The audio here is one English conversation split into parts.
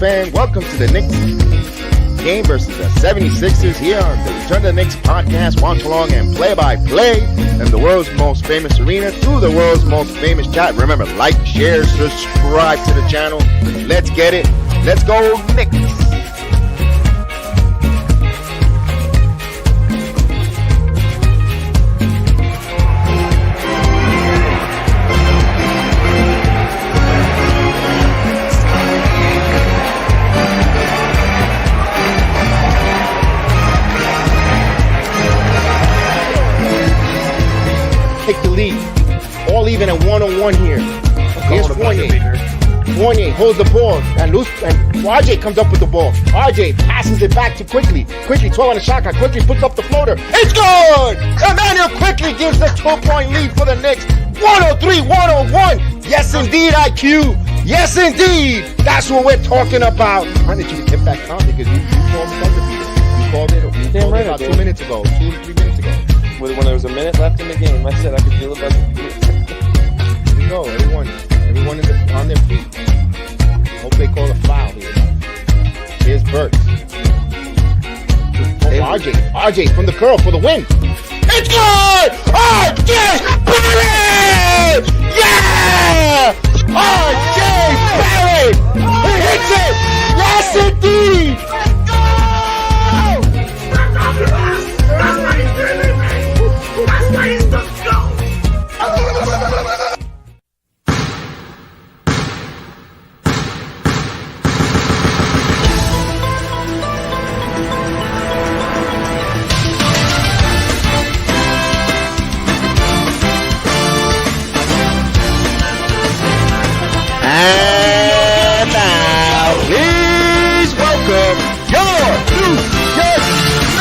fan. Welcome to the Knicks game versus the 76ers here on the Return to the Knicks podcast. Watch along and play-by-play in the world's most famous arena through the world's most famous chat. Remember, like, share, subscribe to the channel. Let's get it. Let's go, Knicks. Take the lead. All even at 1-on-1 here. Here's Fournier. Fournier holds the ball and RJ comes up with the ball. RJ passes it back to Quickly. Quickly 12 on the shot clock. Quickly puts up the floater. It's good! Emmanuel Quickly gives the 2-point lead for the Knicks. 103-101. Yes, indeed, IQ. Yes, indeed. That's what we're talking about. Why did you get back on? Because you called the buzzer beater. You called it about 2 minutes ago. 2 or 3 minutes ago. When there was a minute left in the game, I said I could feel it. Here we go. Everyone on their feet. Hope they call a foul here. Here's Burks. RJ from the curl for the win. It's good! RJ Barrett! Yeah! RJ Barrett! He hits it! Yes, indeed! Let's go! That's what he's doing, man! That's why he's the goal! And now, please welcome your New York Knicks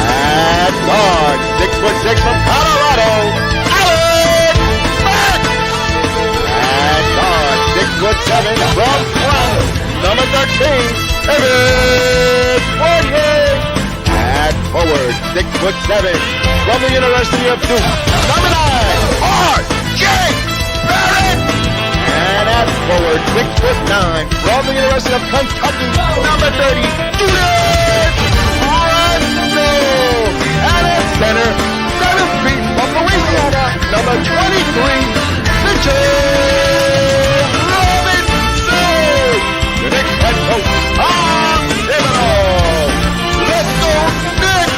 at guard, 6'6" from Colorado, Alex Mack. At guard, 6'7" from Florida, number 13, Evan Fournier. At forward, 6'7" from the University of Duke, number 9, RJ Barrett. And at forward, 6'9" from the University of Kentucky, number 30, Julius Randle. And at center, 7 feet from Louisiana, number 23, Mitchell Robinson. The Knicks head coach, Tom Thibodeau. Let's go, Knicks!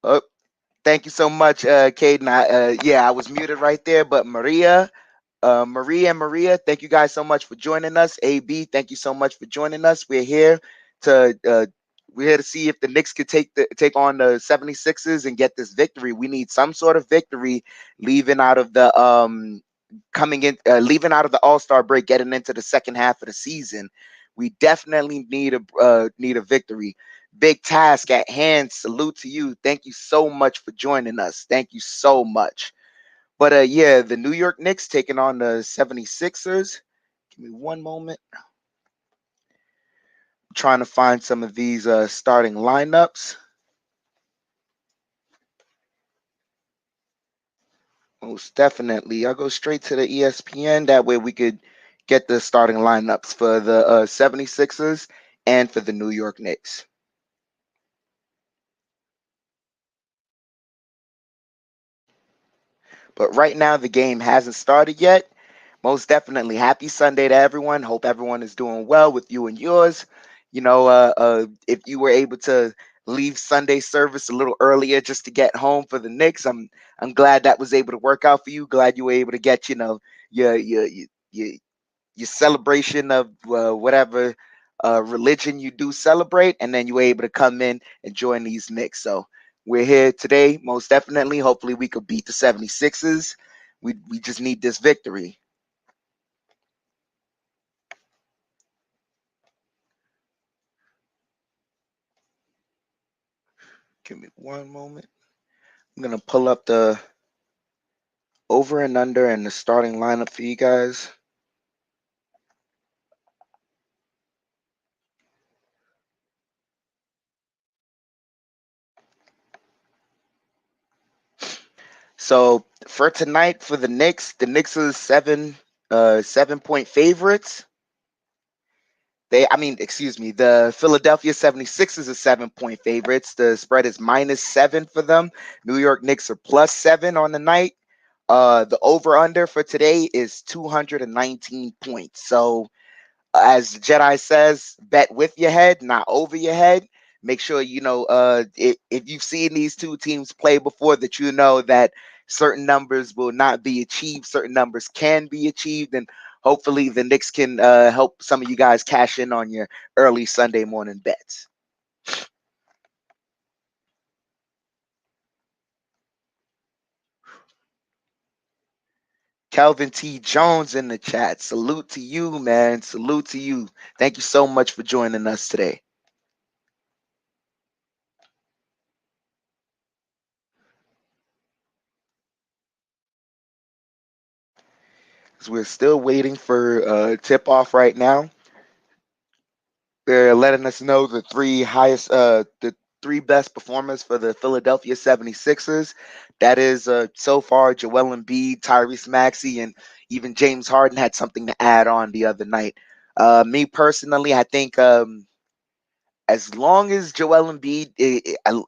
Oh, thank you so much, Caden. I was muted right there, but Maria, thank you guys so much for joining us. AB, thank you so much for joining us. We're here to see if the Knicks could take on the 76ers and get this victory. We need some sort of victory, leaving out of the All-Star break, getting into the second half of the season. We definitely need a victory. Big task at hand. Salute to you. Thank you so much for joining us. Thank you so much. But the New York Knicks taking on the 76ers. Give me one moment. I'm trying to find some of these starting lineups. Most definitely. I'll go straight to the ESPN. That way we could get the starting lineups for the 76ers and for the New York Knicks. But right now, the game hasn't started yet. Most definitely, happy Sunday to everyone. Hope everyone is doing well with you and yours. if you were able to leave Sunday service a little earlier just to get home for the Knicks, I'm glad that was able to work out for you. Glad you were able to get your your celebration of whatever religion you do celebrate, and then you were able to come in and join these Knicks. So we're here today, most definitely. Hopefully, we could beat the 76ers. We just need this victory. Give me one moment. I'm gonna pull up the over and under and the starting lineup for you guys. So for tonight for the Knicks are 7 point favorites. Excuse me, the Philadelphia 76ers are 7 point favorites. The spread is -7 for them. New York Knicks are +7 on the night. The over under for today is 219 points. So as the Jedi says, bet with your head, not over your head. Make sure if you've seen these two teams play before, that you know that certain numbers will not be achieved, certain numbers can be achieved, and hopefully the Knicks can help some of you guys cash in on your early Sunday morning bets. Calvin T. Jones in the chat. Salute to you, man. Salute to you. Thank you so much for joining us today. So we're still waiting for tip off right now. They're letting us know the three best performers for the Philadelphia 76ers. That is so far Joel Embiid, Tyrese Maxey, and even James Harden had something to add on the other night. Me personally, I think as long as Joel Embiid,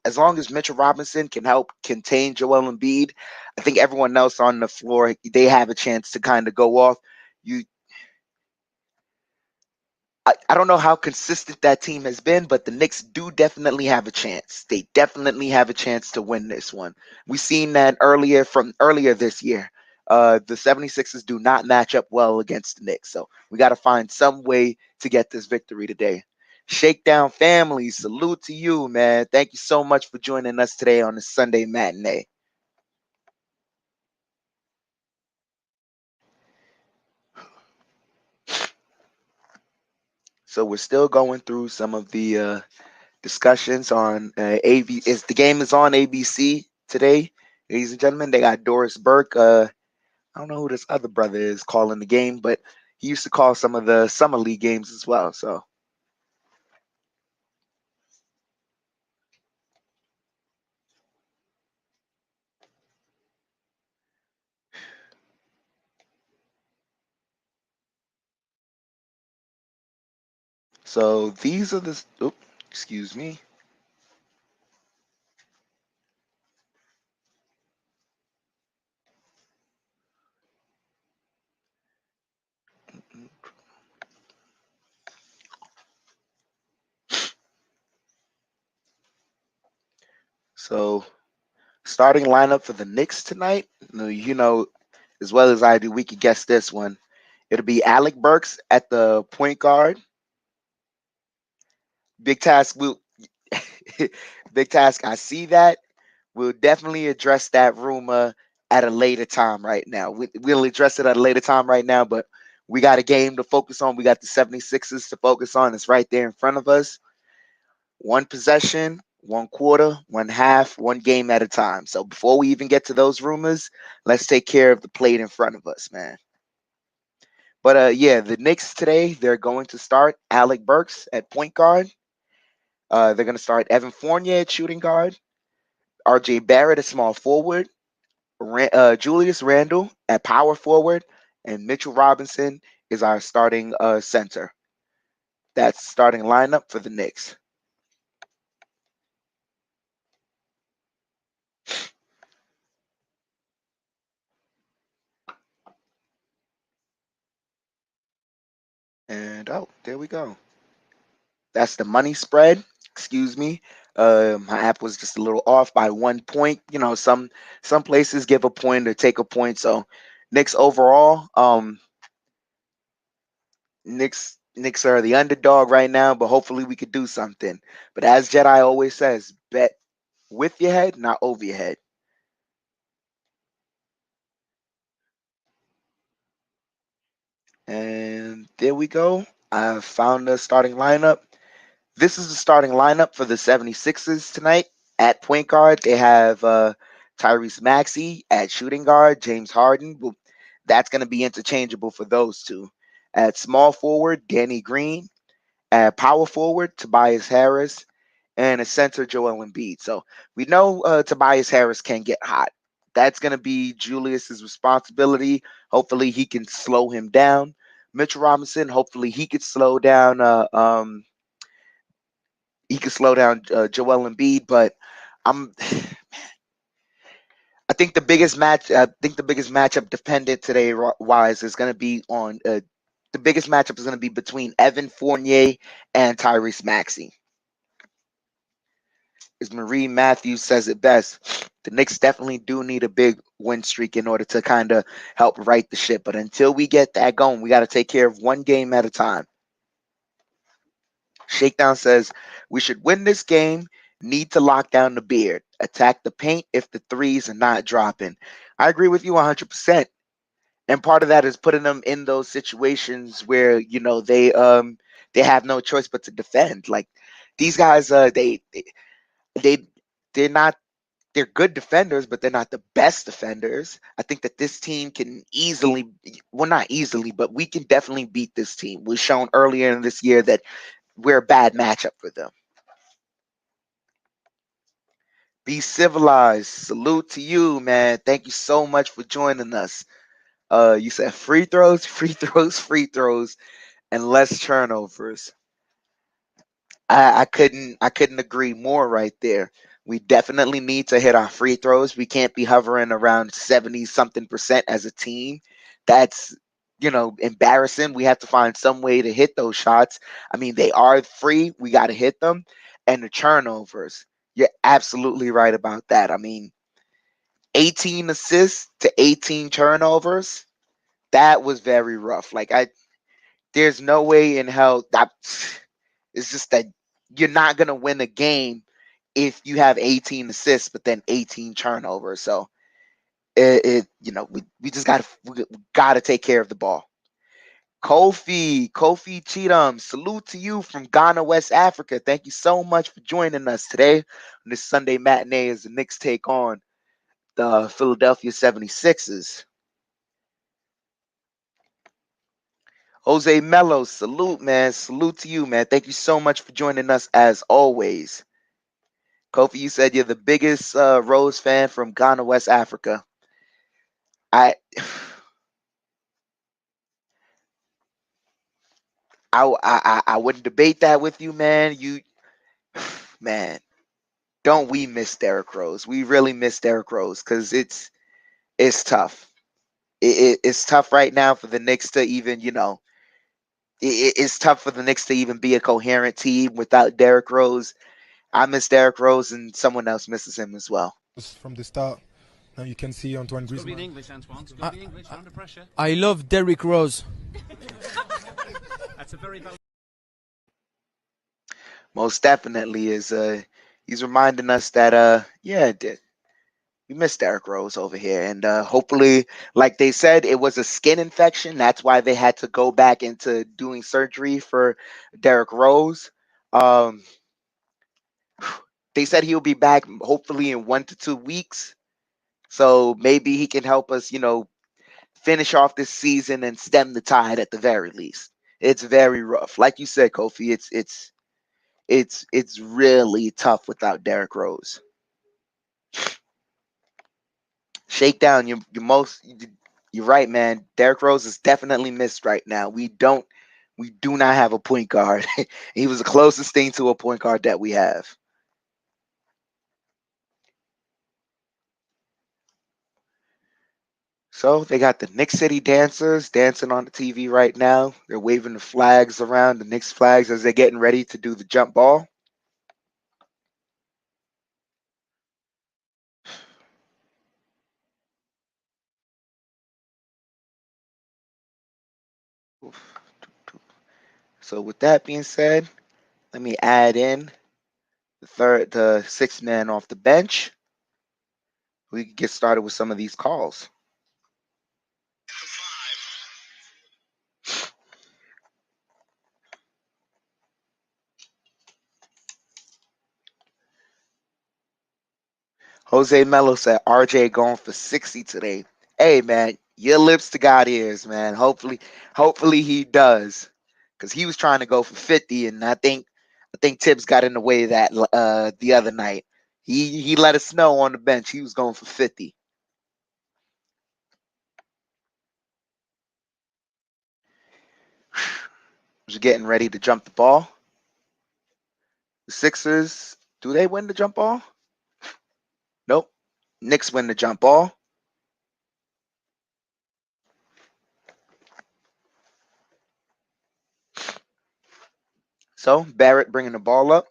as long as Mitchell Robinson can help contain Joel Embiid, I think everyone else on the floor, they have a chance to kind of go off. You I don't know how consistent that team has been, but the Knicks do definitely have a chance. They definitely have a chance to win this one. We've seen that earlier this year. The 76ers do not match up well against the Knicks. So we got to find some way to get this victory today. Shakedown family, salute to you, man. Thank you so much for joining us today on the Sunday matinee. So we're still going through some of the discussions on AV. Is the game is on ABC today, ladies and gentlemen. They got Doris Burke. I don't know who this other brother is calling the game, but he used to call some of the summer league games as well. So these are the. Oop, excuse me. So starting lineup for the Knicks tonight. As well as I do, we could guess this one. It'll be Alec Burks at the point guard. Big task. Big task. I see that. We'll definitely address that rumor at a later time right now. We'll address it at a later time right now, but we got a game to focus on. We got the 76ers to focus on. It's right there in front of us. One possession, one quarter, one half, one game at a time. So before we even get to those rumors, let's take care of the plate in front of us, man. But yeah, the Knicks today, they're going to start Alec Burks at point guard. They're going to start Evan Fournier at shooting guard, RJ Barrett at small forward, Julius Randle at power forward, and Mitchell Robinson is our starting center. That's starting lineup for the Knicks. And oh, there we go. That's the money spread. Excuse me. My app was just a little off by 1 point. You know, some places give a point or take a point. So Knicks overall, Knicks are the underdog right now, but hopefully we could do something. But as Jedi always says, bet with your head, not over your head. And there we go. I found the starting lineup. This is the starting lineup for the 76ers tonight. At point guard, they have Tyrese Maxey. At shooting guard, James Harden. Well, that's going to be interchangeable for those two. At small forward, Danny Green. At power forward, Tobias Harris. And a center, Joel Embiid. So we know Tobias Harris can get hot. That's going to be Julius's responsibility. Hopefully he can slow him down. Mitchell Robinson, hopefully he could slow down Joel Embiid, but I'm I think the biggest matchup dependent today wise is going to be on the biggest matchup is going to be between Evan Fournier and Tyrese Maxey. As Marie Matthews says it best, the Knicks definitely do need a big win streak in order to kind of help right the ship. But until we get that going, we got to take care of one game at a time. Shakedown says we should win this game. Need to lock down the beard. Attack the paint if the threes are not dropping. I agree with you 100%. And part of that is putting them in those situations where they have no choice but to defend. Like these guys, they they're not they're good defenders, but they're not the best defenders. I think that this team can easily, well, not easily, but we can definitely beat this team. We've shown earlier in this year that we're a bad matchup for them. Be civilized. Salute to you, man. Thank you so much for joining us. You said free throws, free throws, free throws, and less turnovers. I couldn't agree more right there. We definitely need to hit our free throws. We can't be hovering around 70 something percent as a team. That's embarrassing. We have to find some way to hit those shots. I mean, they are free. We got to hit them. And the turnovers. You're absolutely right about that. I mean, 18 assists to 18 turnovers. That was very rough. There's no way in hell that it's just that you're not gonna win a game if you have 18 assists but then 18 turnovers. So we just gotta take care of the ball. Kofi Cheatham, salute to you from Ghana, West Africa. Thank you so much for joining us today on this Sunday matinee as the Knicks take on the Philadelphia 76ers. Jose Mello, salute, man. Salute to you, man. Thank you so much for joining us as always. Kofi, you said you're the biggest Rose fan from Ghana, West Africa. I, I wouldn't debate that with you, man. Man, don't we miss Derrick Rose? We really miss Derrick Rose because it's tough. It's tough right now for the Knicks to even, it's tough for the Knicks to even be a coherent team without Derrick Rose. I miss Derrick Rose, and someone else misses him as well. From the start. Now you can see Antoine Griezmann. English, Antoine. It's got to be English. Under pressure. I love Derrick Rose. That's a very valid. Most definitely is. He's reminding us that we miss Derrick Rose over here, and hopefully, like they said, it was a skin infection. That's why they had to go back into doing surgery for Derrick Rose. They said he'll be back hopefully in 1 to 2 weeks. So maybe he can help us, finish off this season and stem the tide at the very least. It's very rough. Like you said, Kofi, it's really tough without Derrick Rose. Shakedown, you're right, man. Derrick Rose is definitely missed right now. We do not have a point guard. He was the closest thing to a point guard that we have. So they got the Knicks City dancers dancing on the TV right now. They're waving the flags around, the Knicks flags, as they're getting ready to do the jump ball. So with that being said, let me add in the sixth man off the bench. We can get started with some of these calls. Jose Melo said RJ going for 60 today. Hey man, your lips to God ears, man. Hopefully he does. Cause he was trying to go for 50, and I think Tibbs got in the way of that the other night. He let us know on the bench he was going for 50. Was getting ready to jump the ball. The Sixers, do they win the jump ball? Nope. Knicks win the jump ball. So Barrett bringing the ball up.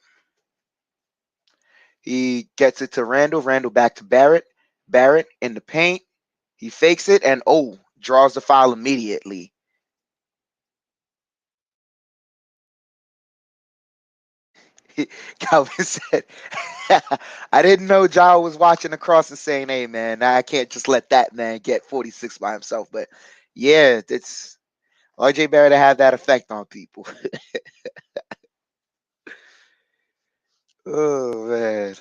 He gets it to Randall. Randall back to Barrett. Barrett in the paint. He fakes it and draws the foul immediately. Calvin said, I didn't know Ja was watching across and saying, hey, man, I can't just let that man get 46 by himself. But yeah, it's RJ Barrett to have that effect on people. Oh, man.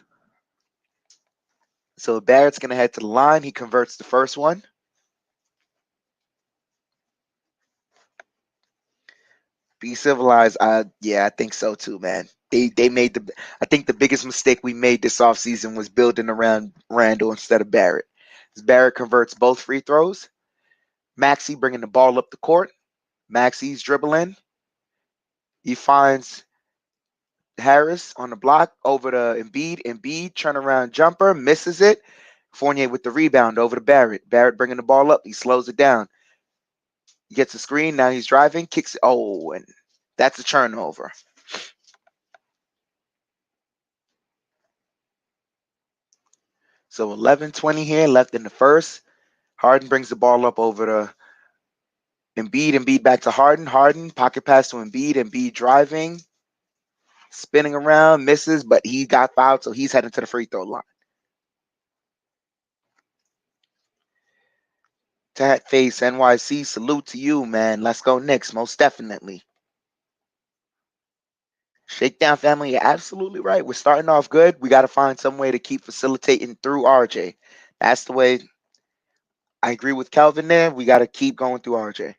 So Barrett's going to head to the line. He converts the first one. Be civilized. Yeah, I think so too, man. They made I think the biggest mistake we made this offseason was building around Randall instead of Barrett. As Barrett converts both free throws. Maxey bringing the ball up the court. Maxey's dribbling. He finds Harris on the block over to Embiid. Embiid turnaround jumper, misses it. Fournier with the rebound over to Barrett. Barrett bringing the ball up. He slows it down. He gets a screen. Now he's driving, kicks it. And that's a turnover. So 11:20 here left in the first. Harden brings the ball up over to Embiid. Embiid back to Harden. Harden pocket pass to Embiid. Embiid driving, spinning around, misses, but he got fouled, so he's heading to the free throw line. Tat Face NYC, salute to you, man. Let's go Knicks, most definitely. Shakedown family, you're absolutely right. We're starting off good. We got to find some way to keep facilitating through RJ. That's the way. I agree with Kelvin there. We got to keep going through RJ.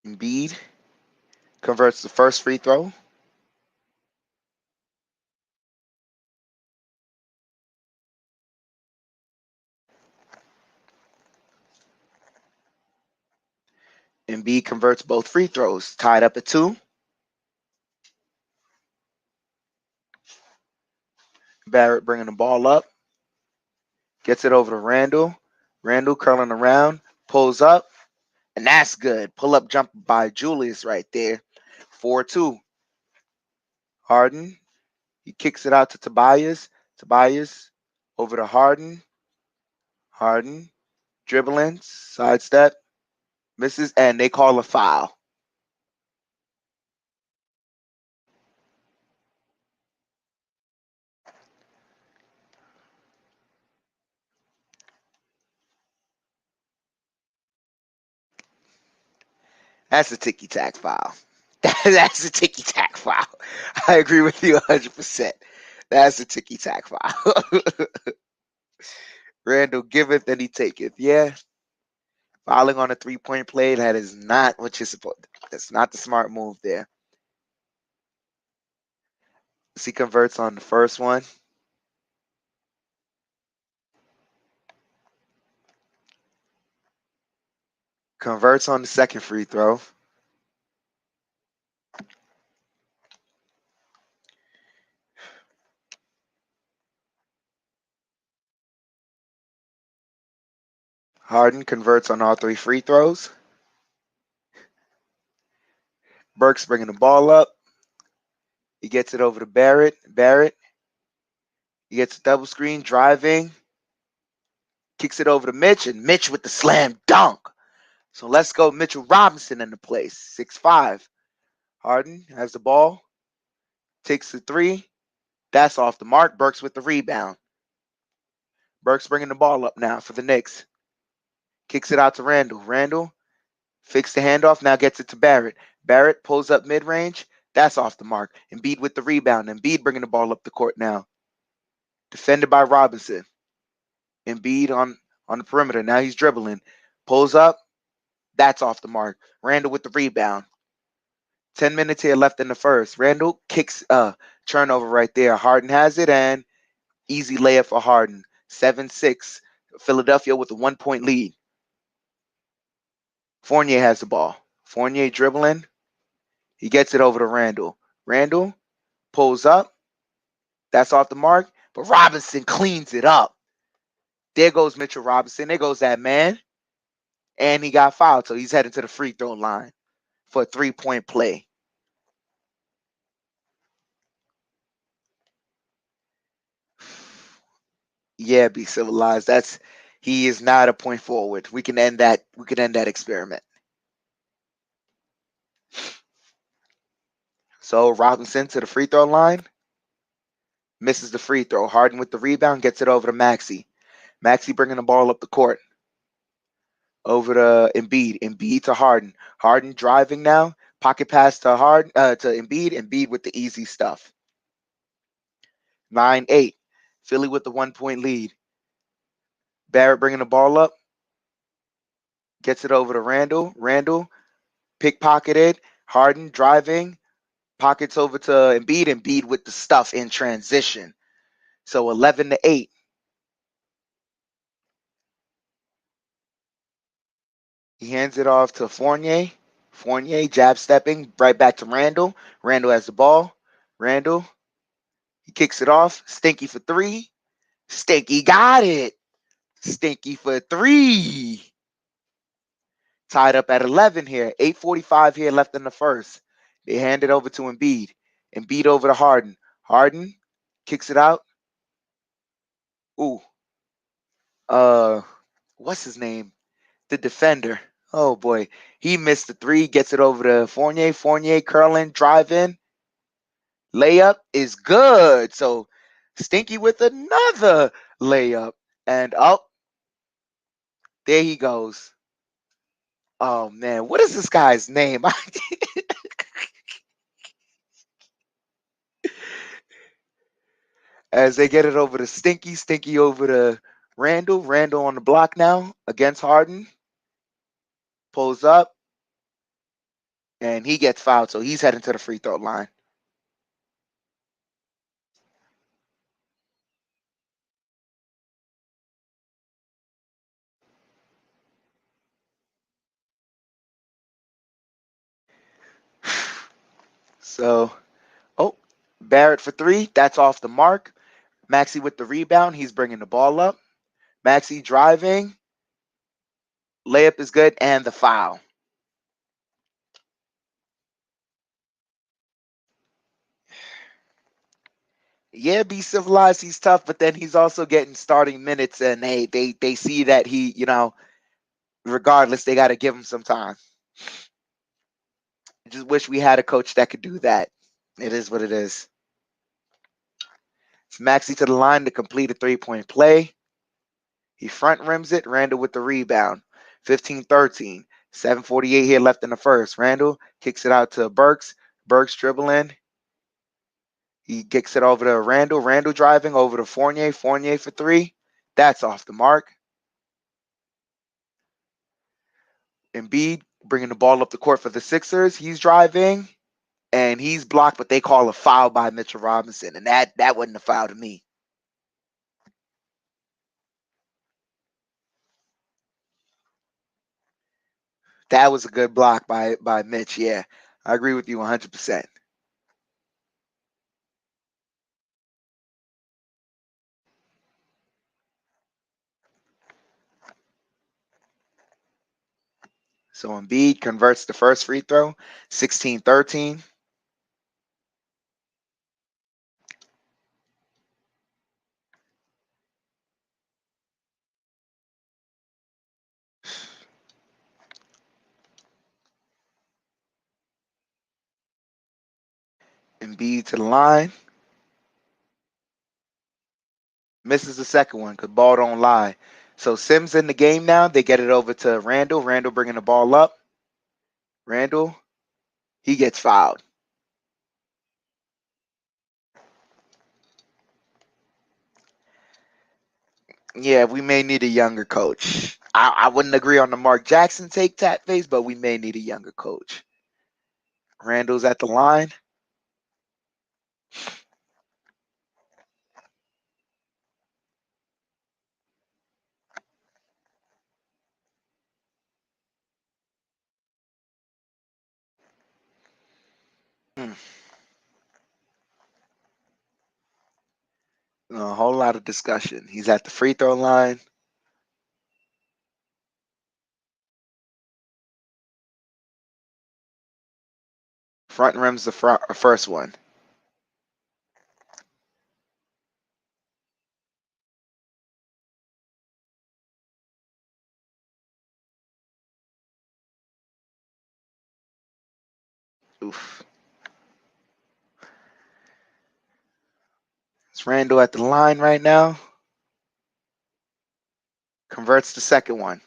Embiid converts the first free throw. Embiid converts both free throws, tied up at 2. Barrett bringing the ball up, gets it over to Randall. Randall curling around, pulls up, and that's good. Pull up jump by Julius right there. 4-2. Harden, he kicks it out to Tobias. Tobias over to Harden. Harden dribbling, sidestep, misses, and they call a foul. That's a ticky-tack foul. That's a ticky-tack foul. I agree with you 100%. That's a ticky-tack foul. Randall giveth and he taketh. Yeah. Fouling on a 3-point play, that is not what you're supposed to. That's not the smart move there. He converts on the first one. Converts on the second free throw. Harden converts on all 3 free throws. Burks bringing the ball up. He gets it over to Barrett. Barrett. He gets a double screen, driving. Kicks it over to Mitch, and Mitch with the slam dunk. So let's go Mitchell Robinson in the place. 6'5". Harden has the ball. Takes the 3. That's off the mark. Burks with the rebound. Burks bringing the ball up now for the Knicks. Kicks it out to Randall. Randall fakes the handoff. Now gets it to Barrett. Barrett pulls up mid-range. That's off the mark. Embiid with the rebound. Embiid bringing the ball up the court now. Defended by Robinson. Embiid on the perimeter. Now he's dribbling. Pulls up. That's off the mark. Randall with the rebound. 10 minutes here left in the first. Randall kicks turnover right there. Harden has it, and easy layup for Harden. 7-6. Philadelphia with a 1-point lead. Fournier has the ball. Fournier dribbling. He gets it over to Randall. Randall pulls up. That's off the mark. But Robinson cleans it up. There goes Mitchell Robinson. There goes that man. And he got fouled, so he's heading to the free throw line for a 3-point play. Yeah, be civilized. He is not a point forward. We can end that. We can end that experiment. So Robinson to the free throw line. Misses the free throw. Harden with the rebound. Gets it over to Maxey. Maxey bringing the ball up the court. Over to Embiid. Embiid to Harden. Harden driving now. Pocket pass to Embiid. Embiid with the easy stuff. 9-8. Philly with the 1-point lead. Barrett bringing the ball up. Gets it over to Randall. Randall pickpocketed. Harden driving. Pockets over to Embiid. Embiid with the stuff in transition. So 11-8. He hands it off to Fournier. Fournier jab stepping right back to Randall. Randall has the ball. Randall. He kicks it off. Stinky for 3. Stinky got it. Stinky for 3. Tied up at 11 here. 8:45 here left in the first. They hand it over to Embiid. Embiid over to Harden. Harden kicks it out. Ooh. What's his name? The defender. Oh boy. He missed the 3. Gets it over to Fournier. Fournier curling, drive in. Layup is good. So Stinky with another layup. And up. There he goes. Oh man, what is this guy's name? As they get it over to Stinky. Stinky over to Randall. Randall on the block now against Harden. Pulls up. And he gets fouled, so he's heading to the free throw line. So, Barrett for 3. That's off the mark. Maxey with the rebound. He's bringing the ball up. Maxey driving. Layup is good, and the foul. Yeah, be civilized. He's tough, but then he's also getting starting minutes, and they see that he, regardless, they got to give him some time. Just wish we had a coach that could do that. It is what it is. It's Maxey to the line to complete a 3-point play. He front rims it. Randall with the rebound. 15-13. 7:48 here left in the first. Randall kicks it out to Burks. Burks dribbling. He kicks it over to Randall. Randall driving over to Fournier. Fournier for 3. That's off the mark. Embiid bringing the ball up the court for the Sixers. He's driving, and he's blocked, but they call a foul by Mitchell Robinson, and that wasn't a foul to me. That was a good block by Mitch. Yeah, I agree with you 100%. So Embiid converts the first free throw, 16-13. Embiid to the line. Misses the second one because ball don't lie. So Sims in the game now. They get it over to Randall. Randall bringing the ball up. Randall, he gets fouled. Yeah, we may need a younger coach. I wouldn't agree on the Mark Jackson take tap face, but we may need a younger coach. Randall's at the line. A whole lot of discussion. He's at the free throw line. Front rim's the first one. Oof. It's Randall at the line right now. Converts the second one.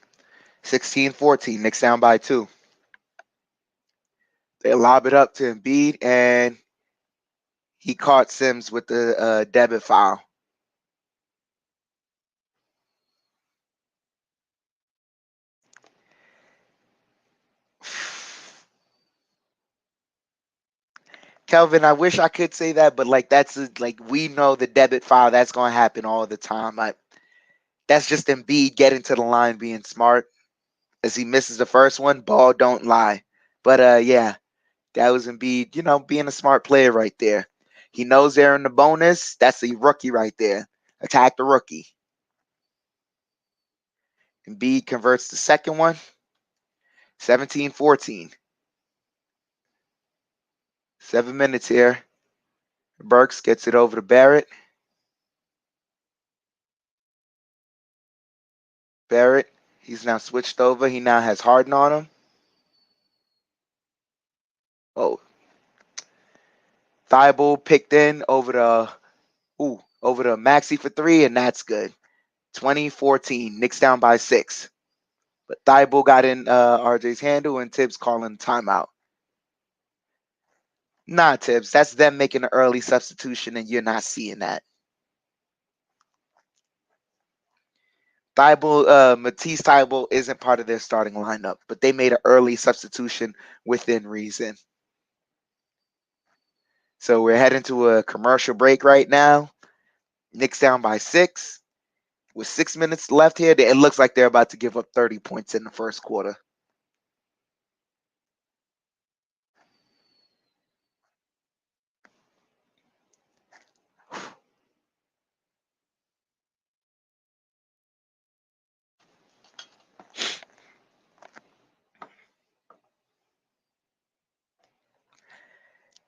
16-14. Knicks down by 2. They lob it up to Embiid, and he caught Sims with the debit foul. Kelvin, I wish I could say that, but like we know the debit foul that's going to happen all the time. That's just Embiid getting to the line, being smart. As he misses the first one, ball don't lie. But yeah, that was Embiid, being a smart player right there. He knows they're in the bonus. That's a rookie right there. Attack the rookie. Embiid converts the second one. 17-14. 7 minutes here. Burks gets it over to Barrett. Barrett, he's now switched over. He now has Harden on him. Oh. Thibault picked in over to Maxey for 3, and that's good. 20-14. Knicks down by 6. But Thibault got in RJ's handle, and Tibbs calling timeout. Nah, Tibbs, that's them making an early substitution, and you're not seeing that. Matisse Thibault isn't part of their starting lineup, but they made an early substitution within reason. So we're heading to a commercial break right now. Knicks down by 6. With 6 minutes left here, it looks like they're about to give up 30 points in the first quarter.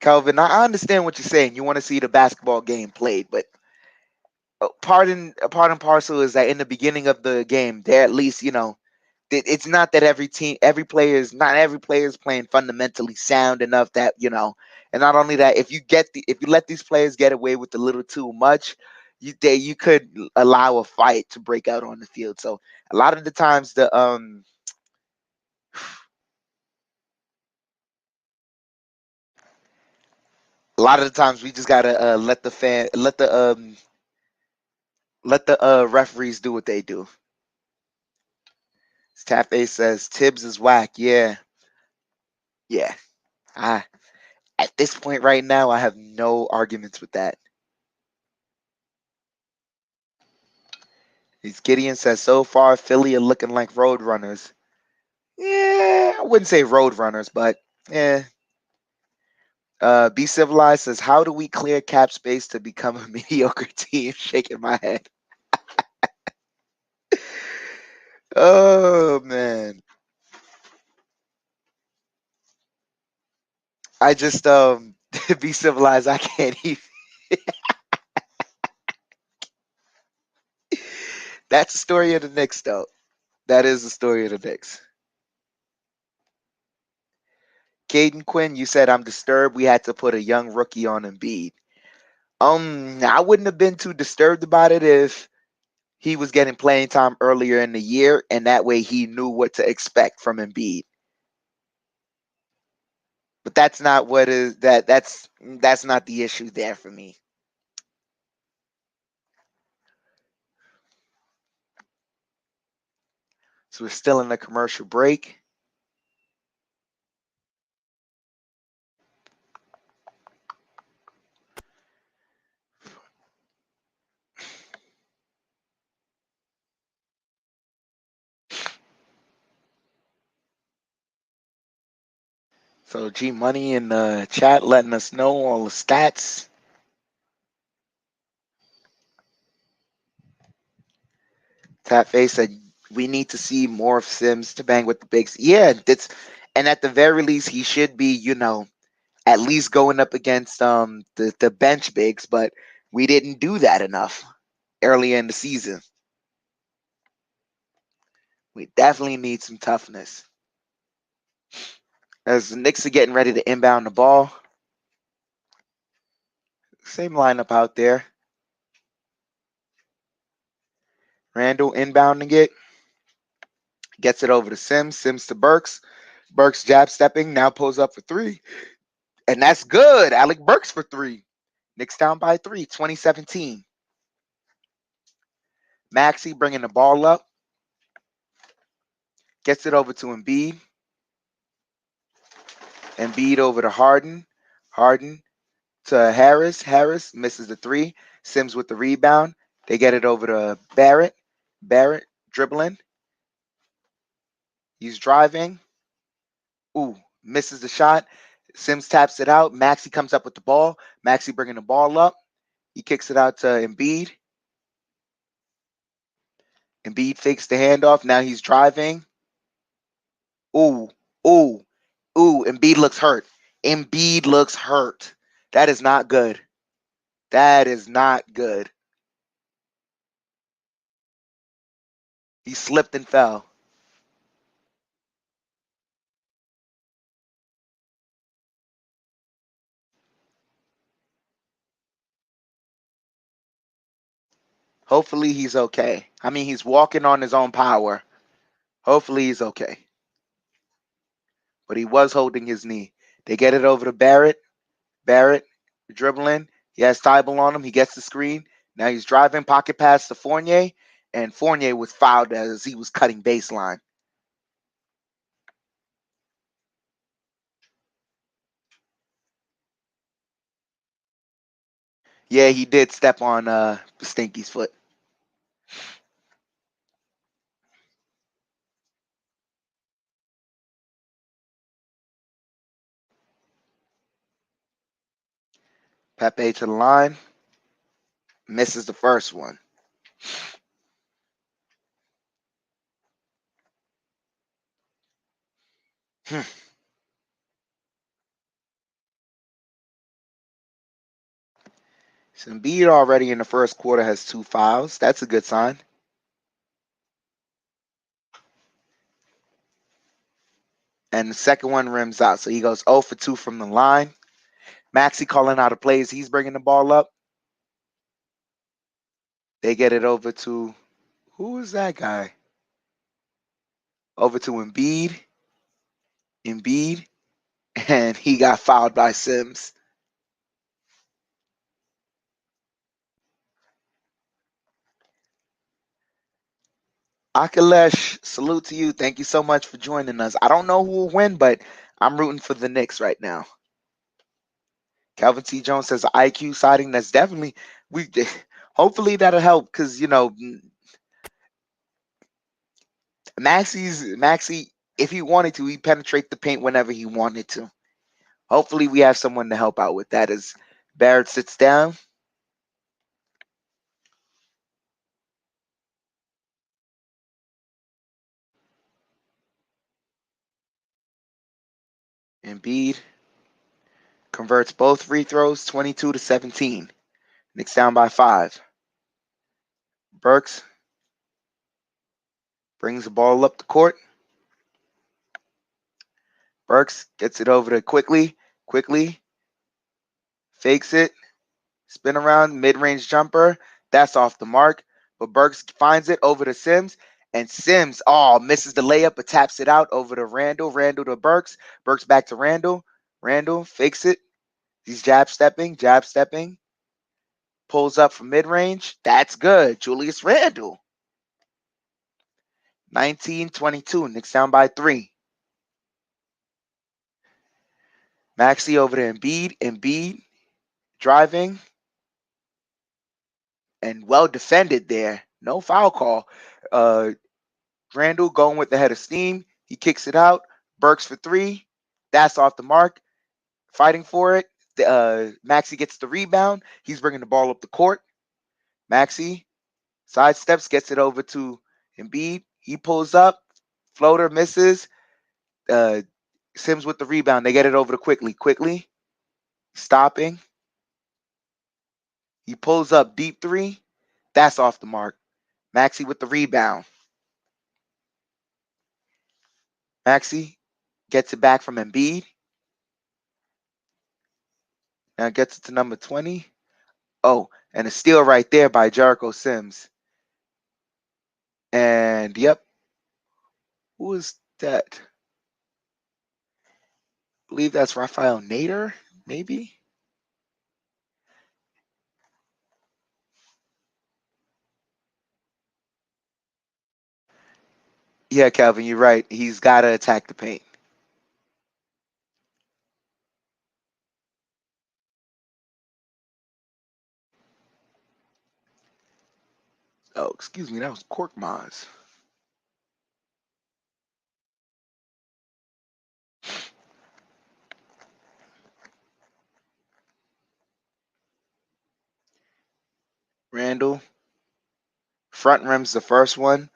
Calvin, I understand what you're saying. You want to see the basketball game played, but part and parcel is that in the beginning of the game, they're at least, it's not that not every player is playing fundamentally sound enough that, and not only that, if you let these players get away with a little too much, you could allow a fight to break out on the field. So a lot of the times we just gotta let the referees do what they do. Tafe says Tibbs is whack. Yeah. At this point right now, I have no arguments with that. Gideon says so far Philly are looking like road runners. Yeah, I wouldn't say road runners, but yeah. Be Civilized says, how do we clear cap space to become a mediocre team? Shaking my head. Oh man. I just be civilized. I can't even. That's the story of the Knicks, though. That is the story of the Knicks. Caden Quinn, you said I'm disturbed. We had to put a young rookie on Embiid. I wouldn't have been too disturbed about it if he was getting playing time earlier in the year, and that way he knew what to expect from Embiid. But that's not what is that. That's not the issue there for me. So we're still in the commercial break. So G Money in the chat letting us know all the stats. Tap Face said we need to see more of Sims to bang with the bigs. Yeah, that's and at the very least he should be, at least going up against the bench bigs, but we didn't do that enough earlier in the season. We definitely need some toughness. As the Knicks are getting ready to inbound the ball. Same lineup out there. Randall inbounding it. Gets it over to Sims. Sims to Burks. Burks jab stepping. Now pulls up for three. And that's good. Alec Burks for three. Knicks down by 3, 2017. Maxey bringing the ball up. Gets it over to Embiid. Embiid over to Harden. Harden to Harris. Harris misses the three. Sims with the rebound. They get it over to Barrett. Barrett dribbling. He's driving. Ooh, misses the shot. Sims taps it out. Maxey comes up with the ball. Maxey bringing the ball up. He kicks it out to Embiid. Embiid fakes the handoff. Now he's driving. Ooh, ooh, ooh. Embiid looks hurt. Embiid looks hurt. That is not good. That is not good. He slipped and fell. Hopefully he's okay. I mean, he's walking on his own power. Hopefully he's okay. But he was holding his knee. They get it over to Barrett. Barrett dribbling. He has Tybal on him. He gets the screen. Now he's driving pocket pass to Fournier. And Fournier was fouled as he was cutting baseline. Yeah, he did step on Stinky's foot. Pepe to the line. Misses the first one. So Embiid already in the first quarter has 2 fouls. That's a good sign. And the second one rims out. So he goes 0 for 2 from the line. Maxey calling out of plays. He's bringing the ball up. They get it over to, who is that guy? Over to Embiid. Embiid. And he got fouled by Sims. Akalesh, salute to you. Thank you so much for joining us. I don't know who will win, but I'm rooting for the Knicks right now. Calvin T. Jones says IQ siding. That's definitely we. Hopefully that'll help because Maxey, if he wanted to, he penetrate the paint whenever he wanted to. Hopefully we have someone to help out with that as Barrett sits down. Embiid converts both free throws, 22-17. Knicks down by 5. Burks brings the ball up the court. Burks gets it over to Quickly, fakes it, spin around, mid-range jumper. That's off the mark, but Burks finds it over to Sims, and Sims, misses the layup, but taps it out over to Randall. Randall to Burks. Burks back to Randall. Randall fakes it. He's jab stepping. Pulls up from mid-range. That's good. Julius Randle. 19-22. Knicks down by 3. Maxey over to Embiid. Embiid driving. And well defended there. No foul call. Randall going with the head of steam. He kicks it out. Burks for 3. That's off the mark. Fighting for it. Maxey gets the rebound. He's bringing the ball up the court. Maxey sidesteps, gets it over to Embiid. He pulls up. Floater misses. Sims with the rebound. They get it over to Quickly. Stopping. He pulls up deep 3. That's off the mark. Maxey with the rebound. Maxey gets it back from Embiid. Now gets it to number 20. Oh, and a steal right there by Jericho Sims. And yep. Who is that? I believe that's Rafael Nader, maybe? Yeah, Calvin, you're right. He's got to attack the paint. Oh, excuse me. That was Korkmaz. Randall. Front rim's the first one.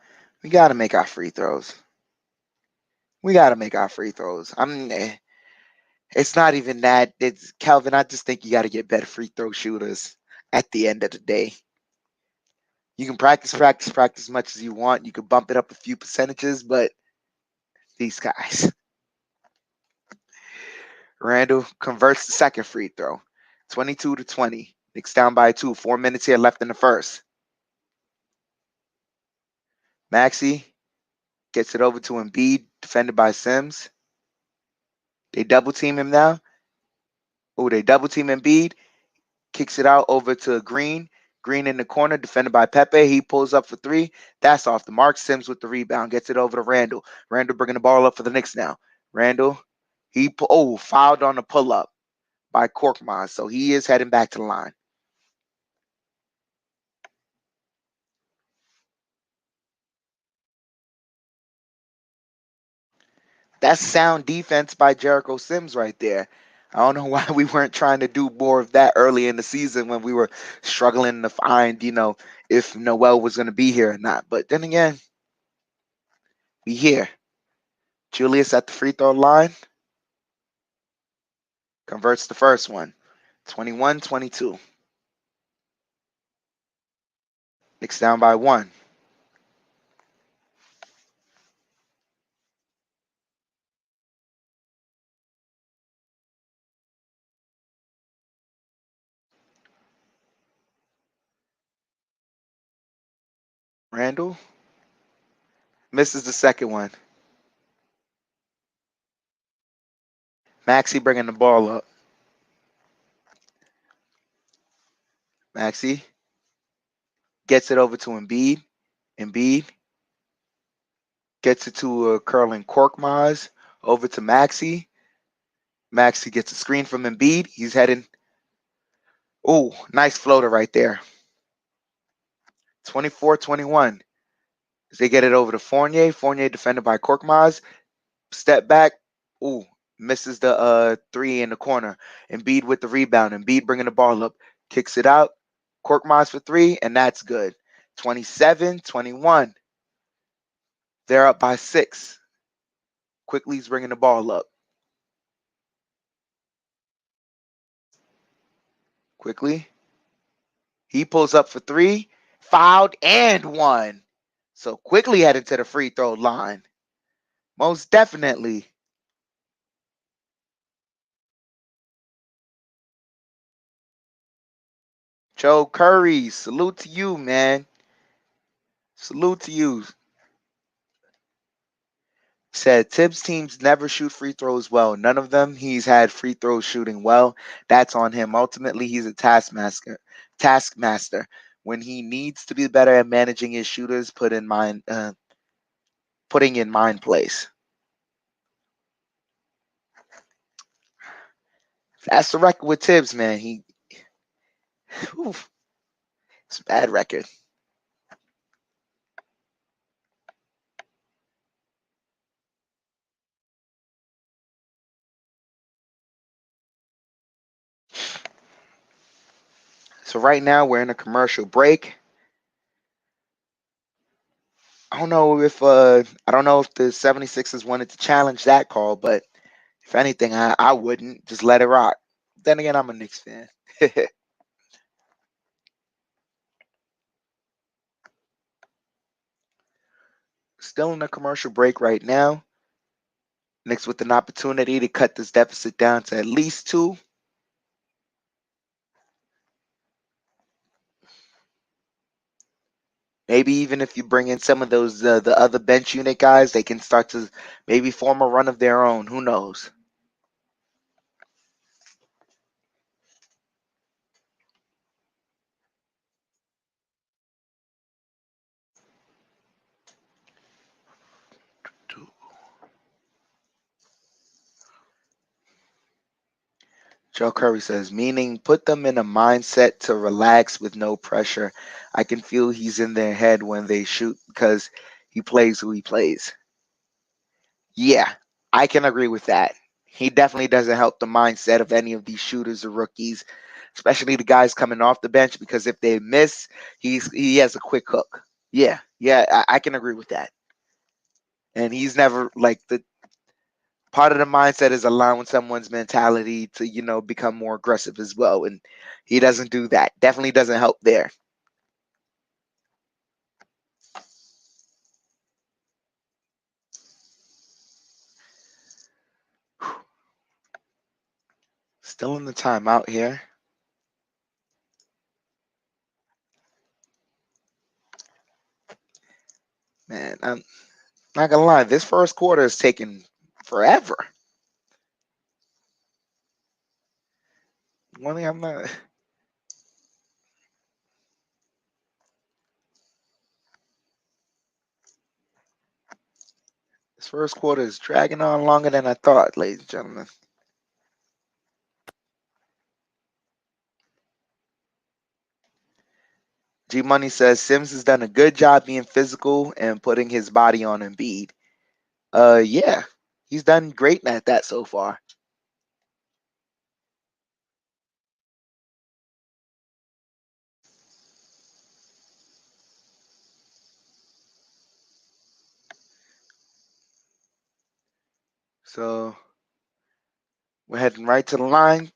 We got to make our free throws. I mean, it's not even that. It's Calvin. I just think you got to get better free throw shooters at the end of the day. You can practice as much as you want. You can bump it up a few percentages, but these guys. Randall converts the second free throw. 22-20. Knicks down by 2. 4 minutes here left in the first. Maxey gets it over to Embiid, defended by Sims. They double team him now. They double team Embiid. Kicks it out over to Green. Green in the corner, defended by Pepe. He pulls up for 3. That's off the mark. Sims with the rebound. Gets it over to Randall. Randall bringing the ball up for the Knicks now. Randall. Fouled on the pull-up by Korkmaz. So he is heading back to the line. That's sound defense by Jericho Sims right there. I don't know why we weren't trying to do more of that early in the season when we were struggling to find, if Noel was going to be here or not. But then again, we here. Julius at the free throw line. Converts the first one. 21-22. Knicks down by 1. Randall misses the second one. Maxey bringing the ball up. Maxey gets it over to Embiid. Embiid gets it to a curling Korkmaz. Over to Maxey. Maxey gets a screen from Embiid. He's heading. Oh, nice floater right there. 24-21. They get it over to Fournier. Fournier defended by Korkmaz. Step back. Ooh, misses the 3 in the corner. Embiid with the rebound. Embiid bringing the ball up. Kicks it out. Korkmaz for 3, and that's good. 27-21. They're up by 6. Quickly's bringing the ball up. Quickly. He pulls up for 3, fouled and 1. So quickly headed to the free throw line. Most definitely. Joe Curry, salute to you, man. Salute to you. Said Tibbs teams never shoot free throws well. None of them he's had free throws shooting well. That's on him. Ultimately, he's a taskmaster. Taskmaster. When he needs to be better at managing his shooters, putting in mind place. That's the record with Tibbs, man. It's a bad record. So right now we're in a commercial break. I don't know if the 76ers wanted to challenge that call, but if anything, I wouldn't. Just let it rock. Then again, I'm a Knicks fan. Still in a commercial break right now. Knicks with an opportunity to cut this deficit down to at least 2. Maybe even if you bring in some of those the other bench unit guys, they can start to maybe form a run of their own. Who knows? Joe Curry says, meaning put them in a mindset to relax with no pressure. I can feel he's in their head when they shoot because he plays who he plays. Yeah, I can agree with that. He definitely doesn't help the mindset of any of these shooters or rookies, especially the guys coming off the bench, because if they miss, he has a quick hook. Yeah, I can agree with that. And he's never like the part of the mindset is allowing someone's mentality to, become more aggressive as well. And he doesn't do that. Definitely doesn't help there. Still in the timeout here. Man, I'm not gonna lie, this first quarter is taking forever. One thing I'm not. This first quarter is dragging on longer than I thought, ladies and gentlemen. G Money says Sims has done a good job being physical and putting his body on Embiid. Yeah, he's done great at that so far. So we're heading right to the line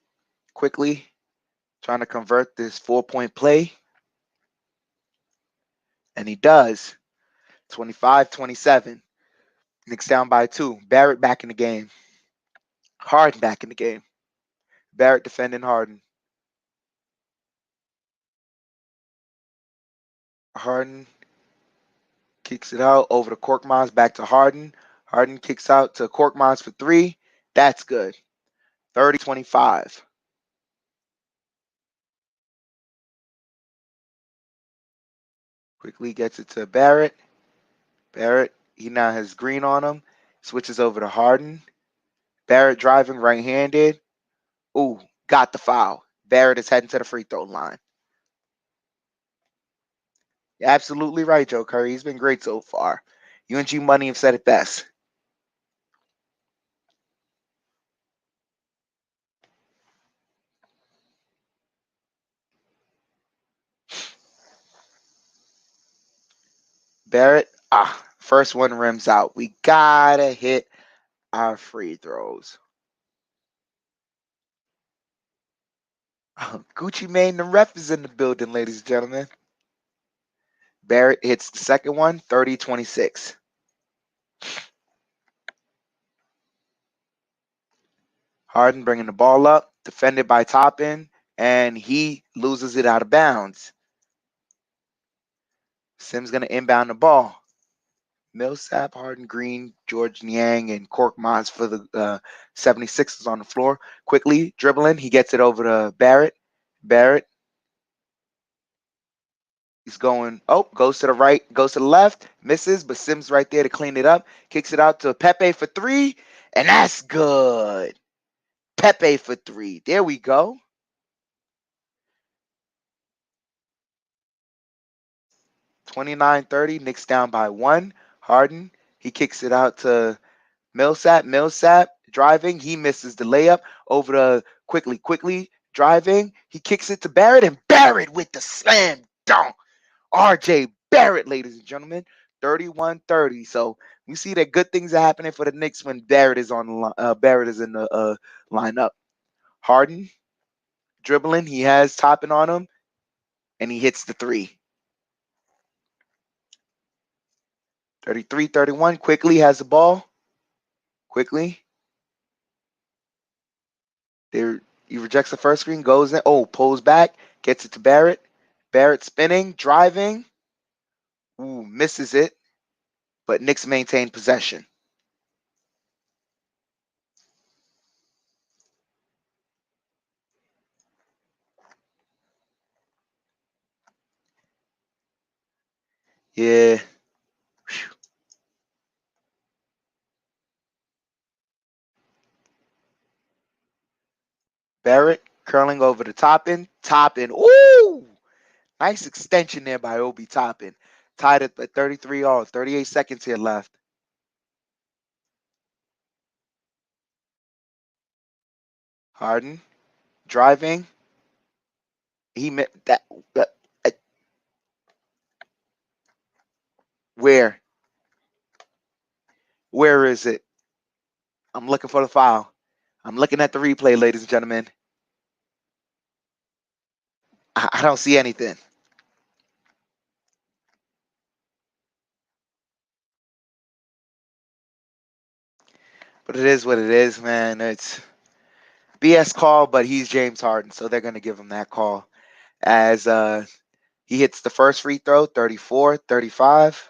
quickly, trying to convert this 4-point play. And he does. 25-27. Knicks down by 2. Barrett back in the game. Harden back in the game. Barrett defending Harden. Harden kicks it out over to Korkmaz, back to Harden. Harden kicks out to Korkmaz for 3. That's good. 30-25. Quickly gets it to Barrett. Barrett, he now has Green on him. Switches over to Harden. Barrett driving right-handed. Ooh, got the foul. Barrett is heading to the free throw line. You're absolutely right, Joe Curry. He's been great so far. You and G Money have said it best. Barrett, first one rims out. We gotta hit our free throws. Gucci Mane, the ref is in the building, ladies and gentlemen. Barrett hits the second one, 30-26. Harden bringing the ball up, defended by Toppin, and he loses it out of bounds. Sims going to inbound the ball. Millsap, Harden, Green, George Niang, and Korkmaz for the 76ers on the floor. Quickly dribbling, he gets it over to Barrett. Barrett, he's going, goes to the right, goes to the left, misses, but Sims right there to clean it up. Kicks it out to Pepe for three, and that's good. Pepe for three. There we go. 29-30, Knicks down by one. Harden, he kicks it out to Millsap. Millsap driving, he misses the layup over to quickly driving. He kicks it to Barrett, and Barrett with the slam dunk. RJ Barrett, ladies and gentlemen, 31-30. So we see that good things are happening for the Knicks when Barrett is on Barrett is in the lineup. Harden dribbling, he has Toppin on him, and he hits the three. 33-31. Quickly has the ball. Quickly. There, he rejects the first screen, goes in. Pulls back, gets it to Barrett. Barrett spinning, driving. Misses it. But Knicks maintain possession. Yeah. Barrett curling over to Toppin. Toppin. Ooh! Nice extension there by Obi Toppin. Tied it at 33 all. 38 seconds here left. Harden driving. He met that. Where? Where is it? I'm looking for the foul. I'm looking at the replay, ladies and gentlemen. I don't see anything. But it is what it is, man. It's BS call, but he's James Harden, so they're going to give him that call. As he hits the first free throw, 34-35.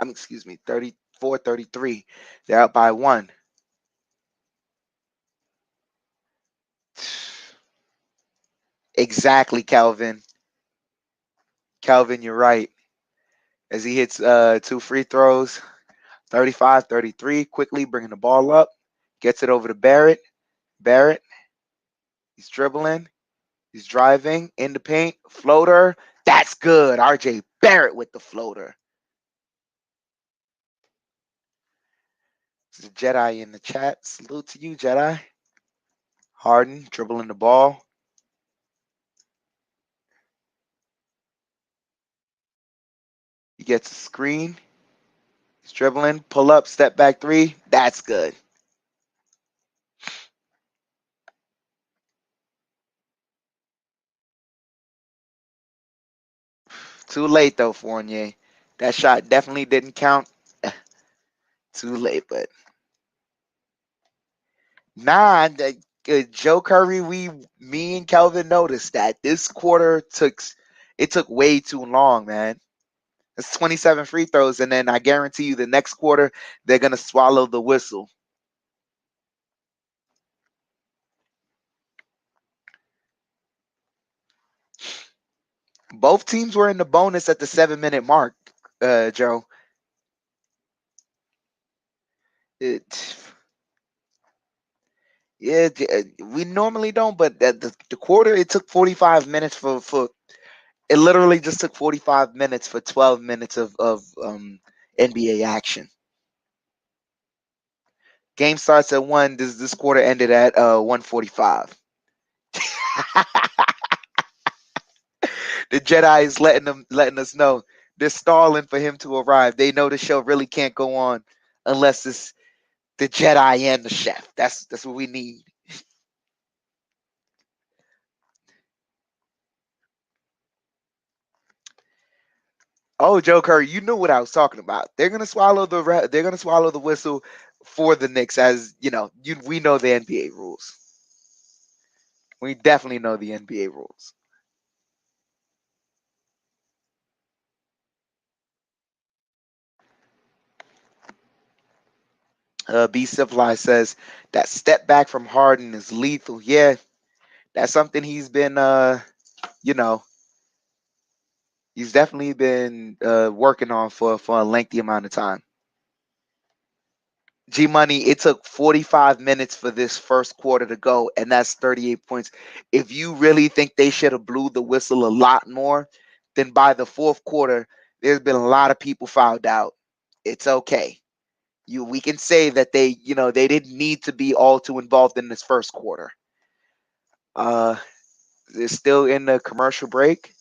Excuse me, 34-33. They're up by one. Exactly, Calvin. Calvin, you're right. As he hits two free throws, 35-33, quickly bringing the ball up, gets it over to Barrett. Barrett, he's dribbling, he's driving in the paint, floater. That's good. RJ Barrett with the floater. This is JEDI in the chat. Salute to you, JEDI. Harden dribbling the ball. He gets a screen. He's dribbling, pull up, step back three. That's good. Too late, though, Fournier. That shot definitely didn't count. Too late, but. Nah, Joe Curry, me and Kelvin noticed that this quarter took way too long, man. It's 27 free throws, and then I guarantee you the next quarter they're gonna swallow the whistle. Both teams were in the bonus at the 7-minute mark, Joe. We normally don't, but the quarter it took 45 minutes for it literally just took 45 minutes for 12 minutes of NBA action. Game starts at 1. This quarter ended at 1:45. The JEDI is letting us know they're stalling for him to arrive. They know the show really can't go on unless it's the JEDI and the chef. That's what we need. Oh, Joe Curry, you knew what I was talking about. They're gonna swallow they're gonna swallow the whistle for the Knicks, as you know. We know the NBA rules. We definitely know the NBA rules. B Civilized says that step back from Harden is lethal. Yeah, that's something he's been you know, he's definitely been working on for a lengthy amount of time. G Money, it took 45 minutes for this first quarter to go, and that's 38 points. If you really think they should have blew the whistle a lot more, then by the fourth quarter, there's been a lot of people fouled out. It's okay. We can say that they didn't need to be all too involved in this first quarter. They're still in the commercial break.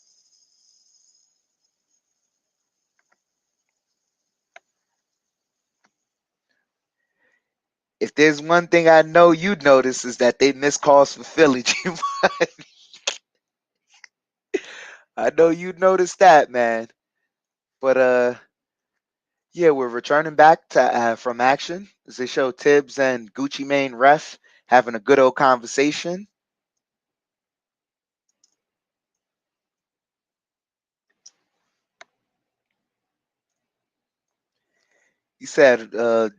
If there's one thing I know you'd notice is that they missed calls for Philly. I know you'd notice that, man. But yeah, we're returning back to from action as they show Tibbs and Gucci Mane ref having a good old conversation. He said the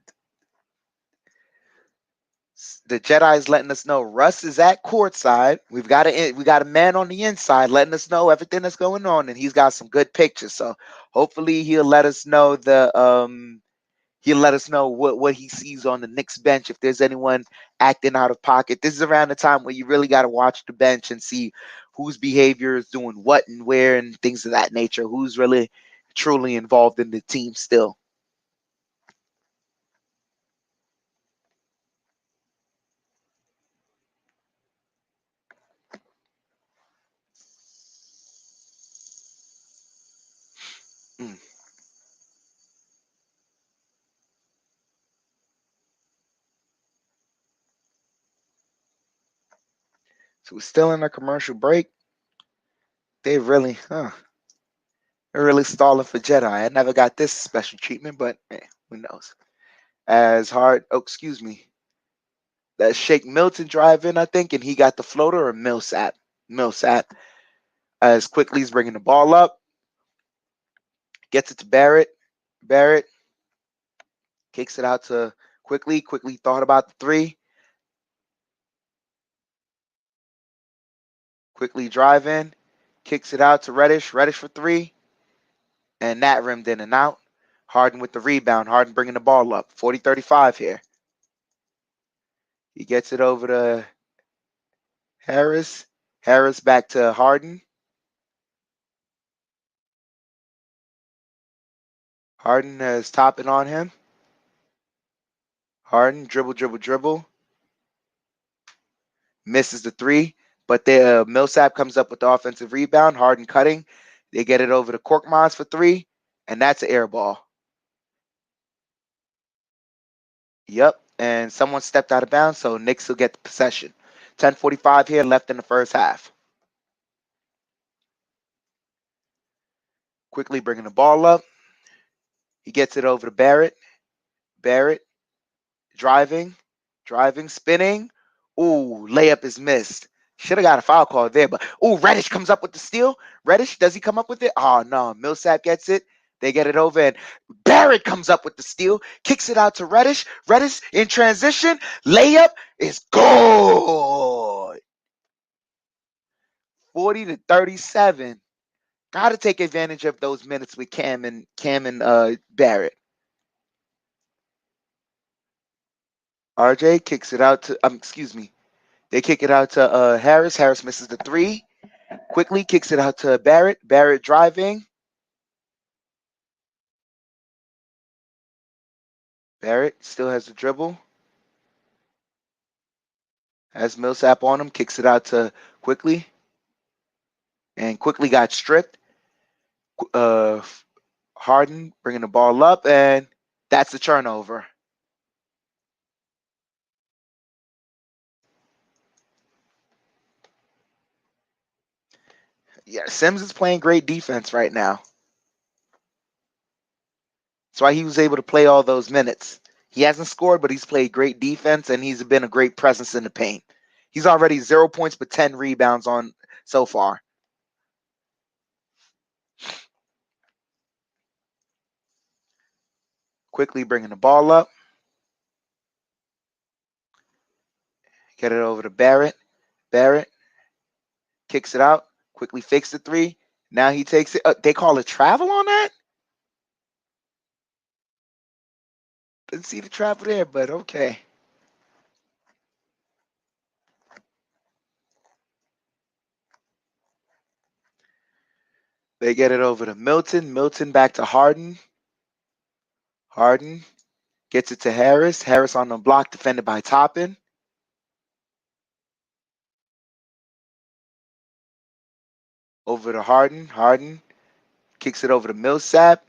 Jedi's letting us know Russ is at courtside. We got a man on the inside letting us know everything that's going on, and he's got some good pictures. So hopefully he'll let us know what he sees on the Knicks bench, if there's anyone acting out of pocket. This is around the time where you really got to watch the bench and see whose behavior is doing what and where and things of that nature. Who's really truly involved in the team still. Mm. So we're still in a commercial break. They're really stalling for Jedi. I never got this special treatment, but who knows? Excuse me. That Shake Milton drive in, I think, and he got the floater, or Millsap. Millsap. As quickly as bringing the ball up, gets it to Barrett. Barrett kicks it out to Quickly. Quickly thought about the three. Quickly drive in, kicks it out to Reddish. Reddish for three, and that rimmed in and out. Harden with the rebound. Harden bringing the ball up. 40-35 here. He gets it over to Harris. Harris back to Harden. Harden is topping on him. Harden dribble, dribble, dribble. Misses the three, but the Millsap comes up with the offensive rebound. Harden cutting. They get it over to Korkmaz for three, and that's an air ball. Yep, and someone stepped out of bounds, so Knicks will get the possession. 10:45 here left in the first half. Quickly bringing the ball up. He gets it over to Barrett. Barrett driving, spinning. Ooh, layup is missed. Should have got a foul call there, but Reddish comes up with the steal. Reddish, does he come up with it? Oh no, Millsap gets it. They get it over, and Barrett comes up with the steal, kicks it out to Reddish. Reddish in transition, layup is good. 40-37. Got to take advantage of those minutes with Cam and Barrett. RJ kicks it out to excuse me. They kick it out to Harris. Harris misses the three. Quickly kicks it out to Barrett. Barrett driving. Barrett still has the dribble. Has Millsap on him. Kicks it out to Quickly. And Quickly got stripped. Harden bringing the ball up, and that's the turnover. Yeah, Sims is playing great defense right now. That's why he was able to play all those minutes. He hasn't scored, but he's played great defense, and he's been a great presence in the paint. He's already 0 points but 10 rebounds on so far. Quickly bringing the ball up. Get it over to Barrett. Barrett kicks it out. Quickly fakes the three. Now he takes it. They call it travel on that? Didn't see the travel there, but okay. They get it over to Milton. Milton back to Harden. Harden gets it to Harris. Harris on the block, defended by Toppin. Over to Harden. Harden kicks it over to Millsap.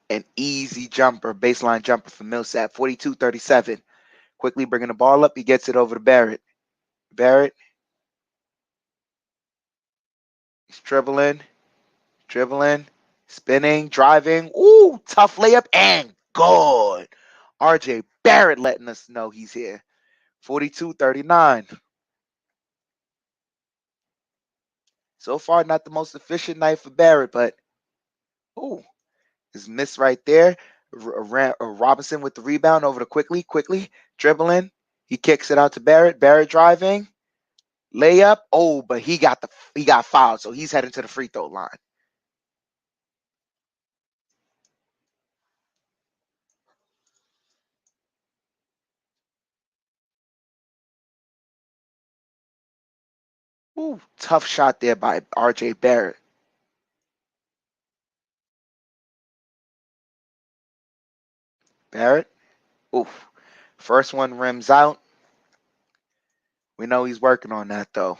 An easy jumper, baseline jumper for Millsap. 42-37. Quickly bringing the ball up. He gets it over to Barrett. Barrett. He's dribbling. Spinning, driving. Ooh, tough layup and good. RJ Barrett letting us know he's here. 42-39. So far, not the most efficient night for Barrett, but ooh, his miss right there. Robinson with the rebound over to quickly dribbling. He kicks it out to Barrett. Barrett driving, layup. Oh, but he got fouled, so he's heading to the free throw line. Ooh, tough shot there by RJ Barrett. Barrett. Oof. First one rims out. We know he's working on that though.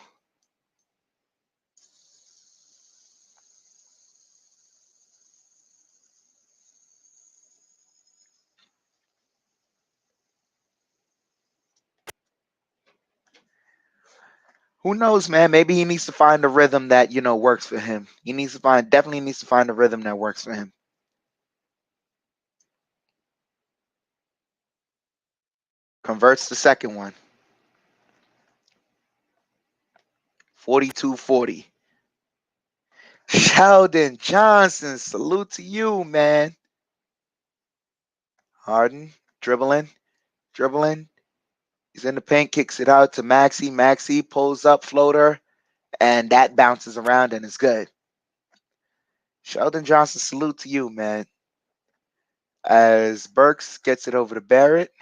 Who knows, man? Maybe he needs to find a rhythm that, works for him. Definitely needs to find a rhythm that works for him. Converts the second one. 42-40. Sheldon Johnson, salute to you, man. Harden, dribbling. He's in the paint, kicks it out to Maxey. Maxey pulls up, floater, and that bounces around and is good. Sheldon Johnson, salute to you, man. As Burks gets it over to Barrett.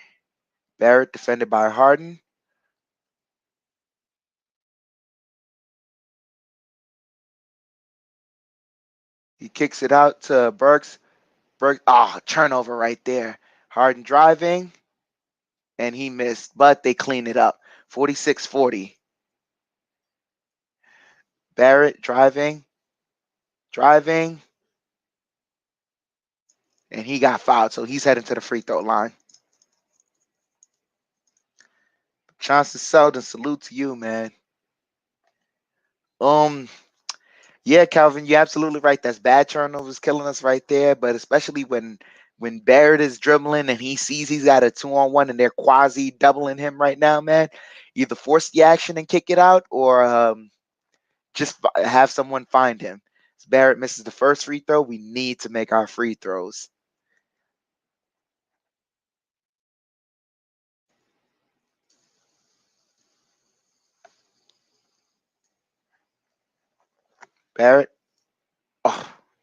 Barrett defended by Harden. He kicks it out to Burks. Turnover right there. Harden driving, and he missed, but they clean it up. 46-40. Barrett driving, and he got fouled, so he's heading to the free throw line. Johnson Selden, salute to you, man. Yeah, Calvin, you're absolutely right. That's bad turnovers killing us right there. But especially when Barrett is dribbling and he sees he's got a 2-on-1 and they're quasi doubling him right now, man. Either force the action and kick it out, or just have someone find him. As Barrett misses the first free throw, we need to make our free throws. Barrett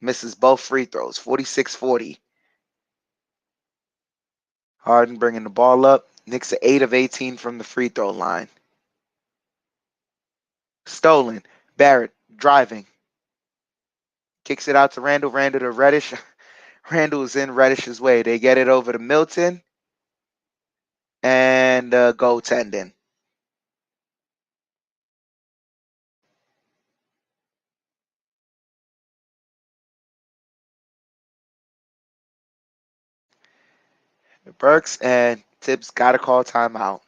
misses both free throws. 46-40. Harden bringing the ball up. Knicks are 8 of 18 from the free throw line. Stolen. Barrett driving. Kicks it out to Randall. Randall to Reddish. Randall is in Reddish's way. They get it over to Milton. And goaltending. Burks and Tibbs got to call timeout.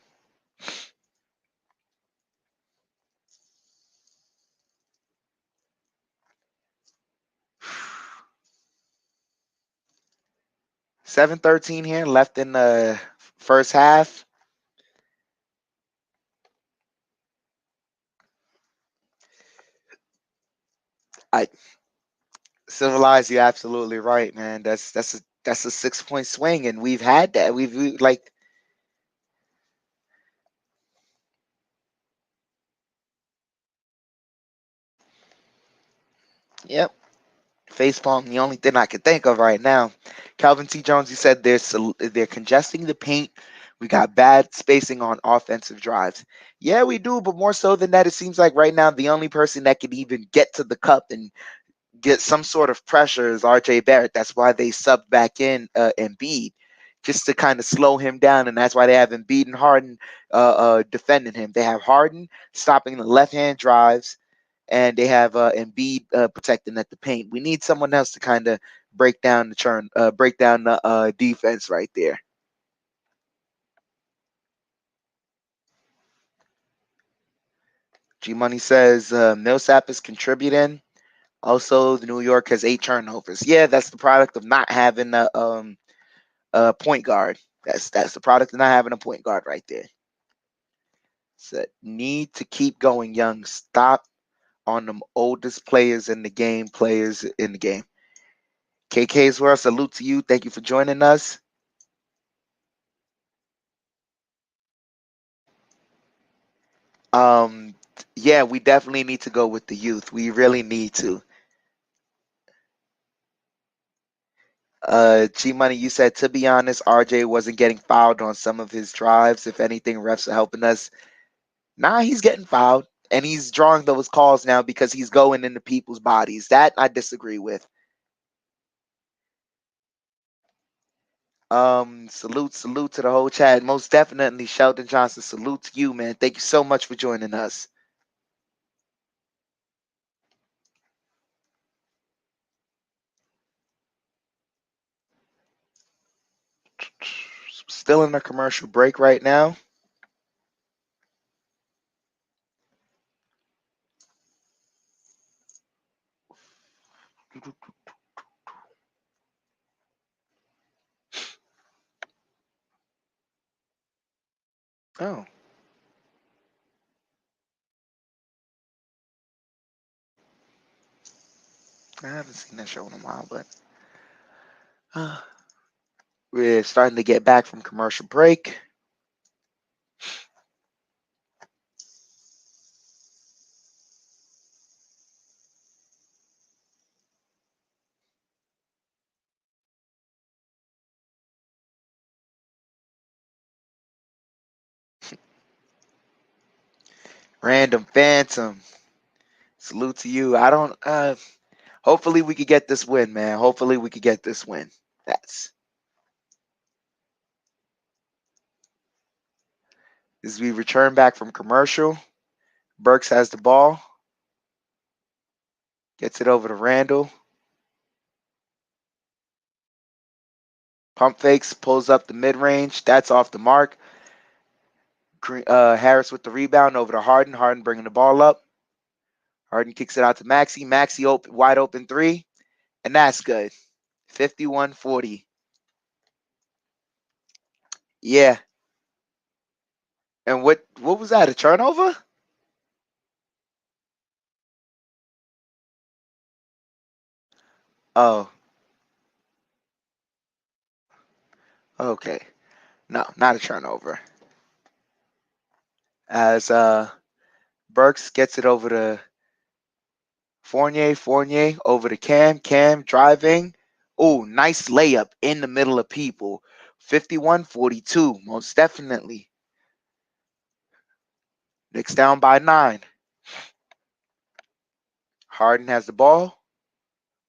7:13 here left in the first half. I Civilized, you're absolutely right, man. That's a 6 point swing, and we've had that. Like, yep. Facepalm, the only thing I can think of right now. Calvin T. Jones, you said they're congesting the paint. We got bad spacing on offensive drives. Yeah, we do, but more so than that, it seems like right now the only person that can even get to the cup and get some sort of pressure is RJ Barrett. That's why they subbed back in Embiid, just to kind of slow him down, and that's why they have Embiid and Harden defending him. They have Harden stopping the left-hand drives, and they have Embiid protecting at the paint. We need someone else to kind of break down the defense right there. G Money says Millsap is contributing. Also, the New York has 8 turnovers. Yeah, that's the product of not having a point guard. That's the product of not having a point guard right there. So need to keep going, young. Stop on them oldest players in the game. KK as well. Salute to you. Thank you for joining us. Um, yeah, we definitely need to go with the youth. We really need to. G Money, you said to be honest, RJ wasn't getting fouled on some of his drives. If anything, refs are helping us. Nah, he's getting fouled, and he's drawing those calls now because he's going into people's bodies. That I disagree with. Salute to the whole chat. Most definitely, Sheldon Johnson. Salute to you, man. Thank you so much for joining us. Still in a commercial break right now. Oh. I haven't seen that show in a while, but we're starting to get back from commercial break. Random Phantom. Salute to you. I don't hopefully we could get this win, man. Hopefully we could get this win. That's as we return back from commercial. Burks has the ball. Gets it over to Randall. Pump fakes, pulls up the mid-range. That's off the mark. Harris with the rebound over to Harden. Harden bringing the ball up. Harden kicks it out to Maxey. Maxey wide open 3. And that's good. 51-40. Yeah. And what was that? A turnover? Oh. Okay. No, not a turnover. As Burks gets it over to Fournier. Fournier over to Cam. Cam driving. Oh, nice layup in the middle of people. 51-42, most definitely. Knicks down by 9. Harden has the ball.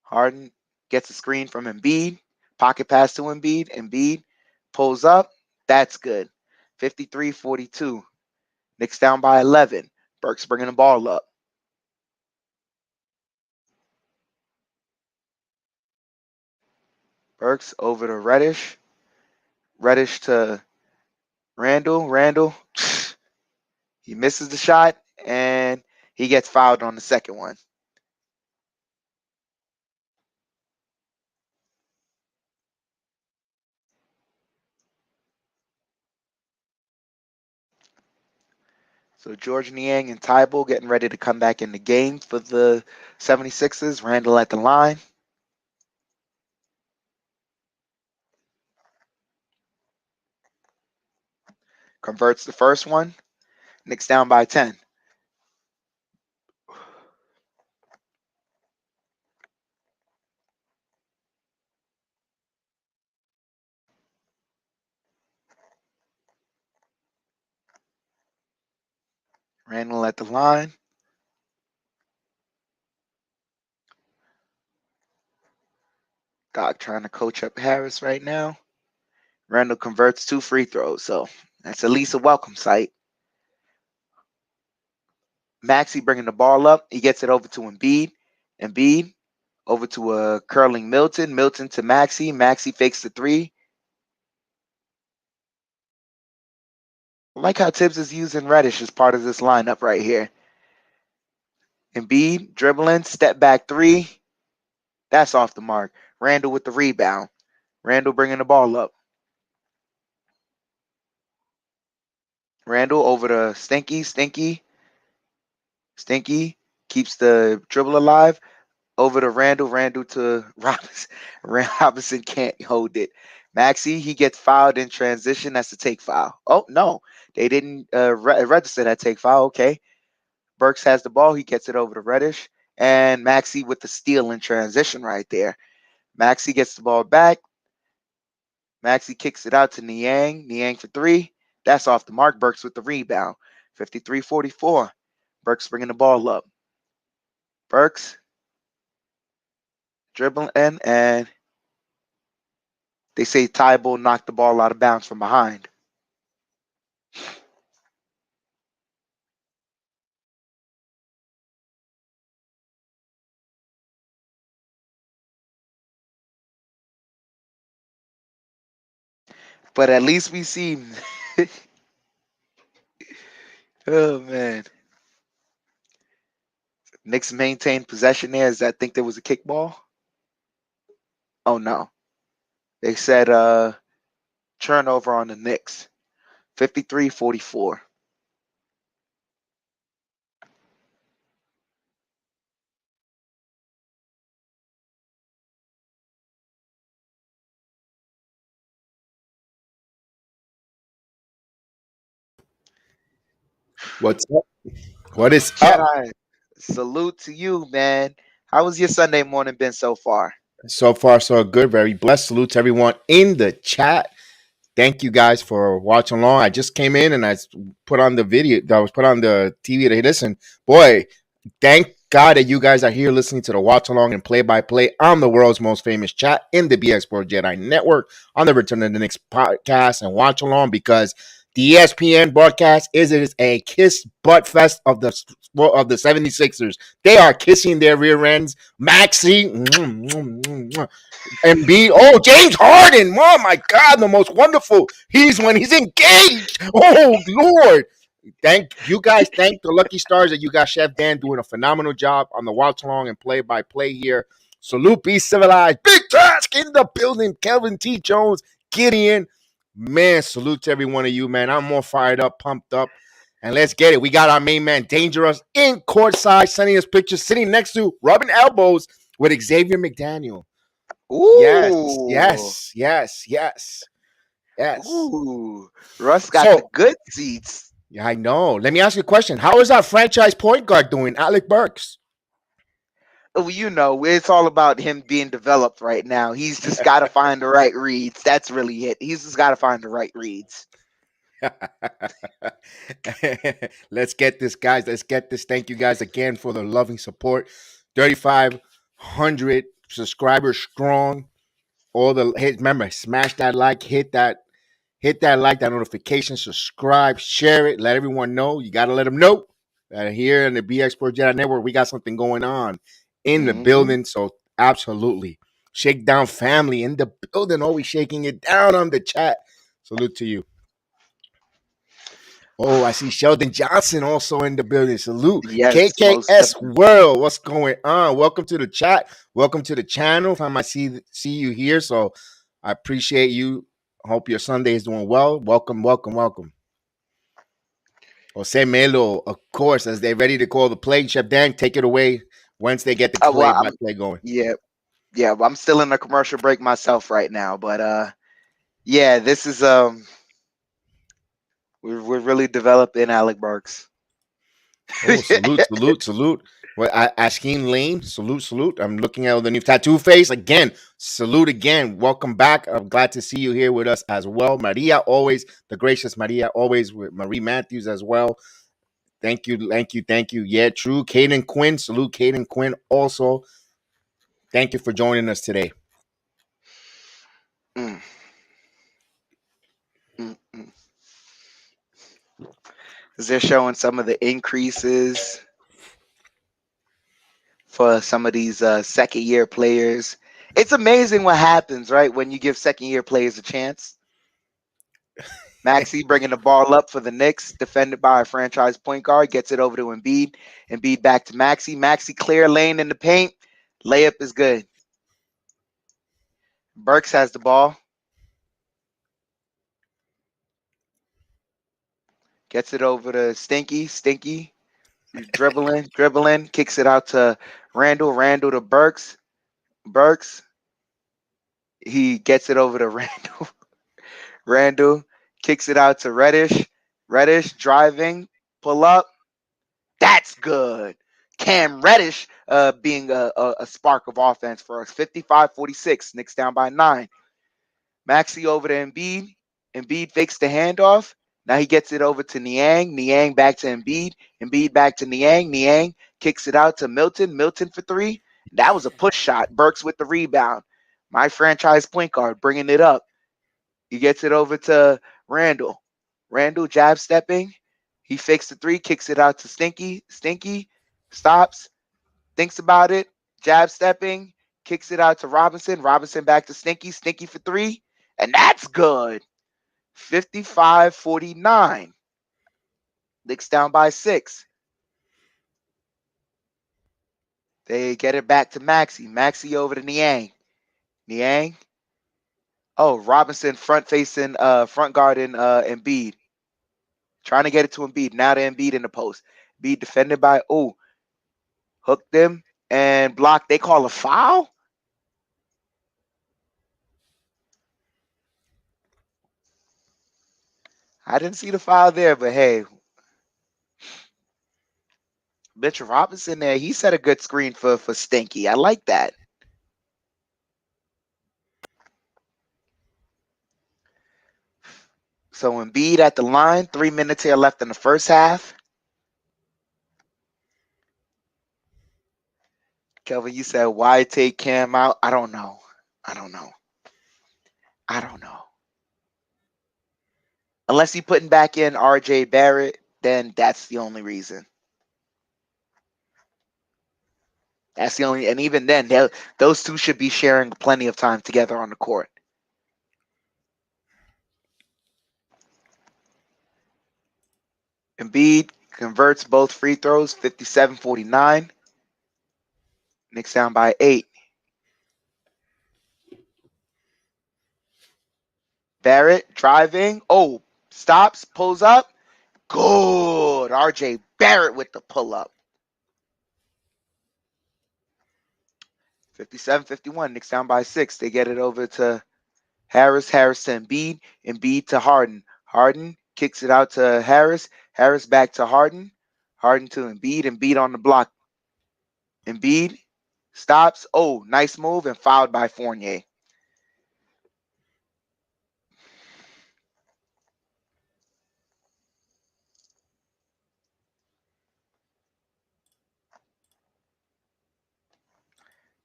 Harden gets a screen from Embiid. Pocket pass to Embiid. Embiid pulls up. That's good. 53-42. Knicks down by 11. Burks bringing the ball up. Burks over to Reddish. Reddish to Randall. Randall. He misses the shot, and he gets fouled on the second one. So George Niang and Tybalt getting ready to come back in the game for the 76ers. Randall at the line. Converts the first one. Knicks down by 10. Randall at the line. Doc trying to coach up Harris right now. Randall converts 2 free throws, so that's at least a welcome sight. Maxey bringing the ball up. He gets it over to Embiid. Embiid over to a curling Milton. Milton to Maxey. Maxey fakes the 3. I like how Tibbs is using Reddish as part of this lineup right here. Embiid dribbling, step back 3. That's off the mark. Randall with the rebound. Randall bringing the ball up. Randall over to Stinky. Stinky keeps the dribble alive. Over to Randall. Randall to Robinson. Robinson can't hold it. Maxey, he gets fouled in transition. That's a take foul. Oh, no. They didn't register that take foul. Okay. Burks has the ball. He gets it over to Reddish. And Maxey with the steal in transition right there. Maxey gets the ball back. Maxey kicks it out to Niang. Niang for 3. That's off the mark. Burks with the rebound. 53-44. Burks bringing the ball up. Burks dribbling in, and they say Tybalt knocked the ball out of bounds from behind. But at least we see. Oh, man. Knicks maintained possession there. I think there was a kickball? Oh, no. They said turnover on the Knicks. 53-44. What's up? What is Can up? I salute to you, man? How was your Sunday morning been so far? So far, so good. Very blessed. Salute to everyone in the chat. Thank you guys for watching along. I just came in and I put on the video. I was put on the TV to listen. Boy, thank God that you guys are here listening to the watch along and play by play on the world's most famous chat in the BX Sport JEDI network on the Return to the Knicks podcast and watch along because the ESPN broadcast is a kiss butt fest of the 76ers. They are kissing their rear ends. Maxey, Embiid. Oh, James Harden. Oh my God, the most wonderful. He's when he's engaged. Oh Lord. Thank you guys. Thank the lucky stars that you got Chef Dan doing a phenomenal job on the watch along and play by play here. Salute, be civilized. Big task in the building. Kelvin T. Jones, Gideon. Man, salute to every one of you, man. I'm more fired up, pumped up. And let's get it. We got our main man, Dangerous, in courtside, sending us pictures, sitting next to, rubbing elbows with Xavier McDaniel. Yes, Ooh. yes, yes, yes, yes. Ooh. Russ got the good seats. Yeah, I know. Let me ask you a question. How is our franchise point guard doing, Alec Burks? Oh, you know, it's all about him being developed right now. He's just got to find the right reads. That's really it. He's just got to find the right reads. Let's get this, guys. Let's get this. Thank you guys again for the loving support. 3,500 subscribers strong. All the hit. Remember, smash that like, hit that like, that notification, subscribe, share it, let everyone know. You got to let them know that here in the BX Project Network, we got something going on in the building. So absolutely. Shakedown family in the building, always shaking it down on the chat. Salute to you. Oh, I see Sheldon Johnson also in the building. Salute. Yes, KKS World. What's going on? Welcome to the chat. Welcome to the channel. I might see you here. So I appreciate you. Hope your Sunday is doing well. Welcome, welcome, welcome. Jose Melo, of course, as they're ready to call the play. Chef Dan, take it away once they get the Well, play going. yeah. Well, I'm still in a commercial break myself right now, but yeah, this is we're really developing Alec Burks. Oh, salute. Well, Ashkeen Lane, salute. I'm looking at the new tattoo face again. Salute again. Welcome back. I'm glad to see you here with us as well. Maria, always the gracious Maria, always with Marie Matthews as well. Thank you. Yeah, true. Caden Quinn, salute Caden Quinn also. Thank you for joining us today. Mm. Mm. They're showing some of the increases for some of these second-year players. It's amazing what happens, right, when you give second-year players a chance. Maxey bringing the ball up for the Knicks, defended by a franchise point guard, gets it over to Embiid. Embiid back to Maxey. Maxey clear lane in the paint. Layup is good. Burks has the ball. Gets it over to Stinky. Stinky dribbling, kicks it out to Randall. Randall to Burks. Burks. He gets it over to Randall. Randall kicks it out to Reddish. Reddish driving, pull up. That's good. Cam Reddish being a spark of offense for us. 55-46. Knicks down by 9. Maxey over to Embiid. Embiid fakes the handoff. Now he gets it over to Niang. Niang back to Embiid. Embiid back to Niang. Niang kicks it out to Milton. Milton for 3. That was a push shot. Burks with the rebound. My franchise point guard bringing it up. He gets it over to Randall. Randall jab stepping. He fakes the 3, kicks it out to Stinky. Stinky stops, thinks about it, jab stepping, kicks it out to Robinson. Robinson back to Stinky. Stinky for 3. And that's good. 55-49. Knicks down by 6. They get it back to Maxey. Maxey over to Niang. Niang. Oh, Robinson front guarding Embiid. Trying to get it to Embiid. Now to Embiid in the post. Embiid defended by, hooked them and blocked. They call a foul? I didn't see the foul there, but hey. Mitch Robinson there, he set a good screen for Stinky. I like that. So Embiid at the line, 3 minutes here left in the first half. Kelvin, you said, why take Cam out? I don't know. Unless he putting back in RJ Barrett, then that's the only reason. That's the only, and even then, those two should be sharing plenty of time together on the court. Embiid converts both free throws, 57-49. Knicks down by 8. Barrett driving. Oh, stops, pulls up. Good. RJ Barrett with the pull up. 57-51. Knicks down by 6. They get it over to Harris. Harris to Embiid. Embiid to Harden. Harden kicks it out to Harris. Harris back to Harden. Harden to Embiid. Embiid on the block. Embiid stops. Oh, nice move and fouled by Fournier.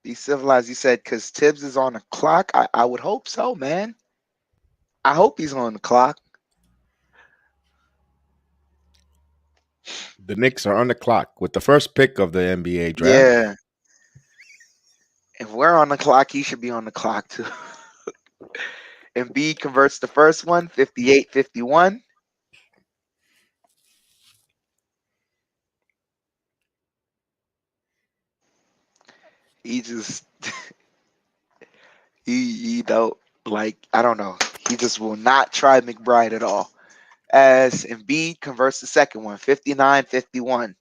Be civilized, you said, because Tibbs is on the clock. I would hope so, man. I hope he's on the clock. The Knicks are on the clock with the first pick of the NBA draft. Yeah. If we're on the clock, he should be on the clock too. Embiid converts the first one, 58-51. He just he don't like, I don't know. He just will not try McBride at all. as Embiid converts the second one, 59-51.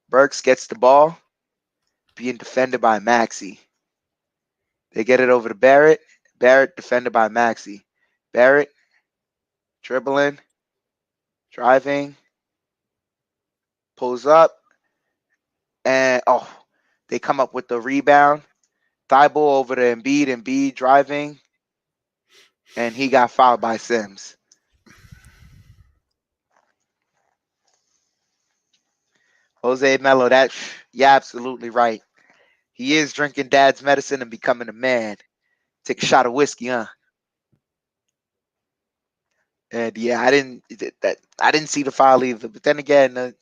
Burks gets the ball, being defended by Maxey. They get it over to Barrett. Barrett defended by Maxey. Barrett dribbling, driving, pulls up, and they come up with the rebound. Thigh ball over to Embiid. Embiid driving, and he got fouled by Sims. Jose Melo, you're absolutely right. He is drinking dad's medicine and becoming a man. Take a shot of whiskey, huh? And yeah, I didn't see the foul either. But then again,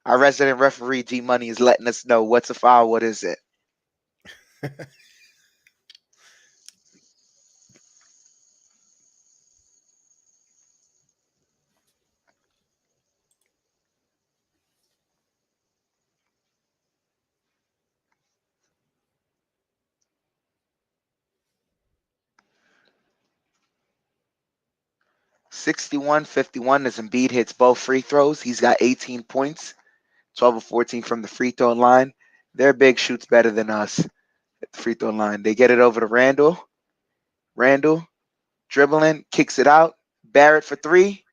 our resident referee G Money is letting us know what's a foul, what is it. 61-51 as Embiid hits both free throws. He's got 18 points, 12 of 14 from the free throw line. Their big shoots better than us at the free throw line. They get it over to Randall. Randall dribbling, kicks it out. Barrett for three.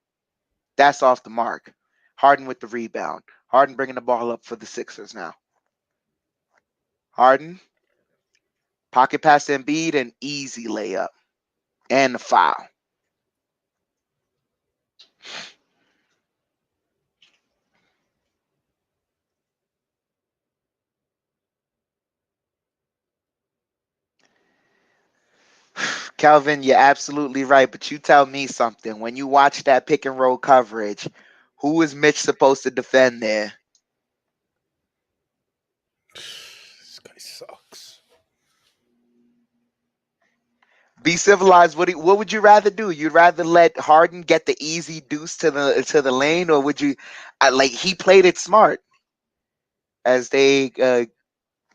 That's off the mark. Harden with the rebound. Harden bringing the ball up for the Sixers now. Harden, pocket pass to Embiid, and easy layup. And the foul. Calvin, you're absolutely right, but you tell me something. When you watch that pick and roll coverage, who is Mitch supposed to defend there? This guy sucks. Be civilized. What would you rather do? You'd rather let Harden get the easy deuce to the lane, or would you he played it smart as they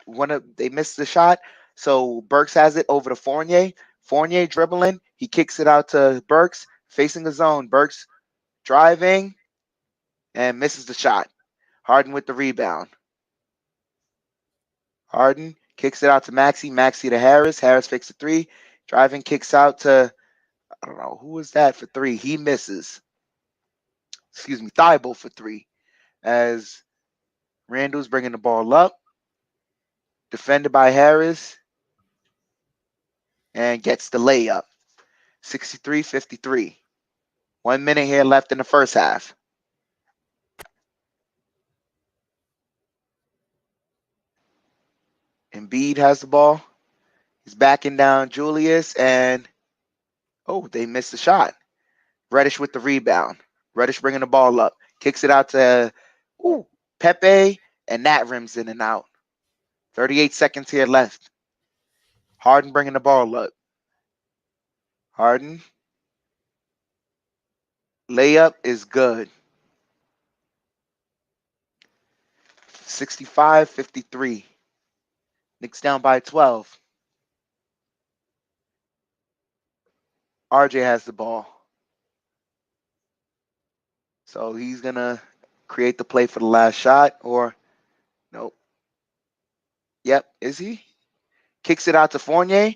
missed the shot. So Burks has it over to Fournier. Fournier dribbling. He kicks it out to Burks, facing the zone. Burks driving and misses the shot. Harden with the rebound. Harden kicks it out to Maxey. Maxey to Harris. Harris fakes a three. Driving, kicks out to, I don't know, who was that for three? He misses. Excuse me, Thibault for three. As Randall's bringing the ball up. Defended by Harris. And gets the layup. 63-53. 1 minute here left in the first half. Embiid has the ball. He's backing down Julius, and they missed the shot. Reddish with the rebound. Reddish bringing the ball up. Kicks it out to Pepe, and that rims in and out. 38 seconds here left. Harden bringing the ball up. Harden. Layup is good. 65-53. Knicks down by 12. RJ has the ball. So he's going to create the play for the last shot, or nope. Yep, is he? Kicks it out to Fournier.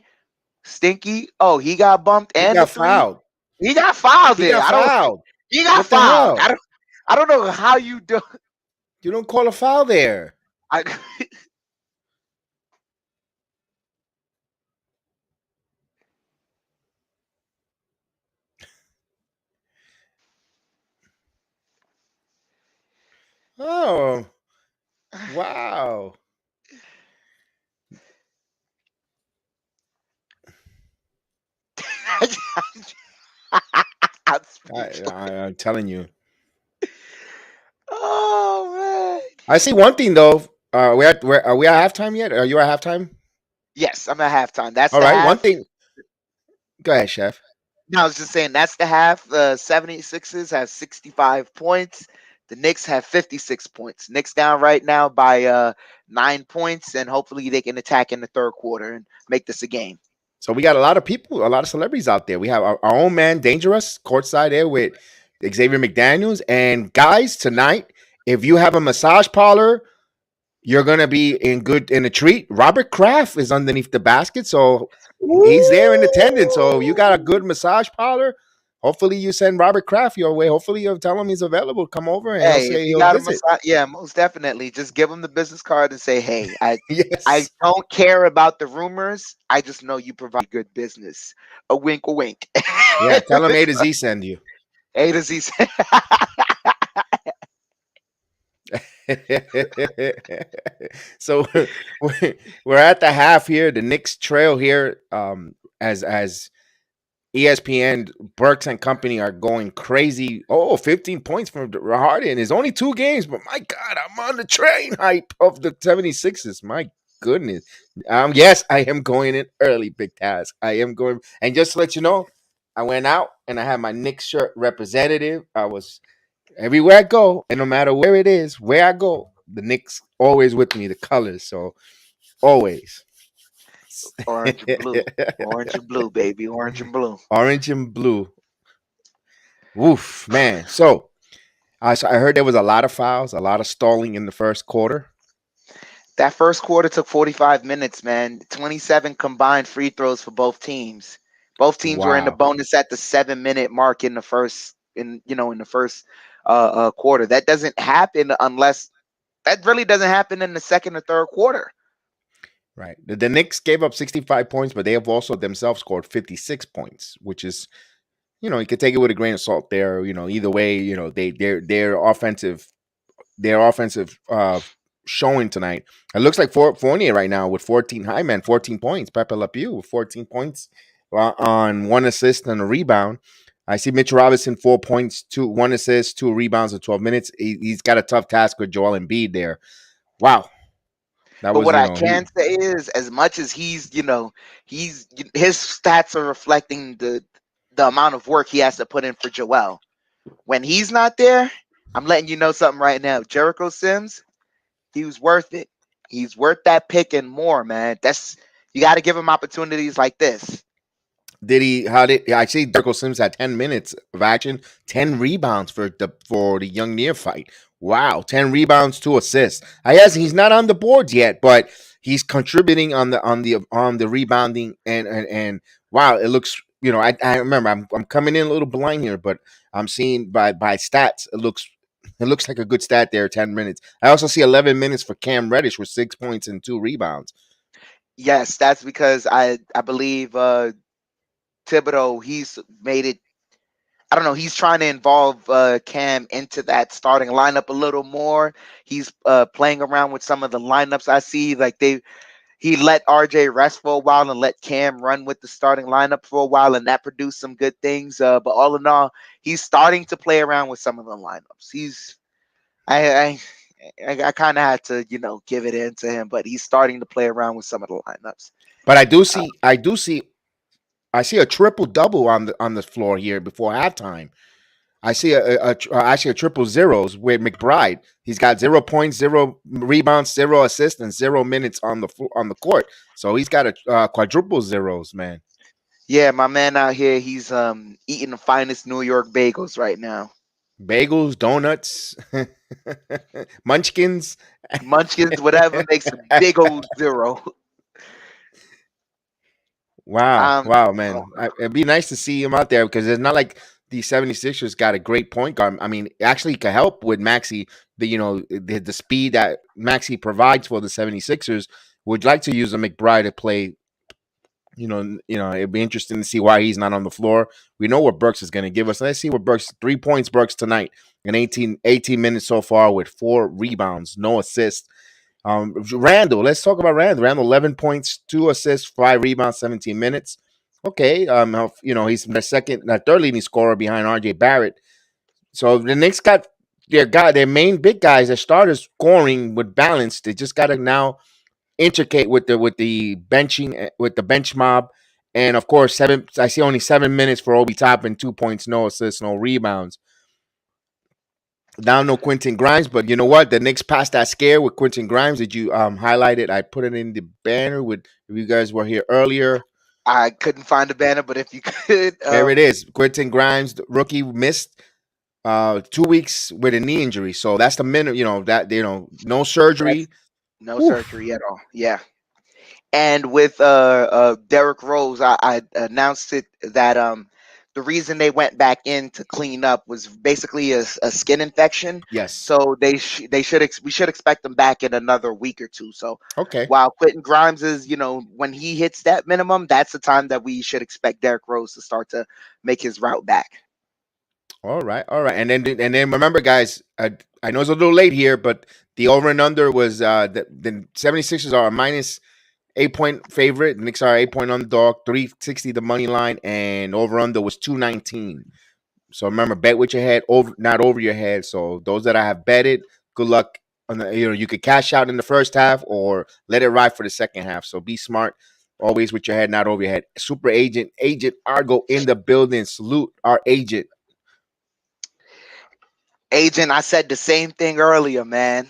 Stinky. Oh, he got bumped He and got the three. fouled. He got fouled He there. got fouled. He got What the fouled. hell? I don't know how you do. You don't call a foul there. Oh, wow. I'm telling you. Oh man. I see one thing though. Are we at halftime yet? Are you at halftime? Yes, I'm at halftime. That's All the right. half. One thing. Go ahead, Chef. No, I was just saying that's the half. The 76ers have 65 points. The Knicks have 56 points. Knicks down right now by 9 points, and hopefully they can attack in the third quarter and make this a game. So we got a lot of people, a lot of celebrities out there. We have our own man, Dangerous, courtside there with Xavier McDaniels. And guys, tonight, if you have a massage parlor, you're gonna be in a treat. Robert Kraft is underneath the basket, so he's there in attendance. So you got a good massage parlor. Hopefully, you send Robert Kraft your way. Hopefully, you'll tell him he's available. Come over, and he'll Hey, if say you he'll got a visit. massage, yeah, most definitely. Just give him the business card and say, "Hey, I Yes, don't care about the rumors. I just know you provide good business." A wink. yeah. Tell him A to Z send you. A to Z. So we're at the half here. The Knicks trail here. As ESPN, Burks and company are going crazy. Oh, 15 points from Harden. It's only 2 games, but my God, I'm on the train hype of the 76ers. My goodness. Yes, I am going in early, Big Task. I am going. And just to let you know, I went out and I had my Knicks shirt representative. I was everywhere I go, and no matter where it is, where I go, the Knicks always with me, the colors. So always. Orange and blue. Orange and blue, baby. Orange and blue. Orange and blue. Woof, man. So I heard there was a lot of fouls, a lot of stalling in the first quarter. That first quarter took 45 minutes, man. 27 combined free throws for both teams. Both teams were in the Wow. bonus at the 7 minute mark in the first quarter. That doesn't happen unless that really doesn't happen in the second or third quarter. Right. The Knicks gave up 65 points, but they have also themselves scored 56 points, which is, you could take it with a grain of salt there. Either way, their offensive showing tonight. It looks like Fournier right now with 14 points. Pepe Le Pew with 14 points on 1 assist and a rebound. I see Mitch Robinson 4 points, 1 assist, 2 rebounds in 12 minutes. He's got a tough task with Joel Embiid there. Wow. That But was, what I can say is, as much as he's his stats are reflecting the amount of work he has to put in for Joel. When he's not there, I'm letting you know something right now. Jericho Sims, he was worth it. He's worth that pick and more, man. You got to give him opportunities like this. I see Jericho Sims had 10 minutes of action, 10 rebounds for the young neophyte. Wow, 10 rebounds, 2 assists. He's not on the boards yet, but he's contributing on the rebounding and wow, it looks, I remember I'm coming in a little blind here, but I'm seeing by stats it looks like a good stat there, 10 minutes. I also see 11 minutes for Cam Reddish with 6 points and 2 rebounds. Yes, that's because I believe Thibodeau, he's made it. I don't know. He's trying to involve Cam into that starting lineup a little more. He's playing around with some of the lineups I see. Like he let RJ rest for a while and let Cam run with the starting lineup for a while, and that produced some good things. But all in all, he's starting to play around with some of the lineups. I kind of had to give it in to him, but he's starting to play around with some of the lineups. But I see a triple double on the floor here before halftime. I see actually a triple zeros with McBride. He's got 0 points, 0 rebounds, 0 assists, and 0 minutes on the court. So he's got a quadruple zeros, man. Yeah, my man out here, he's eating the finest New York bagels right now. Bagels, donuts, munchkins, Munchkins, whatever makes a big old zero. Wow, man. It'd be nice to see him out there because it's not like the 76ers got a great point guard. I mean, actually, he could help with Maxey, the speed that Maxey provides for the 76ers. Would like to use a McBride to play. It'd be interesting to see why he's not on the floor. We know what Burks is going to give us. Let's see what 3 points Burks tonight in 18 minutes so far with 4 rebounds, no assists. Randall, let's talk about Randall. Randall, 11 points, 2 assists, 5 rebounds, 17 minutes. Okay, he's the third leading scorer behind RJ Barrett. So the Knicks got their main big guys, their starters scoring with balance. They just got to now intricate with the benching, with the bench mob, and of course I see only 7 minutes for Obi Toppin, 2 points, no assists, no rebounds. Now no Quentin Grimes, but you know what? The Knicks passed that scare with Quentin Grimes. Did you highlight it? I put it in the banner if you guys were here earlier. I couldn't find the banner, but if you could, There it is. Quentin Grimes, the rookie, missed 2 weeks with a knee injury. So that's the minute, no that's surgery. no Whew. surgery at all. Yeah. And with Derrick Rose, I announced it that the reason they went back in to clean up was basically a skin infection. Yes. So we should expect them back in another week or two. So Okay. while Quentin Grimes is, when he hits that minimum, that's the time that we should expect Derrick Rose to start to make his route back. All right. All right. And then remember, guys, I know it's a little late here, but the over and under was the 76ers are a minus 8-point favorite. The Knicks are 8-point underdog, 360 the money line, and over under was 219. So remember, bet with your head, over not over your head. So those that I have betted, good luck. You could cash out in the first half or let it ride for the second half. So be smart. Always with your head, not over your head. Super agent Argo in the building. Salute our agent. Agent, I said the same thing earlier, man.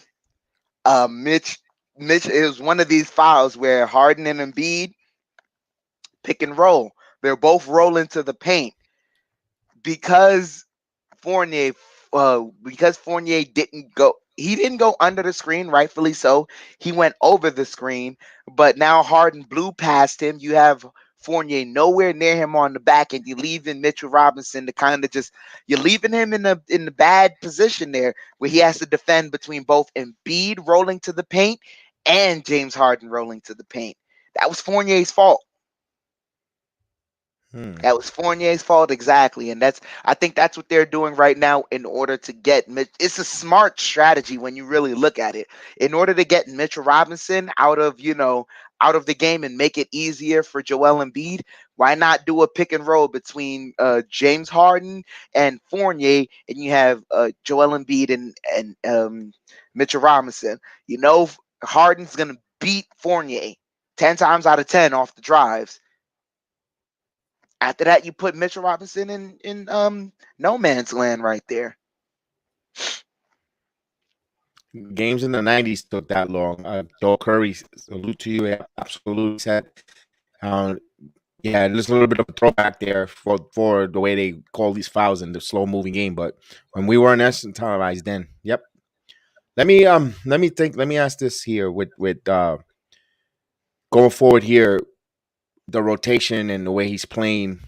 Mitch, it was one of these files where Harden and Embiid pick and roll. They're both rolling to the paint because Fournier, Fournier didn't go. He didn't go under the screen, rightfully so. He went over the screen, but now Harden blew past him. You have Fournier nowhere near him on the back, and you're leaving Mitchell Robinson to kind of you're leaving him in the bad position there where he has to defend between both Embiid rolling to the paint and James Harden rolling to the paint. That was Fournier's fault. That was Fournier's fault, exactly, and I think that's what they're doing right now in order to get. It's a smart strategy when you really look at it. In order to get Mitchell Robinson out of the game and make it easier for Joel Embiid, why not do a pick and roll between James Harden and Fournier, and you have Joel Embiid and Mitchell Robinson. Harden's gonna beat Fournier 10 times out of 10 off the drives. After that, you put Mitchell Robinson in no man's land right there. Games in the 90s took that long. Joel Curry, salute to you. Absolutely said. Yeah, there's a little bit of a throwback there for the way they call these fouls in the slow moving game. But when we were in essence televised, then yep. Let me think. Let me ask this here with going forward here, the rotation and the way he's playing.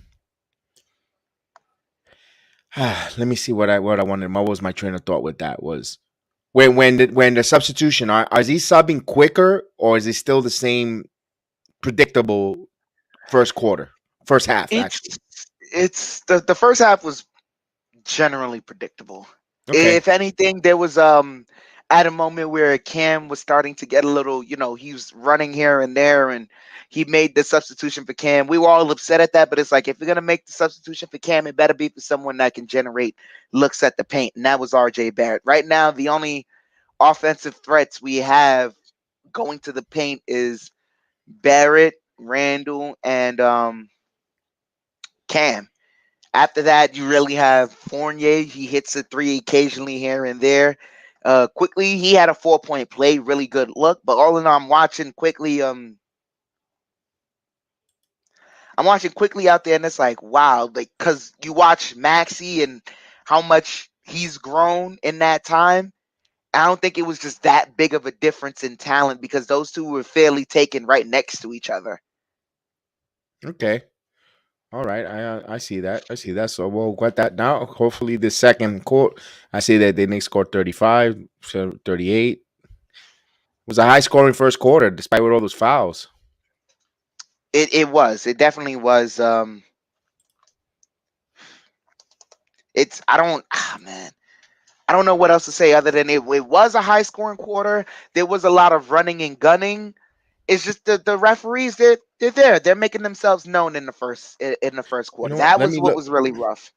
Let me see what I wanted. What was my train of thought with that was when the substitution is he subbing quicker or is it still the same predictable first half actually? It's the first half was generally predictable. Okay. If anything, there was at a moment where Cam was starting to get a little, he was running here and there, and he made the substitution for Cam. We were all upset at that, but it's like if you're gonna make the substitution for Cam, it better be for someone that can generate looks at the paint, and that was RJ Barrett. Right now, the only offensive threats we have going to the paint is Barrett, Randall, and Cam. After that, you really have Fournier. He hits a three occasionally here and there. Quickly, he had a 4-point play, really good look. But all in all, I'm watching quickly. I'm watching quickly out there, and it's like, wow, like because you watch Maxey and how much he's grown in that time. I don't think it was just that big of a difference in talent because those two were fairly taken right next to each other. Okay. All right. I see that. I see that. So we'll get that now. Hopefully the second quarter, I see that the Knicks scored 35, 38. It was a high scoring first quarter despite with all those fouls. It was. It definitely was. It's man. I don't know what else to say other than it was a high scoring quarter. There was a lot of running and gunning. It's just the referees they're there. They're making themselves known in the first quarter. You know what? That was what was really rough.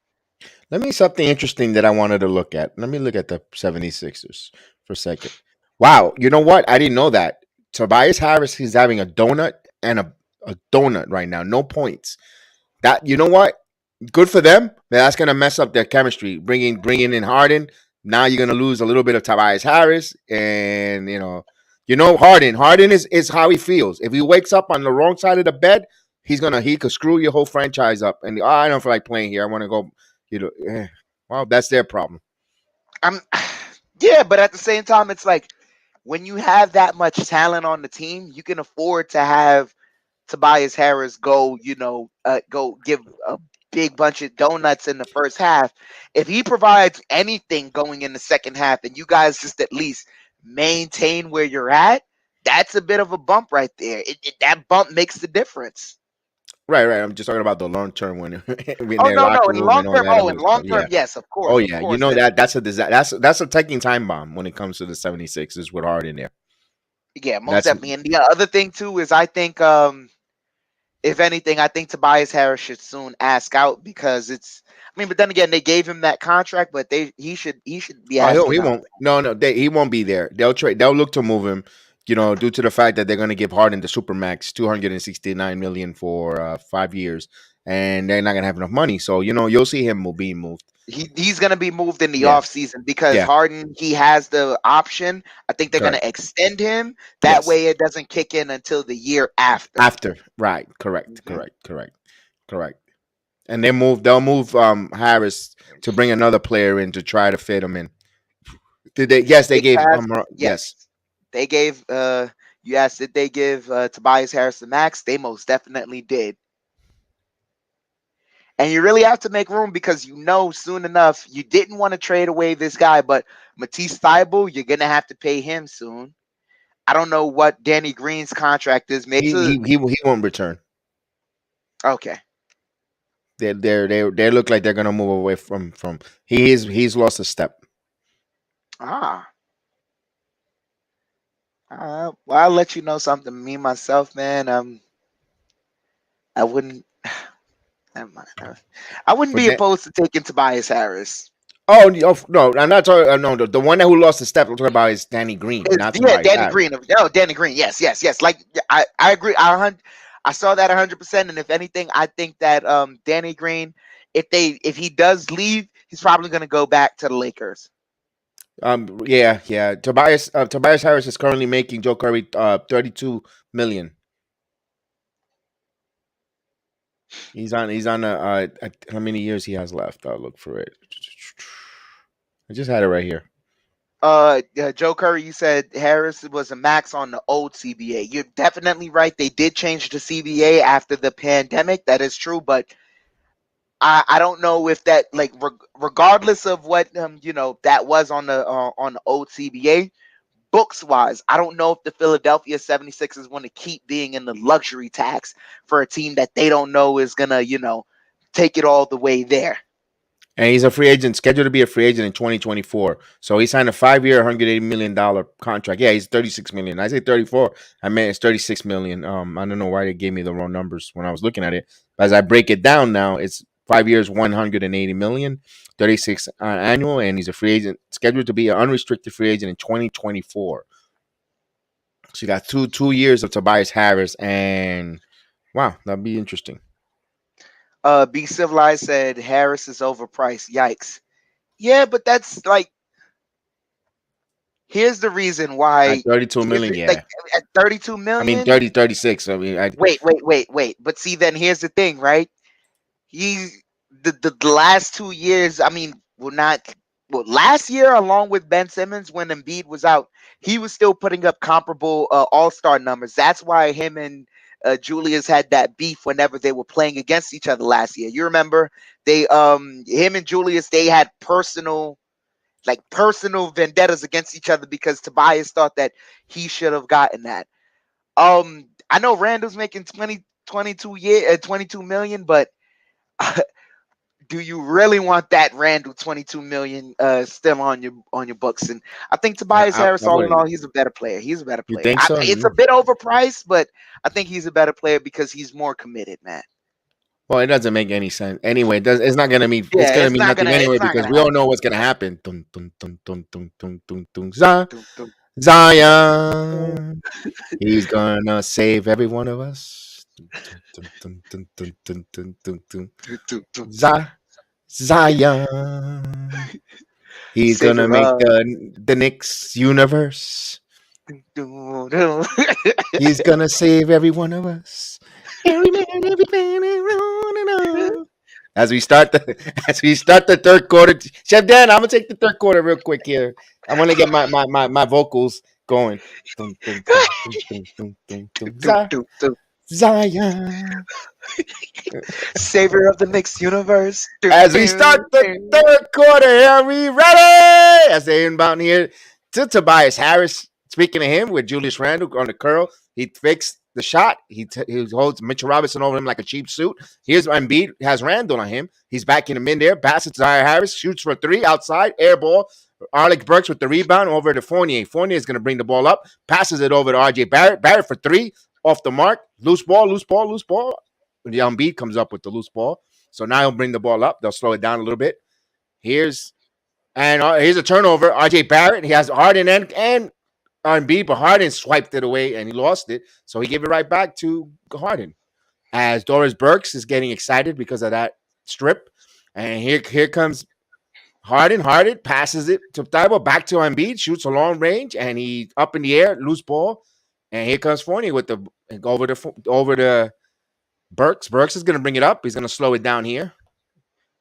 Let me something interesting that I wanted to look at. Let me look at the 76ers for a second. Wow, you know what? I didn't know that. Tobias Harris, he's having a donut and a donut right now. No points. That you know what? Good for them. That's gonna mess up their chemistry. Bringing in Harden. Now you're gonna lose a little bit of Tobias Harris, and Harden. Harden is how he feels. If he wakes up on the wrong side of the bed, He could screw your whole franchise up. And I don't feel like playing here. I want to go. Well, that's their problem. I'm yeah, but at the same time, it's like when you have that much talent on the team, you can afford to have Tobias Harris go, go give a big bunch of donuts in the first half. If he provides anything going in the second half, and you guys just at least maintain where you're at, that's a bit of a bump right there. That bump makes the difference. Right. I'm just talking about the long term when in Oh their no, no, locker in room long and all term. that Oh, in other long stuff. term, Yeah. yes, of Oh course, of yeah. You course. know that's a disaster. That's a ticking time bomb when it comes to the 76ers with Harden there. Yeah, most That's definitely. And the other thing too is I think if anything, I think Tobias Harris should soon ask out because but then again, they gave him that contract, but he should be Oh, he asking out. won't. No, he won't be there. They'll trade. They'll look to move him. Due to the fact that they're going to give Harden the supermax, 269 million for 5 years, and they're not going to have enough money. So you'll see him being moved. He's gonna be moved in the Yeah, offseason because yeah, Harden, he has the option. I think they're gonna correct. extend him. That Yes, way it doesn't kick in until the year after. after right, correct, Mhm. correct. And they'll move Harris to bring another player in to try to fit him in. Did they? Yes, they Big gave Taz, yes. yes. They gave you asked did they give Tobias Harris the max? They most definitely did. And you really have to make room because soon enough you didn't want to trade away this guy, but Matisse Thybulle, you're gonna have to pay him soon. I don't know what Danny Green's contract is. Maybe He won't return. okay. They look like they're gonna move away from. He's lost a step. Ah. Well, I'll let you know something. Me myself, man. I wouldn't. Never mind. I wouldn't But be then, opposed to taking Tobias Harris. no, I'm not talking. No, the one who lost the step I'm talking about is Danny Green, not Yeah, Tobias Danny Harris. Green. Oh, Danny Green. Yes, yes, yes. Like I agree. I saw that 100%. And if anything, I think that Danny Green, if he does leave, he's probably going to go back to the Lakers. Yeah. Tobias Harris is currently making Joe Curry 32 million. He's on how many years he has left? I'll look for it. I just had it right here. Joe Curry, you said Harris was a max on the old CBA. You're definitely right. They did change the CBA after the pandemic. That is true, but I don't know if that regardless of what that was on the old CBA books wise, I don't know if the Philadelphia 76ers want to keep being in the luxury tax for a team that they don't know is gonna take it all the way there. And he's a free agent, scheduled to be a free agent in 2024. So he signed a 5-year, $180 million contract. Yeah, he's 36 million. I say 34. I meant it's 36 million. I don't know why they gave me the wrong numbers when I was looking at it. But as I break it down now, it's 5 years, 180 million, 36 annual, and he's a free agent, scheduled to be an unrestricted free agent in 2024. So you got two years of Tobias Harris, and wow, that'd be interesting. Be Civilized said Harris is overpriced. Yikes. Yeah, but that's like here's the reason At why. 32 Here's million, like yeah. at 32 I mean, million. 30, 36. I mean, Wait. But see, then here's the thing, right? He the last 2 years. I mean, last year along with Ben Simmons when Embiid was out, he was still putting up comparable All-Star numbers. That's why him and Julius had that beef whenever they were playing against each other last year. You remember they him and Julius they had personal vendettas against each other because Tobias thought that he should have gotten that. I know Randall's making 22 million, but do you really want that Randall 22 million still on your books? And I think Tobias Harris, I all in wouldn't. all, he's a better player. He's a better You player. think so? It's a bit overpriced, but I think he's a better player because he's more committed, man. Well, it doesn't make any sense. Anyway, it's not gonna mean it's Yeah, gonna mean nothing it's anyway not because gonna we all happen. know what's gonna happen. Dun, dun, dun, dun, dun, dun, dun, dun, Dum, dum, Zion, he's gonna save every one of us. Dun, dun, dun, dun, dun, dun, dun, dun, dun. dum, dum, dum. Zion, he's Save gonna it. make the Knicks universe. Dum, dum. He's gonna save every one of us. Every man, running on. As we start the third quarter, Chef Dan, I'm gonna take the third quarter real quick here. I want to get my vocals going. Dun, dun, dun, dun, dun, dun, dun, dun. Do, do, do. Zion. Savior of the Knicks universe. Do, As we do, start the do. third quarter, are we ready? As they inbound here to Tobias Harris. Speaking of him, with Julius Randle on the curl, he fixed the shot. He holds Mitchell Robinson over him like a cheap suit. Here's Embiid, has Randle on him. He's backing him in there. Passes to Tobias Harris, shoots for three outside, air ball. Alec Burks with the rebound over to Fournier. Fournier is going to bring the ball up, passes it over to RJ Barrett. Barrett for three, off the mark. Loose ball. The Embiid comes up with the loose ball. So now he'll bring the ball up. They'll slow it down a little bit. Here's a turnover. RJ Barrett. He has Harden and Embiid, but Harden swiped it away and he lost it. So he gave it right back to Harden. As Doris Burks is getting excited because of that strip. And here comes Harden. Harden passes it to Thibault, back to Embiid, shoots a long range, and he up in the air, loose ball. And here comes Fournier with the over the Burks. Burks is going to bring it up. He's going to slow it down here.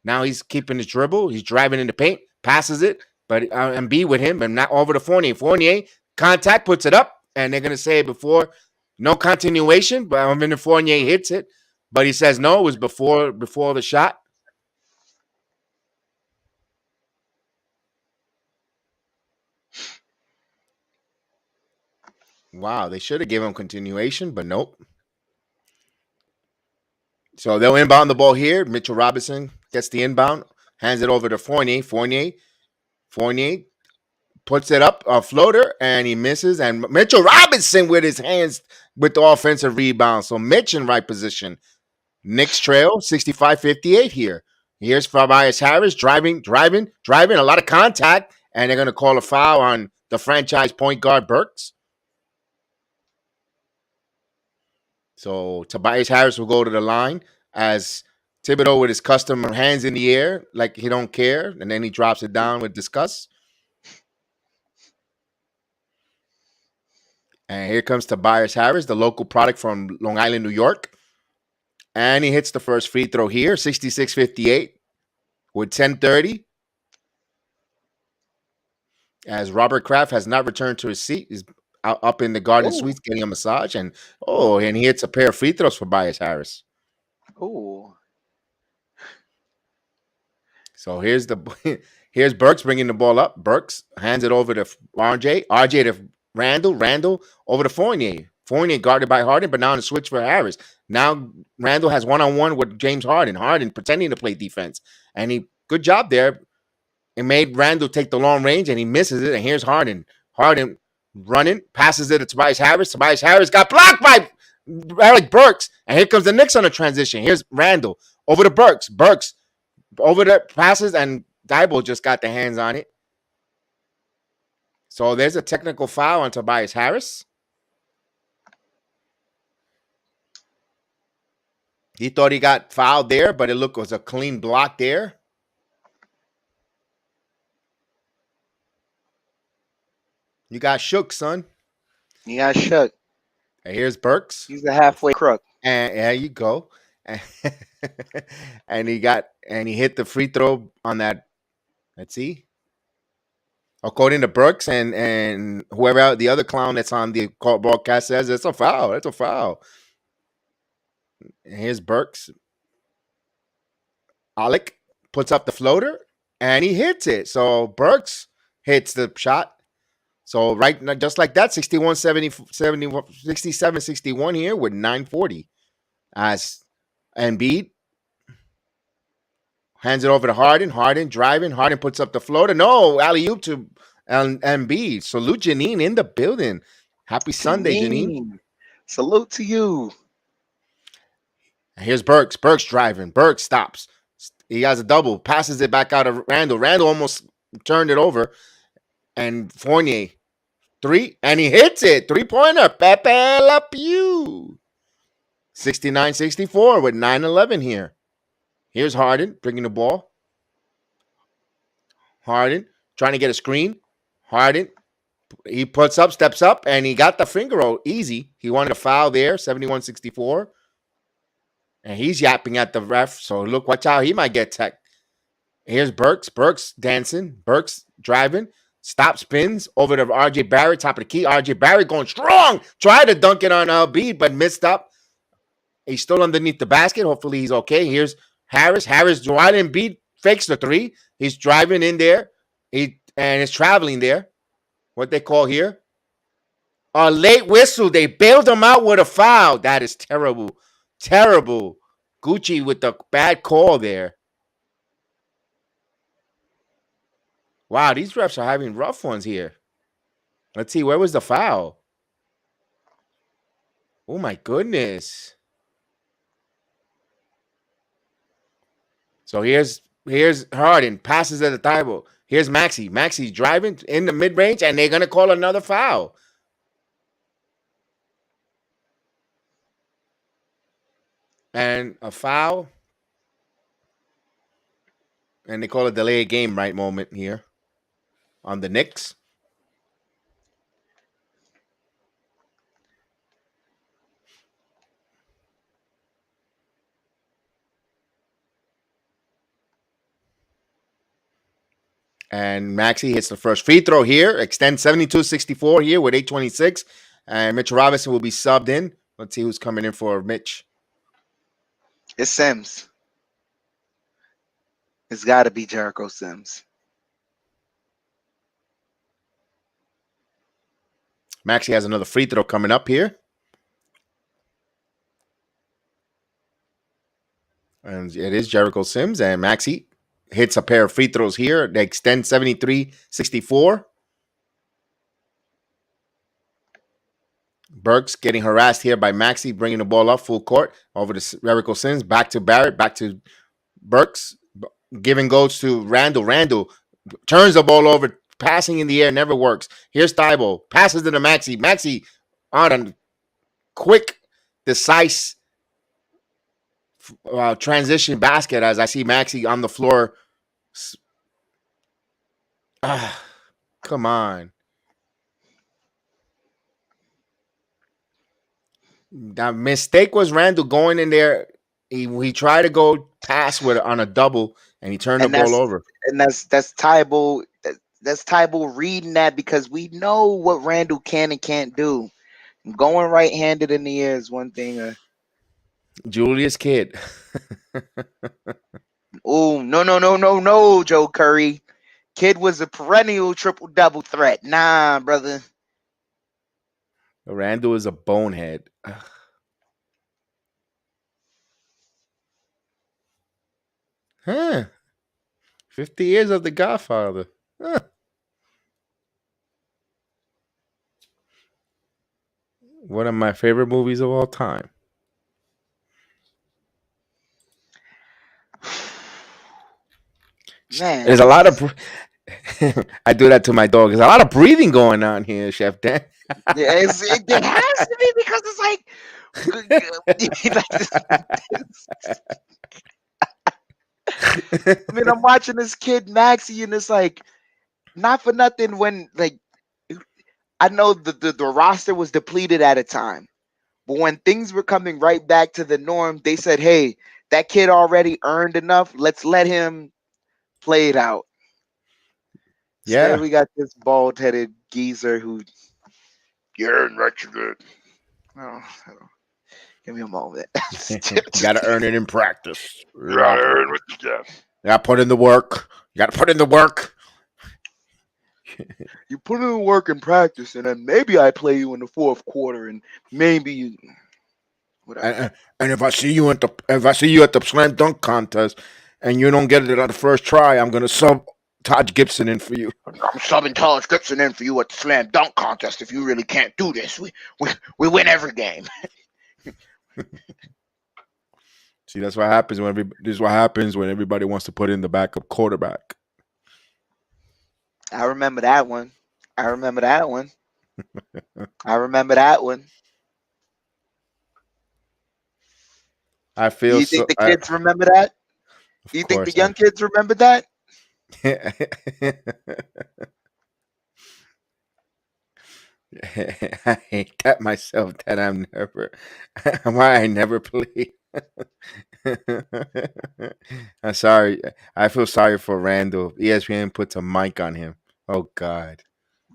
Now he's keeping his dribble. He's driving in the paint, passes it, but Embiid with him, and not over to Fournier. Fournier, contact, puts it up, and they're going to say before, no continuation, but then Fournier hits it. But he says no, it was before the shot. Wow, they should have given him continuation, but nope. So they'll inbound the ball here. Mitchell Robinson gets the inbound, hands it over to Fournier. Fournier puts it up, a floater, and he misses. And Mitchell Robinson with his hands with the offensive rebound. So Mitch in right position. Knicks trail 65-58 here. Here's Tobias Harris driving, a lot of contact, and they're going to call a foul on the franchise point guard Burks. So Tobias Harris will go to the line as Thibodeau with his custom hands in the air like he don't care, and then he drops it down with disgust. And here comes Tobias Harris, the local product from Long Island, New York. And he hits the first free throw here, 66-58 with 10:30. As Robert Kraft has not returned to his seat. He's up in the Garden Suites getting a massage. And he hits a pair of free throws for Tobias Harris. Oh. So here's Burks bringing the ball up. Burks hands it over to RJ. RJ to Randle over to Fournier. Fournier guarded by Harden, but now on the switch for Harris. Now Randle has one-on-one with James Harden. Harden pretending to play defense. And good job there. It made Randle take the long range, and he misses it. And here's Harden. Harden running, passes it to Tobias Harris. Tobias Harris got blocked by Alec Burks. And here comes the Knicks on the transition. Here's Randle over to Burks. Burks over the passes, and Thibault just got the hands on it. So there's a technical foul on Tobias Harris. He thought he got fouled there, but it was a clean block there. You got shook, son. You got shook. And here's Burks. He's a halfway crook. And there you go. and he hit the free throw on that. Let's see. According to Burks and whoever the other clown that's on the broadcast says it's a foul. It's a foul. And here's Burks. Alec puts up the floater and he hits it. So Burks hits the shot. So just like that, 67-61 here with 9:40. As Embiid hands it over to Harden. Harden driving. Harden puts up the floater. No, alley-oop to Embiid. Salute Janine in the building. Happy Sunday, Janine. Salute to you. And here's Burks. Burks driving. Burks stops. He has a double. Passes it back out of Randle. Randle almost turned it over. And Fournier. Three. And he hits it. Three-pointer. Pepe La Pew. 69-64 with 9:11 here. Here's Harden bringing the ball. Harden trying to get a screen. Harden, he steps up, and he got the finger roll easy. He wanted a foul there, 71-64. And he's yapping at the ref. So look, watch out. He might get tech. Here's Burks. Burks dancing. Burks driving. Stop spins over to RJ Barrett, top of the key. RJ Barrett going strong. Tried to dunk it on LB, but missed up. He's still underneath the basket. Hopefully he's okay. Here's Harris. Harris, Joel Embiid fakes the three. He's driving in there. And is traveling there. What they call here? A late whistle. They bailed him out with a foul. That is terrible. Terrible. Gucci with the bad call there. Wow, these refs are having rough ones here. Let's see, where was the foul? Oh my goodness. So here's Harden, passes at the table. Here's Maxey. Maxey's driving in the mid-range, and they're going to call another foul. And a foul. And they call a delay game right moment here on the Knicks. And Maxey hits the first free throw here. Extends 72-64 here with 8:26. And Mitch Robinson will be subbed in. Let's see who's coming in for Mitch. It's Sims. It's got to be Jericho Sims. Maxey has another free throw coming up here. And it is Jericho Sims. And Maxey hits a pair of free throws here. They extend 73-64. Burks getting harassed here by Maxey, bringing the ball up full court over to Jericho Sims. Back to Barrett. Back to Burks. Giving goes to Randall. Randall turns the ball over. Passing in the air never works. Here's Thibault. Passes to the Maxey. Maxey on a quick, decisive transition basket as I see Maxey on the floor. Come on. The mistake was Randall going in there. He tried to go pass on a double, and he turned the ball over. And that's Thibault. That's Thibault reading that because we know what Randall can and can't do. Going right-handed in the air is one thing. Julius Kidd. Oh, no, Joe Curry. Kid was a perennial triple-double threat. Nah, brother. Randall is a bonehead. Huh. 50 years of The Godfather. Huh. One of my favorite movies of all time. Man, there's a lot of. I do that to my dog. There's a lot of breathing going on here, Chef Dan. Yeah, it has to be because it's like. I mean, I'm watching this kid Maxey, and it's like, not for nothing. When I know the roster was depleted at a time, but when things were coming right back to the norm, they said, "Hey, that kid already earned enough. Let's let him play it out." Yeah, so we got this bald-headed geezer who you're good. Oh, give me a moment. You gotta earn it in practice. You gotta earn what you get. You gotta put in the work. You gotta put in the work. You put in the work in practice, and then maybe I play you in the fourth quarter, and maybe you. And if I see you at the slam dunk contest, and you don't get it on the first try, I'm gonna sub Taj Gibson in for you. I'm subbing Taj Gibson in for you at the slam dunk contest. If you really can't do this, we win every game. See, that's what happens when everybody wants to put in the backup quarterback. I remember that one. I feel. You think the kids remember that? You think the young kids remember that? I hate that myself that why I never played. I'm sorry. I feel sorry for Randall. ESPN puts a mic on him. Oh God.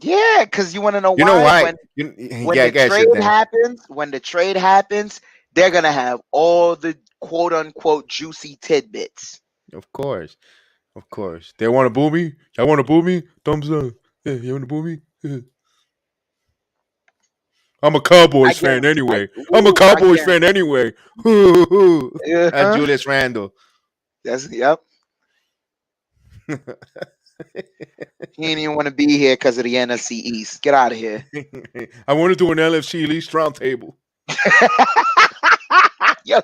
Yeah, because you want to know You know why? why? When Yeah, the guys said that. when the trade happens, they're gonna have all the quote unquote juicy tidbits. Of course. Of course. They want to boo me? Y'all want to boo me? Thumbs up. Yeah, you want to boo me? Yeah. I'm a I Cowboys fan guarantee. anyway. I'm a I Cowboys fan guarantee. anyway. That's Uh-huh. Julius Randle. That's yep. He didn't even want to be here because of the NFC East. Get out of here. I want to do an LFC least round table. Yo,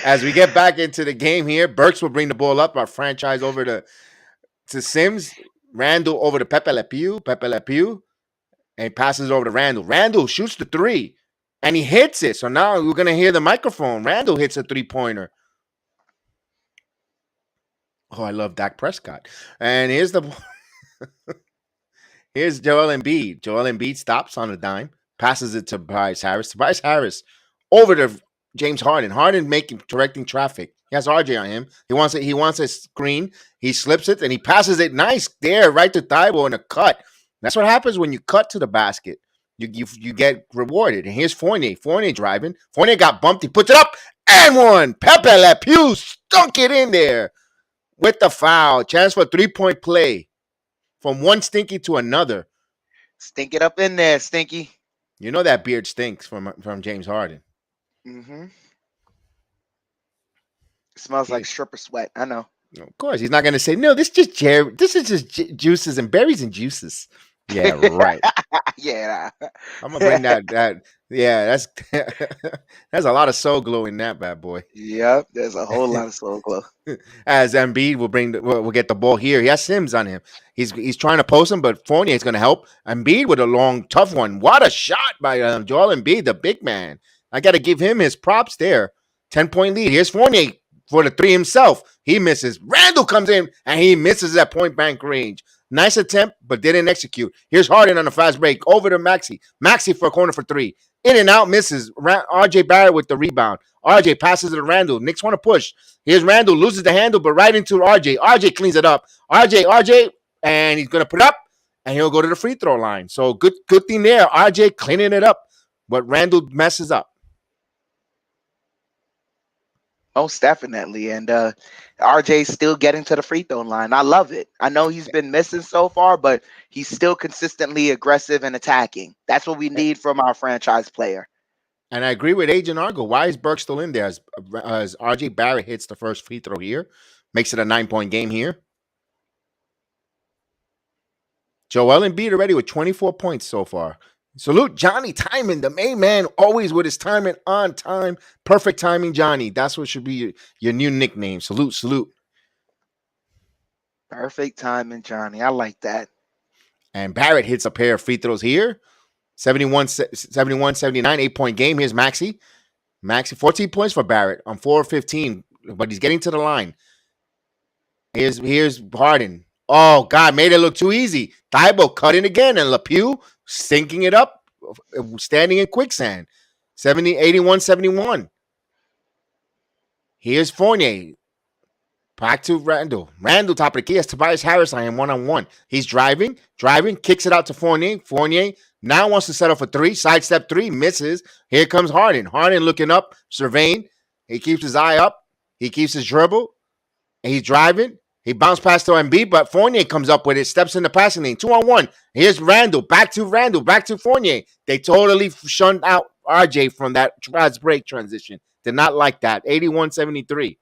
As we get back into the game here, Burks will bring the ball up. Our franchise over to Sims. Randall over to Pepe Le Pew. Pepe Le Pew. And he passes it over to Randall. Randall shoots the three. And he hits it. So now we're going to hear the microphone. Randall hits a three-pointer. Oh, I love Dak Prescott. And here's here's Joel Embiid. Joel Embiid stops on a dime, passes it to Tobias Harris. Tobias Harris over to James Harden. Harden directing traffic. He has RJ on him. He wants a screen. He slips it and he passes it nice there right to Thibault in a cut. That's what happens when you cut to the basket. You get rewarded. And here's Fournier. Fournier driving. Fournier got bumped. He puts it up and one. Pepe Le Pew stunk it in there with the foul. Chance for a 3-point play from one Stinky to another. stink it up in there, Stinky. You know that beard stinks from James Harden. Mm-hmm. Smells like stripper sweat. I know. Of course, he's not going to say no. This is just juices and berries and juices. Yeah, right. Yeah. I'm gonna bring that. Yeah, that's that's a lot of soul glow in that bad boy. Yep. There's a whole lot of soul glow. As Embiid will get the ball here. He has Sims on him. He's trying to post him, but Fournier is going to help. Embiid with a long, tough one. What a shot by Joel Embiid, the big man. I got to give him his props there. 10-point lead. Here's Fournier for the three himself. He misses. Randall comes in and he misses at point blank range. Nice attempt, but didn't execute. Here's Harden on the fast break. Over to Maxey. Maxey for a corner for three. In and out, misses. RJ Barrett with the rebound. RJ passes it to Randall. Knicks want to push. Here's Randall. Loses the handle, but right into RJ. RJ cleans it up. RJ, and he's going to put it up, and he'll go to the free throw line. So good thing there. RJ cleaning it up, but Randall messes up. Most definitely. And RJ's still getting to the free throw line. I love it. I know he's been missing so far, but he's still consistently aggressive and attacking. That's what we need from our franchise player. And I agree with Agent Argo. Why is Burke still in there as RJ Barrett hits the first free throw here? Makes it a 9-point game here. Joel Embiid already with 24 points so far. Salute Johnny Timing, the main man, always with his timing on time. Perfect timing, Johnny. That's what should be your new nickname. Salute. Perfect timing, Johnny. I like that. And Barrett hits a pair of free throws here. 71, 79, 8-point game. Here's Maxey. 14 points for Barrett on 4 of 15, but he's getting to the line. Here's Harden. Oh, God, made it look too easy. Thibault cutting again, and LePew sinking it up, standing in quicksand. 81, 71. Here's Fournier. Back to Randall. Randall, top of the key. Has Tobias Harris on him one-on-one. He's driving, kicks it out to Fournier. Fournier now wants to settle for three. Sidestep three, misses. Here comes Harden. Harden looking up, surveying. He keeps his eye up. He keeps his dribble. He's driving. He bounced past the Embiid, but Fournier comes up with it, steps in the passing lane. 2-on-1. Here's Randall. Back to Fournier. They totally shunned out RJ from that fast break transition. Did not like that. 81-73.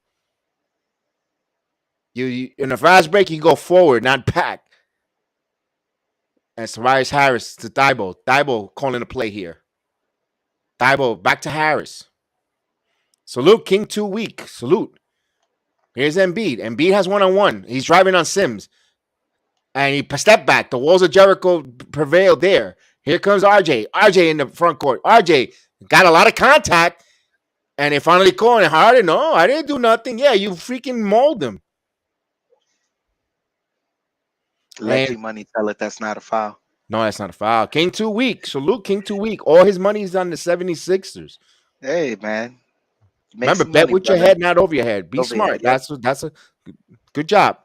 You in a fast break, you go forward, not back. And Tobias Harris to Thibault. Thibault calling the play here. Thibault back to Harris. Salute King 2 weak. Salute. Here's Embiid. Embiid has one-on-one. He's driving on Sims. And he step back. The walls of Jericho prevailed there. Here comes RJ. RJ in the front court. RJ got a lot of contact. And they finally call him Harden. No, I didn't do nothing. Yeah, you freaking mauled him. Let your money tell it that's not a foul. No, that's not a foul. King 2 weak. Salute King 2 weak. All his money is on the 76ers. Hey, man. Make Remember, some bet money, with your brother. head, not over your head. Be Over your head. smart. Yep. That's a good job.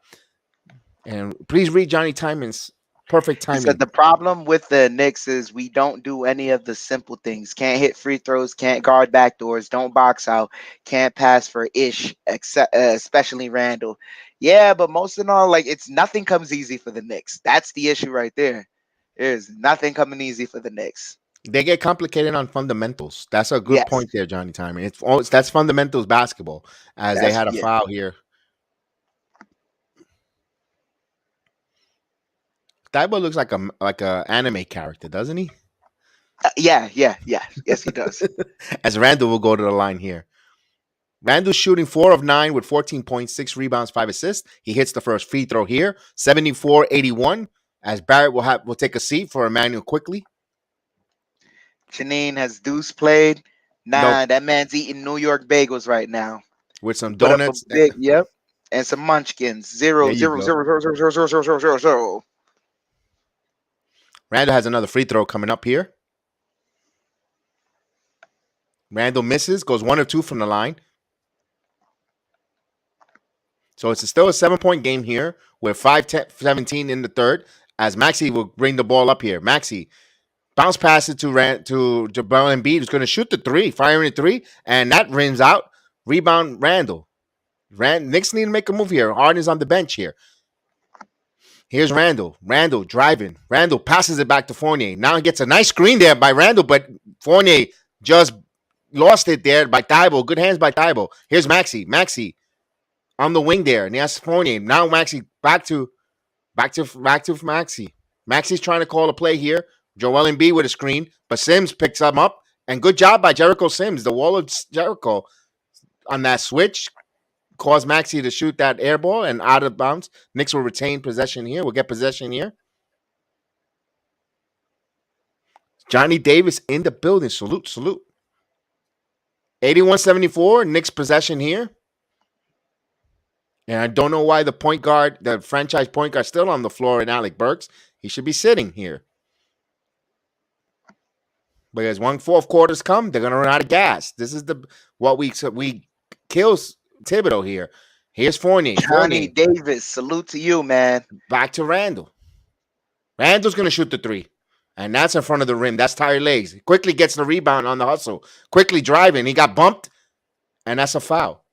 And please read Johnny Timon's perfect He said timing. the problem with the Knicks is we don't do any of the simple things. Can't hit free throws, can't guard backdoors, don't box out, can't pass for ish, except especially Randall. Yeah, but most of all, like it's nothing comes easy for the Knicks. That's the issue right there. There's nothing coming easy for the Knicks. They get complicated on fundamentals. That's a good Yes, point there, Johnny Timon. That's fundamentals basketball, as they that's had a yeah, foul here. Thibault looks like a anime character, doesn't he? yeah. Yes, he does. As Randall will go to the line here. Randall's shooting 4 of 9 with 14 points, 6 rebounds, 5 assists. He hits the first free throw here, 74-81. As Barrett will take a seat for Emmanuel quickly. Janine, has Deuce played? Nope. Nah, that man's eating New York bagels right now. With some Put up a donuts. big yep, and some munchkins. There Zero, you zero, go. zero, zero, zero, zero, zero, zero, zero, zero, zero. Randall has another free throw coming up here. Randall misses, goes 1 of 2 from the line. So it's still a 7-point game here with 5-17 in the third. As Maxey will bring the ball up here. Maxey bounce pass it to Joel Embiid, who's going to shoot the three, firing a three, and that rims out. Rebound Randall. Knicks need to make a move here. Harden's on the bench here. Here's Randall. Randall driving. Randall passes it back to Fournier. Now he gets a nice screen there by Randall, but Fournier just lost it there by Thibault. Good hands by Thibault. Here's Maxey. Maxey on the wing there, and that's Fournier. Now Maxey back to Maxey. Maxey's trying to call a play here. Joel Embiid with a screen, but Sims picks him up, and good job by Jericho Sims. The wall of Jericho on that switch caused Maxey to shoot that air ball and out of bounds. Knicks will retain possession here. We'll get possession here. Johnny Davis in the building. Salute. 81-74, Knicks possession here. And I don't know why the franchise point guard, still on the floor in Alec Burks. He should be sitting here. Because when fourth quarters come, they're going to run out of gas. This is what we kills Thibodeau here. Here's Fournier. Johnny Davis, salute to you, man. Back to Randall. Randall's going to shoot the three. And that's in front of the rim. That's tired legs. He quickly gets the rebound on the hustle. Quickly driving. He got bumped. And that's a foul.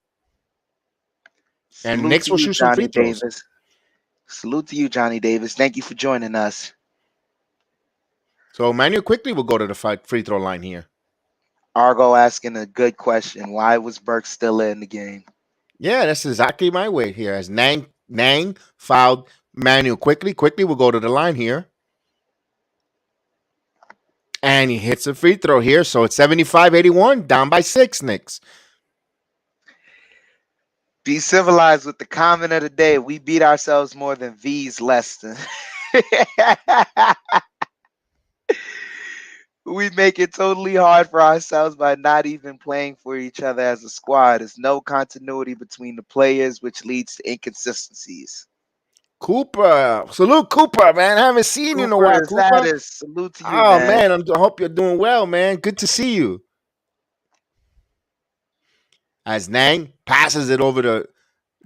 And Knicks will shoot some free throws. Davis. Salute to you, Johnny Davis. Thank you for joining us. So Emmanuel quickly will go to the free throw line here. Argo asking a good question. Why was Burke still in the game? Yeah, that's exactly my way here. As Nang fouled Emmanuel quickly. Quickly will go to the line here. And he hits a free throw here. So it's 75-81, down by 6, Knicks. Be civilized with the comment of the day. We beat ourselves more than V's less than. We make it totally hard for ourselves by not even playing for each other as a squad. There's no continuity between the players, which leads to inconsistencies. Cooper. Salute, Cooper, man. I haven't seen you in a while, Cooper. Salute to you, man. I hope you're doing well, man. Good to see you. As Nang passes it over to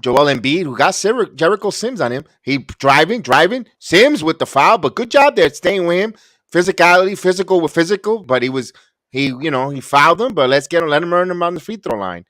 Joel Embiid, who got Jericho Sims on him. He driving. Sims with the foul, but good job there staying with him. Physicality, physical with physical, but he fouled him, but let him earn him on the free throw line.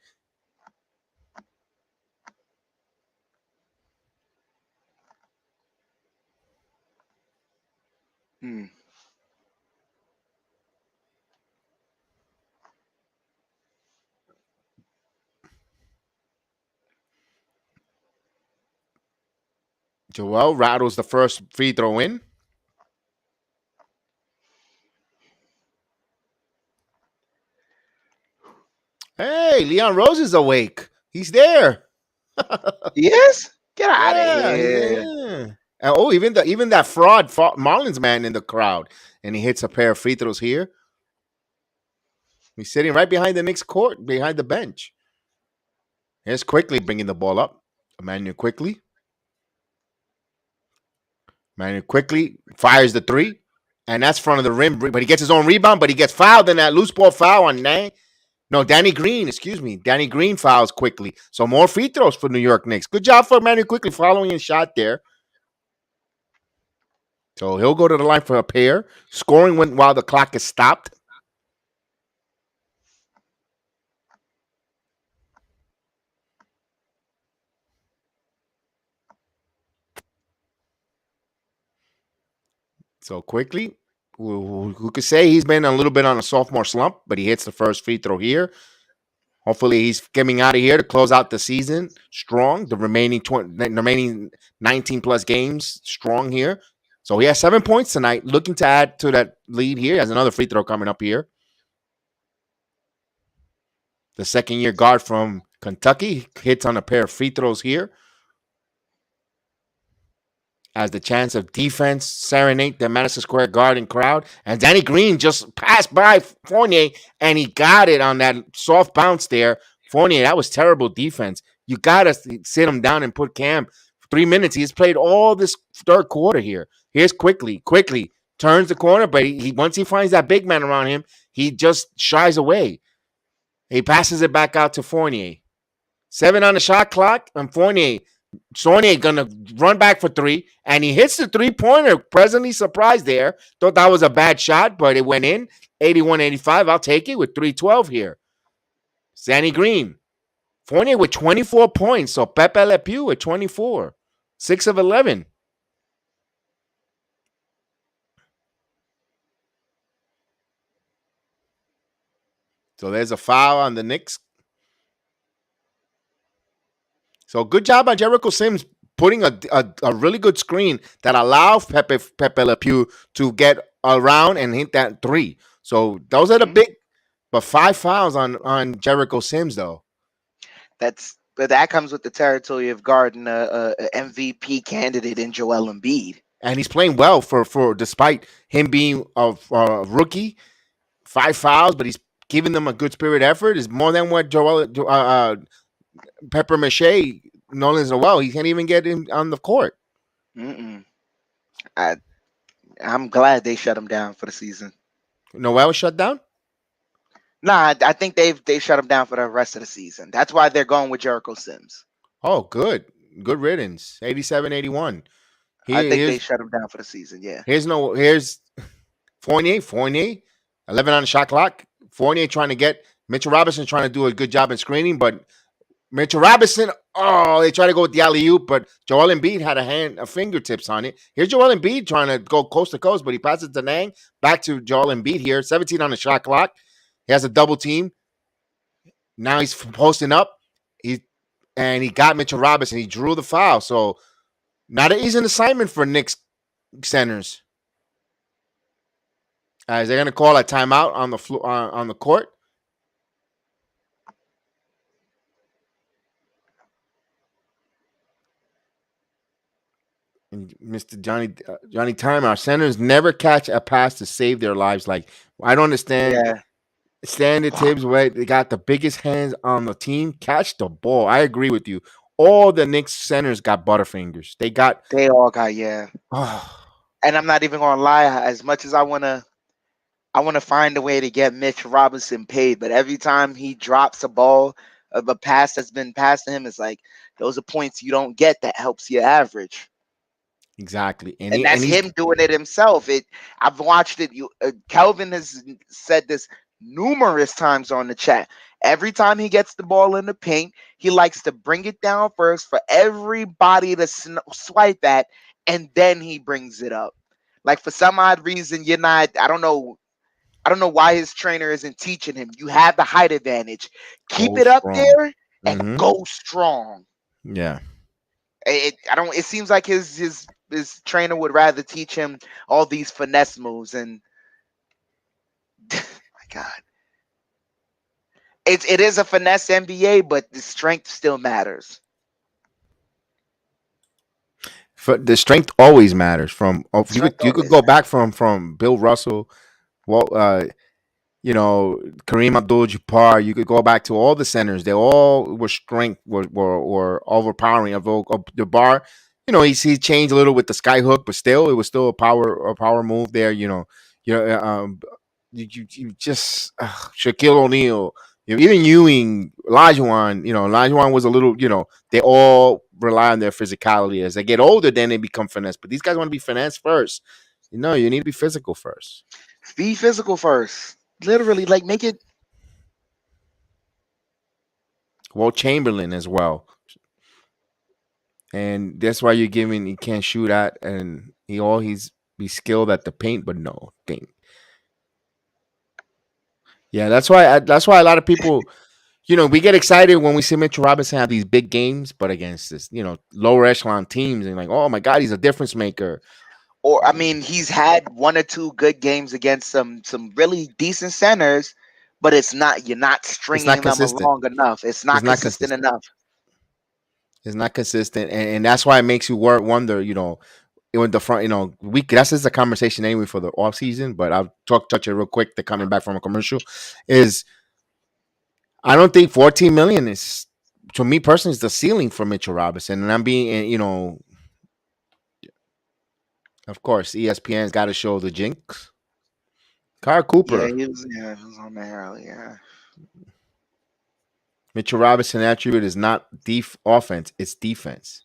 Joel rattles the first free throw in. Hey, Leon Rose is awake. He's there. Yes? Get out of here. Yeah. And even that fraud Marlins man in the crowd. And he hits a pair of free throws here. He's sitting right behind the Knicks court, behind the bench. Here's Quickly bringing the ball up. Emmanuel Quickly fires the three. And that's front of the rim. But he gets his own rebound, but he gets fouled in that loose ball foul on Nang. No, Danny Green, excuse me. Danny Green fouls quickly. So more free throws for New York Knicks. Good job for Emmanuel Quickly following his shot there. So he'll go to the line for a pair. Scoring while the clock is stopped. So Quickly, who could say he's been a little bit on a sophomore slump, but he hits the first free throw here. Hopefully, he's getting out of here to close out the season strong. The remaining 19 plus games strong here. So he has 7 points tonight. Looking to add to that lead here. He has another free throw coming up here. The second-year guard from Kentucky hits on a pair of free throws here. As the chance of defense serenade the Madison Square Garden crowd. And Danny Green just passed by Fournier, and he got it on that soft bounce there. Fournier, that was terrible defense. You got to sit him down and put Cam. 3 minutes. He's played all this third quarter here. Here's Quickly turns the corner, but he once he finds that big man around him, he just shies away. He passes it back out to Fournier. 7 on the shot clock, and Fournier gonna run back for 3, and he hits the 3-pointer. Pleasantly surprised there. Thought that was a bad shot, but it went in. 81-85. I'll take it with 3:12 here. Danny Green. Fournier with 24 points. So Pepe Le Pew with 24. 6 of 11. So there's a foul on the Knicks. So good job by Jericho Sims putting a really good screen that allows Pepe Le Pew to get around and hit that 3. So those are the big, but 5 fouls on Jericho Sims though. But that comes with the territory of guarding a MVP candidate in Joel Embiid. And he's playing well for despite him being a rookie. 5 fouls, but he's giving them a good spirit effort. Is more than what Pepper Mache known as well. He can't even get him on the court. I'm glad they shut him down for the season. Noel shut down? Nah, I think they shut him down for the rest of the season. That's why they're going with Jericho Sims. Oh, good riddance. 87-81. I think they shut him down for the season. Yeah. Here's Fournier. 11 on the shot clock. Fournier trying to get Mitchell Robinson trying to do a good job in screening, but Mitchell Robinson, they try to go with the alley-oop, but Joel Embiid had a fingertips on it. Here's Joel Embiid trying to go coast to coast, but he passes to Nang. Back to Joel Embiid here. 17 on the shot clock. He has a double team. Now he's posting up. He got Mitchell Robinson. He drew the foul. So not an easy assignment for Knicks centers. As they're going to call a timeout on the floor, on the court. And Mr. Johnny Time, our centers never catch a pass to save their lives. Like, I don't understand. Yeah. Standard Tibbs, where they got the biggest hands on the team, catch the ball. I agree with you. All the Knicks centers got butterfingers. They all got, yeah. And I'm not even gonna lie, as much as I wanna find a way to get Mitch Robinson paid, but every time he drops a ball of a pass that's been passed to him, it's like those are points you don't get that helps your average. Exactly, and that's him doing it himself. I've watched it. Kelvin has said this numerous times on the chat. Every time he gets the ball in the paint, he likes to bring it down first for everybody to swipe at, and then he brings it up. Like, for some odd reason, you're not. I don't know why his trainer isn't teaching him. You have the height advantage. Keep it up there and go strong. Yeah. It seems like his trainer would rather teach him all these finesse moves, and my God, it is a finesse NBA, but the strength still matters. The strength always matters. You could go back from Bill Russell, Kareem Abdul-Jabbar. You could go back to all the centers. They all were were overpowering. Jabbar, he changed a little with the sky hook, but still, it was still a power move there. You just Shaquille O'Neal. Even Ewing, Olajuwon, Olajuwon was a little, they all rely on their physicality. As they get older, then they become finesse. But these guys want to be finesse first. You need to be physical first. Be physical first. Literally, like make it. Walt Chamberlain as well. And that's why he can't shoot at, and he's be skilled at the paint, but no thing. Yeah, that's why a lot of people, we get excited when we see Mitchell Robinson have these big games, but against this, lower echelon teams, and like, oh my God, he's a difference maker. Or I mean, he's had one or two good games against some really decent centers, but you're not It's stringing not them consistent. along enough. It's not It's not consistent consistent. enough. It's not consistent, and that's why it makes you wonder. In the front, that's just a conversation anyway for the off season. But I'll touch it real quick. The coming back from a commercial is, I don't think 14 million is, to me personally, is the ceiling for Mitchell Robinson. And I'm being, of course, ESPN's got to show the jinx. Kyle Yeah, Cooper, he was on there earlier. Mitchell Robinson attribute is not offense, it's defense.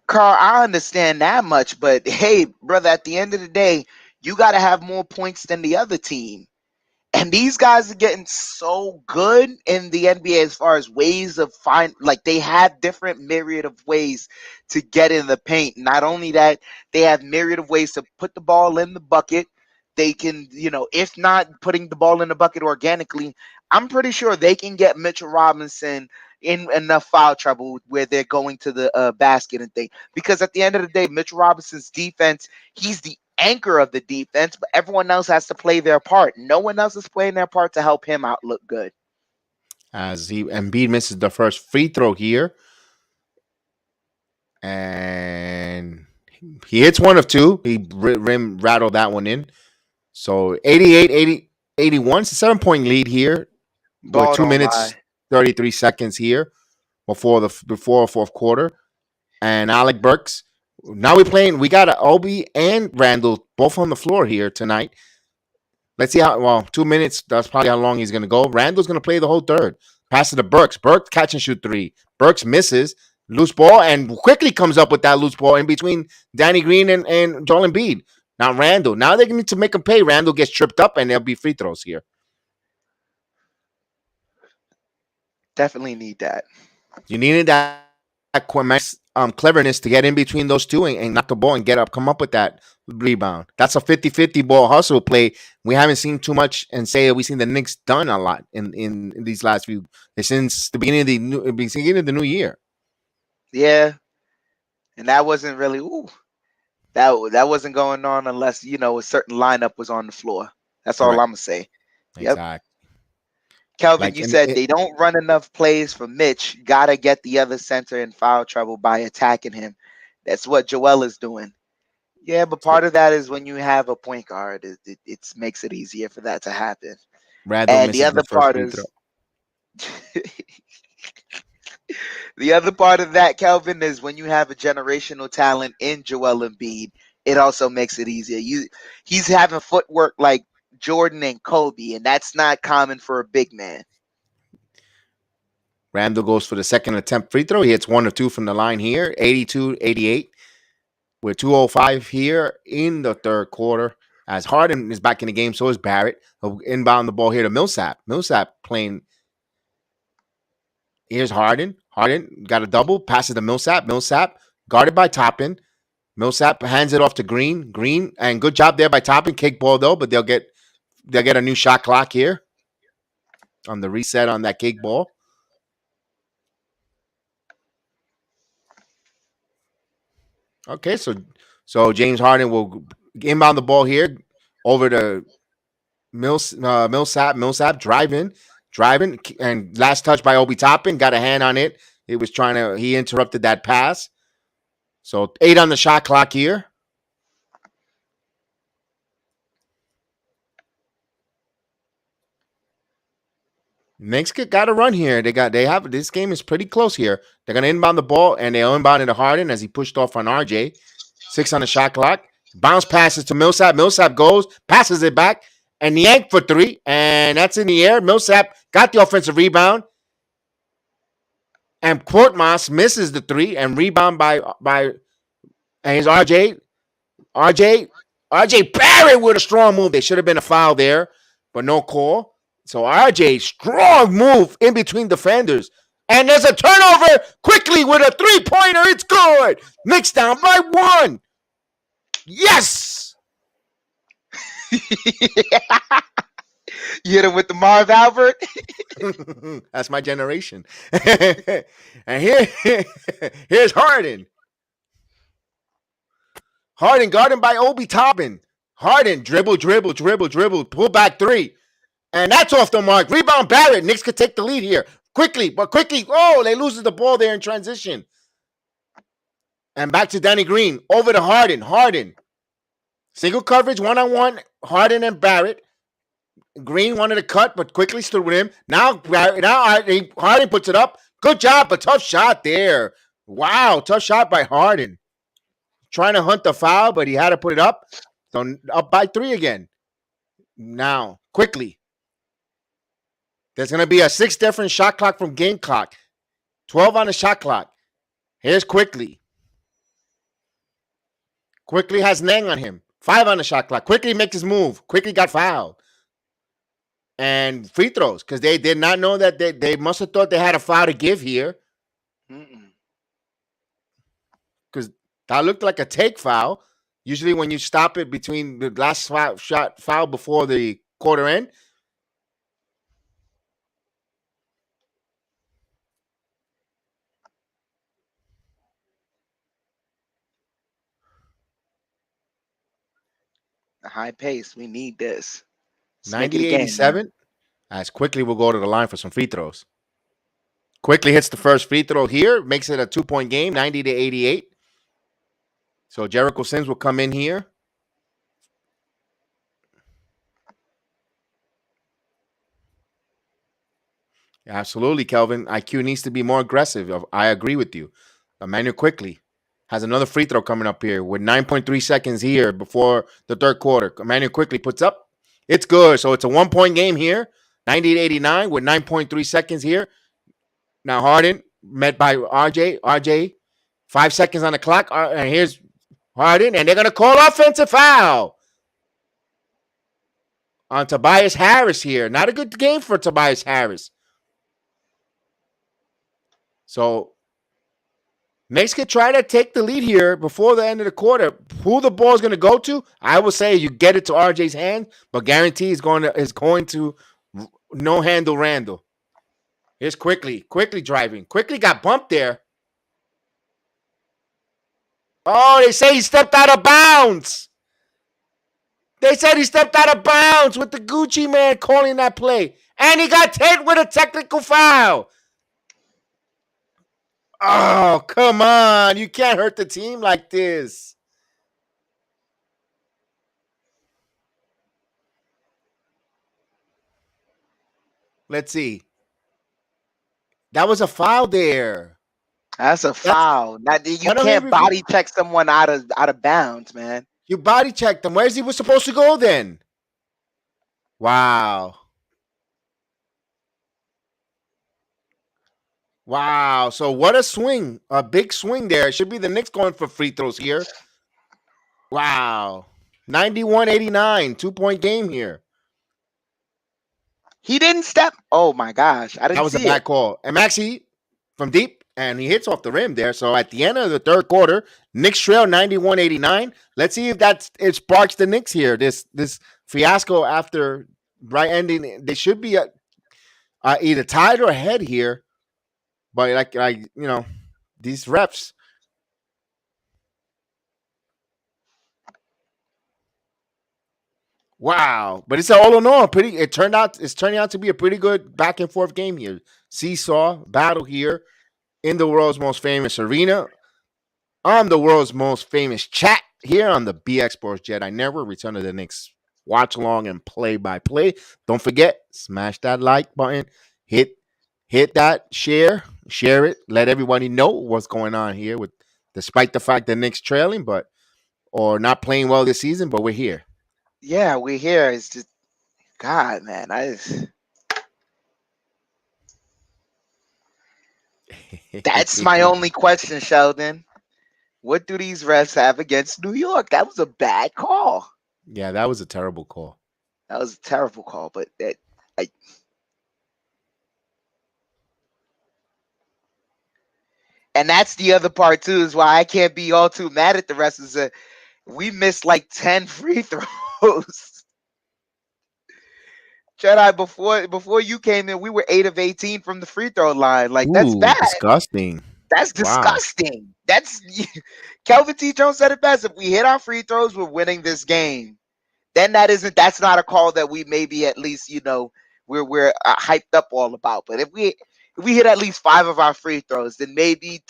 Carl, I understand that much, but hey, brother, at the end of the day, you got to have more points than the other team. And these guys are getting so good in the NBA as far as ways of they have different myriad of ways to get in the paint. Not only that, they have myriad of ways to put the ball in the bucket. They can, if not putting the ball in the bucket organically, I'm pretty sure they can get Mitchell Robinson in enough foul trouble where they're going to the basket and thing. Because at the end of the day, Mitchell Robinson's defense, he's the anchor of the defense, but everyone else has to play their part. No one else is playing their part to help him out look good. As Embiid misses the first free throw here, and he hits one of two. He rim rattled that one in. So 81. It's a 7-point lead here. Ball With 2 don't minutes, lie. 33 seconds here before fourth quarter. And Alec Burks. Now we got Obi and Randall both on the floor here tonight. Let's see 2 minutes. That's probably how long he's going to go. Randall's going to play the whole third. Pass it to Burks. Burks catch and shoot three. Burks misses. Loose ball and quickly comes up with that loose ball in between Danny Green and Joel Embiid. Now Randall. Now they need to make him pay. Randall gets tripped up and there'll be free throws here. Definitely need that. You needed that cleverness to get in between those two and knock the ball and come up with that rebound. That's a 50-50 ball hustle play. We haven't seen too much, and we've seen the Knicks done a lot in these last few, since the beginning of the new year. Yeah, and that wasn't really that wasn't going on unless a certain lineup was on the floor. That's all Correct. I'm gonna say. Yep. Exactly. Kelvin, you said they don't run enough plays for Mitch. Gotta get the other center in foul trouble by attacking him. That's what Joel is doing. Yeah, but part of that is when you have a point guard, it makes it easier for that to happen. Randall And the other part is the other part of that, Kelvin, is when you have a generational talent in Joel Embiid, it also makes it easier. He's having footwork like Jordan and Kobe, and that's not common for a big man. Randall goes for the second attempt free throw. He hits 1 or 2 from the line here, 82-88. With 2:05 here in the third quarter. As Harden is back in the game, so is Barrett. He'll inbound the ball here to Millsap. Millsap playing. Here's Harden. Harden got a double. Passes to Millsap. Millsap guarded by Toppin. Millsap hands it off to Green. Green, and good job there by Toppin. Kick ball though, but they'll get a new shot clock here on the reset on that kick ball. Okay, so James Harden will inbound the ball here over to Millsap. Millsap driving, and last touch by Obi Toppin. Got a hand on it. He interrupted that pass. So 8 on the shot clock here. Knicks got to run here. This game is pretty close here. They're gonna inbound the ball, and they'll inbound it to Harden as he pushed off on RJ. 6 on the shot clock. Bounce passes to Millsap. Millsap goes, passes it back, and Yank for three, and that's in the air. Millsap got the offensive rebound, and Korkmaz misses the three and rebound by and here's RJ Barrett with a strong move. There should have been a foul there, but no call. So RJ strong move in between defenders. And there's a turnover quickly with a 3-pointer. It's good. Knicks down by 1. Yes. You hit him with the Marv Albert. That's my generation. And here's Harden. Harden guarded by Obi Toppin. Harden dribble, pull back three. And that's off the mark. Rebound Barrett. Knicks could take the lead here. Quickly. Oh, they loses the ball there in transition. And back to Danny Green. Over to Harden. Single coverage, one-on-one. Harden and Barrett. Green wanted to cut, but quickly stood with him. Now Harden puts it up. Good job, but tough shot there. Wow, tough shot by Harden. Trying to hunt the foul, but he had to put it up. So up by 3 again. Now, quickly. There's going to be a 6 different shot clock from game clock. 12 on the shot clock. Here's Quickly. Quickly has Nang on him. 5 on the shot clock. Quickly makes his move. Quickly got fouled. And free throws, because they did not know that they must have thought they had a foul to give here. Because that looked like a take foul. Usually when you stop it between the last foul before the quarter end. A high pace. We need this. 90-87. As Quickly will go to the line for some free throws. Quickly hits the first free throw here. Makes it a 2-point game, 90-88. So Jericho Sims will come in here. Absolutely, Kelvin. IQ needs to be more aggressive. I agree with you. Emmanuel Quickly has another free throw coming up here with 9.3 seconds here before the third quarter. Emmanuel Quickly puts up. It's good. So it's a 1-point game here. 90-89 with 9.3 seconds here. Now Harden met by RJ. RJ, 5 seconds on the clock. And here's Harden. And they're going to call offensive foul on Tobias Harris here. Not a good game for Tobias Harris. So Knicks could try to take the lead here before the end of the quarter. Who the ball is going to go to, I will say you get it to RJ's hand, but guarantee is going to no handle Randall. Here's Quickly driving. Quickly got bumped there. Oh, they say he stepped out of bounds. They said he stepped out of bounds with the Gucci man calling that play. And he got hit with a technical foul. Oh, come on. You can't hurt the team like this. Let's see. That was a foul there. That's a foul. Now, you can't body check someone out of bounds, man. You body checked him. Where's he was supposed to go then? Wow. Wow. So what a swing. A big swing there. It should be the Knicks going for free throws here. Wow. 91-89. 2-point game here. He didn't step. Oh, my gosh. I didn't see it. That was a bad call. And Maxey from deep, and he hits off the rim there. So at the end of the third quarter, Knicks trail 91-89. Let's see if it sparks the Knicks here. This fiasco after right ending, they should be either tied or ahead here. But these refs. Wow. But it's all in all it's turning out to be a pretty good back and forth game here. Seesaw battle here in the world's most famous arena. On the world's most famous chat here on the BX Sports JEDI Network. Return to the Knicks watch along and play by play. Don't forget, smash that like button. Hit that share it. Let everybody know what's going on here despite the fact that Knicks trailing or not playing well this season, but we're here. Yeah, we're here. It's just God, man, that's my only question, Sheldon. What do these refs have against New York? That was a bad call. Yeah, that was a terrible call. That was a terrible call, but I, and that's the other part too, is why I can't be all too mad at the refs. Is that we missed like 10 free throws. Jedi, before you came in, we were 8 of 18 from the free throw line. Like, that's Ooh, bad. disgusting. That's Wow. disgusting. That's Kelvin T. Jones said it best. If we hit our free throws, we're winning this game. Then that's not a call that we maybe at least, we're hyped up all about. But if we hit at least 5 of our free throws, then maybe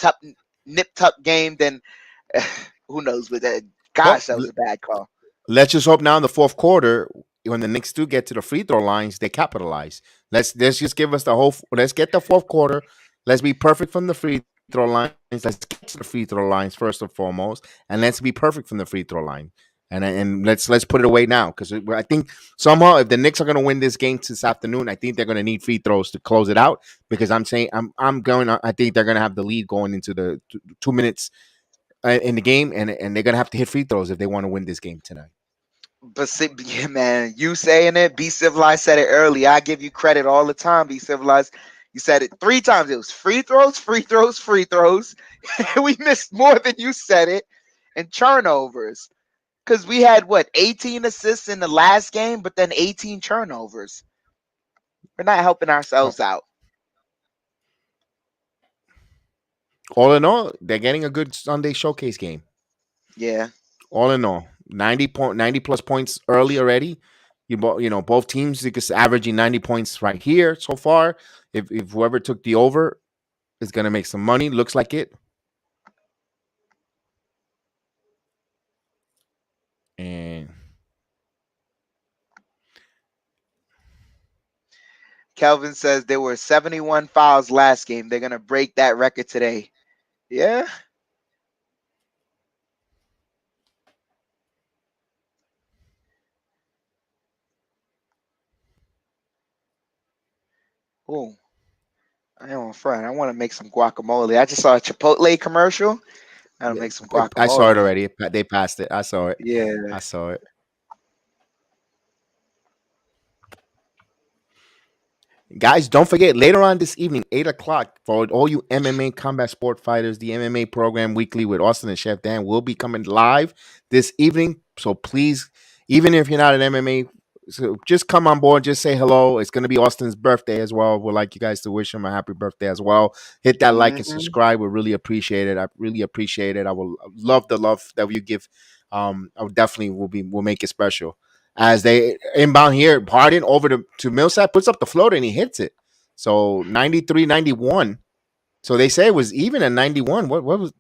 nip tuck game. Then who knows? But Well, gosh, that was a bad call. let's just hope now in the fourth quarter, when the Knicks do get to the free throw lines, they capitalize. Let's just give us the whole. Let's get the fourth quarter. Let's be perfect from the free throw lines. Let's get to the free throw lines first and foremost, and let's be perfect from the free throw line. And let's put it away now, because I think somehow if the Knicks are going to win this game this afternoon, I think they're going to need free throws to close it out. Because I think they're going to have the lead going into the 2 minutes in the game, and they're going to have to hit free throws if they want to win this game tonight. But yeah, man, you saying it, Be Civilized said it early. I give you credit all the time, Be Civilized. You said it 3 times. It was free throws, free throws, free throws. We missed more than you said it. And turnovers. Because we had, 18 assists in the last game, but then 18 turnovers. We're not helping ourselves out. All in all, they're getting a good Sunday showcase game. Yeah. All in all, 90 plus points early already. Both teams averaging 90 points right here so far. If whoever took the over is going to make some money, looks like it. And Kelvin says there were 71 fouls last game. They're going to break that record today. Yeah. Oh, I am a friend. I want to make some guacamole. I just saw a Chipotle commercial. I want to make some guacamole. I saw it already. They passed it. I saw it. Yeah. I saw it. Guys, don't forget, later on this evening, 8 o'clock, for all you MMA combat sport fighters, the MMA program weekly with Austin and Chef Dan will be coming live this evening. So please, even if you're not an MMA, so just come on board, just say hello. It's going to be Austin's birthday as well. We'd like you guys to wish him a happy birthday as well. Hit that like and subscribe. We really appreciate it. I really appreciate it. I will love the love that you give. I would definitely will make it special. As they inbound here, Harden over to Millsap, puts up the floater and he hits it. So 93-91. So they say it was even at 91. What was?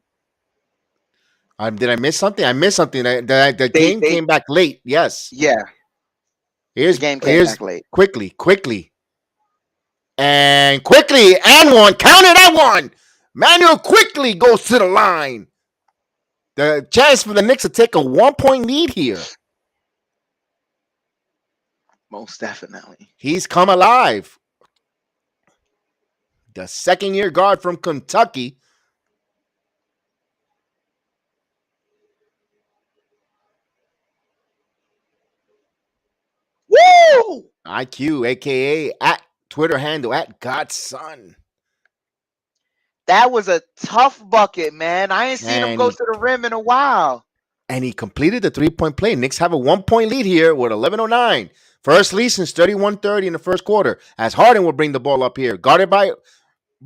Did I miss something? I missed something. The game came back late. Yes. Yeah. The game came back late. Quickly. And one. Count it at one. Manuel quickly goes to the line. The chance for the Knicks to take a 1-point lead here. Most definitely. He's come alive. The second-year guard from Kentucky. Woo! IQ, a.k.a. at Twitter handle, at Godson. That was a tough bucket, man. I ain't seen him go to the rim in a while. And he completed the 3-point play. Knicks have a 1-point lead here with 11:09. First lead since 31-30 in the first quarter. As Harden will bring the ball up here, guarded by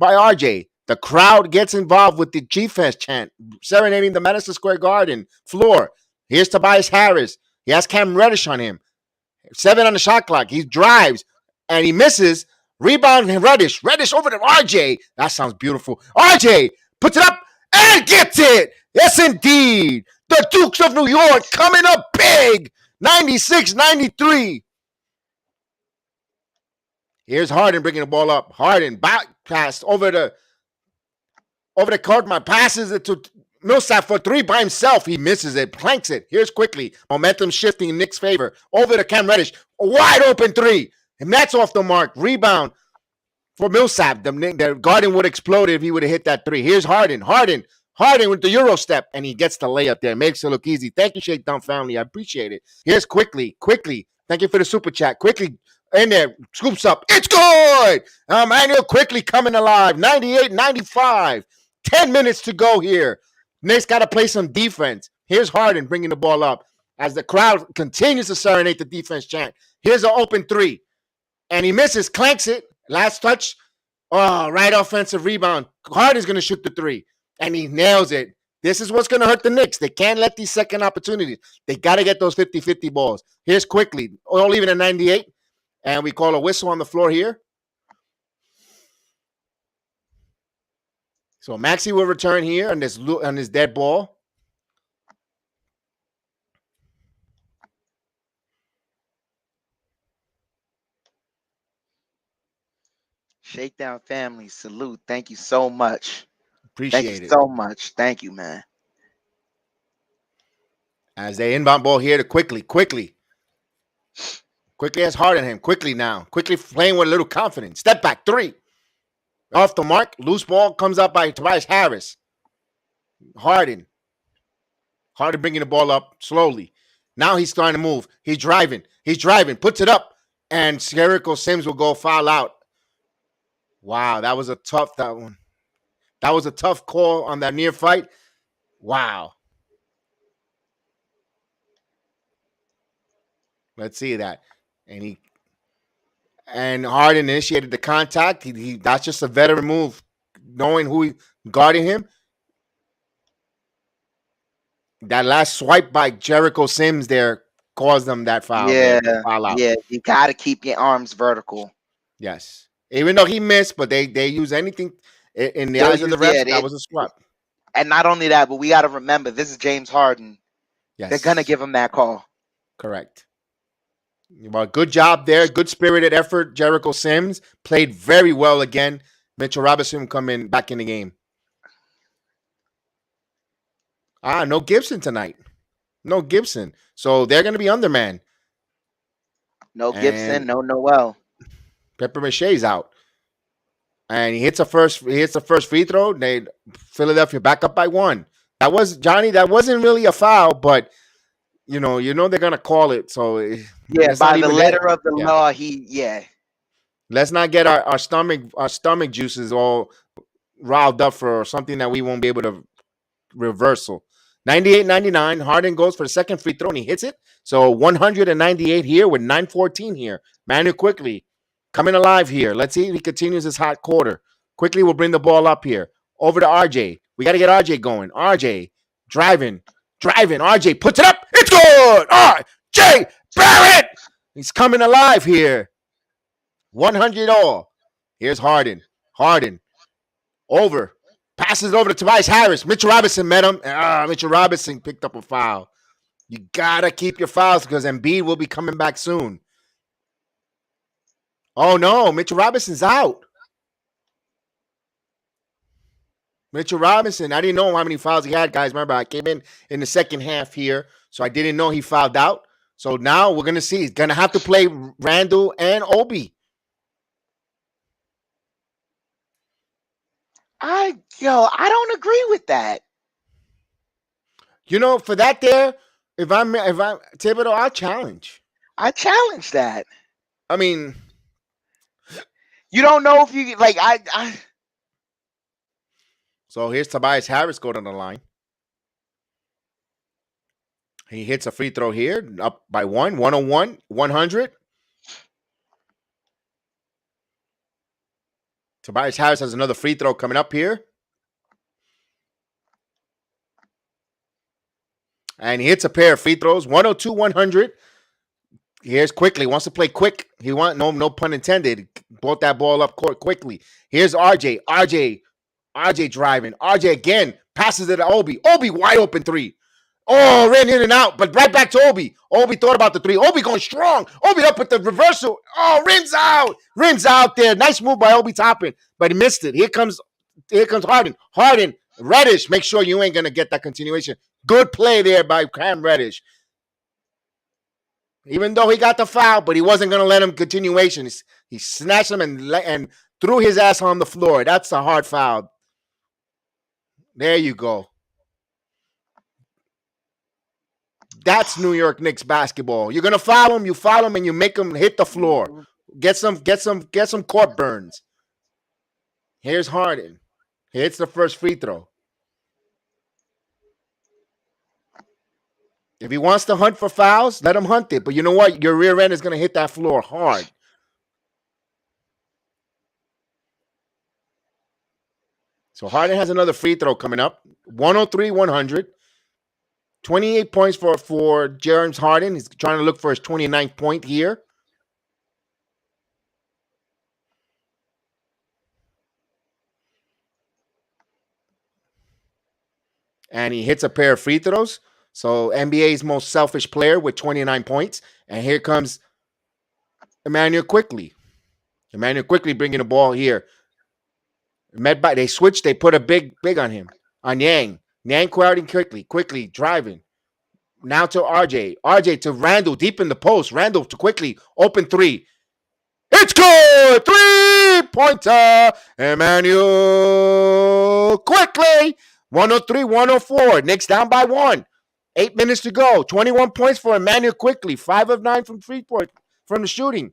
RJ. The crowd gets involved with the defense chant, serenading the Madison Square Garden floor. Here's Tobias Harris. He has Cam Reddish on him. 7 on the shot clock. He drives and he misses. Rebound Reddish. Reddish over to RJ. That sounds beautiful. RJ puts it up and gets it. Yes, indeed. The Dukes of New York coming up big. 96-93. Here's Harden bringing the ball up. Harden back pass over the court. My passes it to Millsap for three by himself. He misses it, planks it. Here's quickly. Momentum shifting in Knicks' favor. Over to Cam Reddish. A wide open three. And that's off the mark. Rebound for Millsap. The Garden would explode if he would have hit that three. Here's Harden. Harden with the Euro step. And he gets the layup there. Makes it look easy. Thank you, Shakedown family. I appreciate it. Here's quickly. Thank you for the super chat. Quickly in there. Scoops up. It's good. Manuel quickly coming alive. 98-95. 10 minutes to go here. Knicks got to play some defense. Here's Harden bringing the ball up as the crowd continues to serenade the defense chant. Here's an open three. And he misses, clanks it. Last touch. Oh, right offensive rebound. Harden's going to shoot the three. And he nails it. This is what's going to hurt the Knicks. They can't let these second opportunities. They got to get those 50-50 balls. Here's quickly. All even at 98. And we call a whistle on the floor here. So Maxey will return here on this dead ball. Shakedown family, salute. Thank you so much. Appreciate Thank you it. so much. Thank you, man. As they inbound ball here to quickly. Quickly has Harden him. Quickly now. Quickly playing with a little confidence. Step back, three. Off the mark. Loose ball comes up by Tobias Harris. Harden bringing the ball up slowly. Now he's starting to move. He's driving. Puts it up. And Jericho Sims will go foul out. Wow, that was a tough one. That was a tough call on that near fight. Wow. Let's see that. And Harden initiated the contact. That's just a veteran move, knowing who guarding him. That last swipe by Jericho Sims there caused them that foul. Foul out. Yeah, you got to keep your arms vertical. Yes. Even though he missed, but they use anything in the eyes of the refs. That was a swipe. And not only that, but we got to remember, this is James Harden. Yes. They're going to give him that call. Correct. Well, good job there. Good spirited effort. Jericho Sims played very well again. Mitchell Robinson coming back in the game. No Gibson tonight. No Gibson. So they're going to be underman. No Gibson, no Noel. Pepper Mache's out. And he hits the first free throw. Philadelphia back up by one. That wasn't really a foul, but you know they're gonna call it. So by the letter of the law, Let's not get our stomach juices all riled up for something that we won't be able to reversal. 98-99. Harden goes for the second free throw and he hits it. So 198 here with 9:14 here. Manu quickly coming alive here. Let's see if he continues his hot quarter. Quickly will bring the ball up here. Over to RJ. We got to get RJ going. RJ driving. RJ puts it up. It's good. RJ Barrett. He's coming alive here. 100 all. Here's Harden. Over. Passes it over to Tobias Harris. Mitchell Robinson met him. Mitchell Robinson picked up a foul. You got to keep your fouls because Embiid will be coming back soon. Oh, no. Mitchell Robinson's out. Mitchell Robinson, I didn't know how many fouls he had, guys. Remember, I came in the second half here, so I didn't know he fouled out. So now we're going to see. He's going to have to play Randall and Obi. I don't agree with that. For that there, if I'm Thibodeau, I'll challenge. I challenge that. I mean, you don't know if you I So here's Tobias Harris going on the line. He hits a free throw here, up by 101, 100. Tobias Harris has another free throw coming up here. And he hits a pair of free throws, 102, 100. Here's quickly. Wants to play quick. He wants, no pun intended, brought that ball up court quickly. Here's RJ. RJ driving. RJ again. Passes it to Obi. Obi wide open three. Oh, ran in and out, but right back to Obi. Obi thought about the three. Obi going strong. Obi up with the reversal. Oh, rims out. Rims out there. Nice move by Obi Toppin, but he missed it. Here comes Harden. Harden Reddish, make sure you ain't going to get that continuation. Good play there by Cam Reddish. Even though he got the foul, but he wasn't going to let him continuation. He snatched him and threw his ass on the floor. That's a hard foul. There you go. That's New York Knicks basketball. You're gonna foul him, you foul him, and you make him hit the floor. Get some court burns. Here's Harden. He hits the first free throw. If he wants to hunt for fouls, let him hunt it. But you know what? Your rear end is gonna hit that floor hard. So Harden has another free throw coming up. 103-100. 28 points for James Harden. He's trying to look for his 29th point here. And he hits a pair of free throws. So NBA's most selfish player with 29 points. And here comes Emmanuel Quickly. Emmanuel Quickly bringing the ball here. They switched. They put a big on him. On Yang. Yang crowding quickly driving. Now to RJ. RJ to Randall deep in the post. Randall to Quickly. Open three. It's good! 3-pointer. Emmanuel Quickly. 103-104. Knicks down by 1. 8 minutes to go. 21 points for Emmanuel Quickly. 5 of 9 from 3-point from the shooting.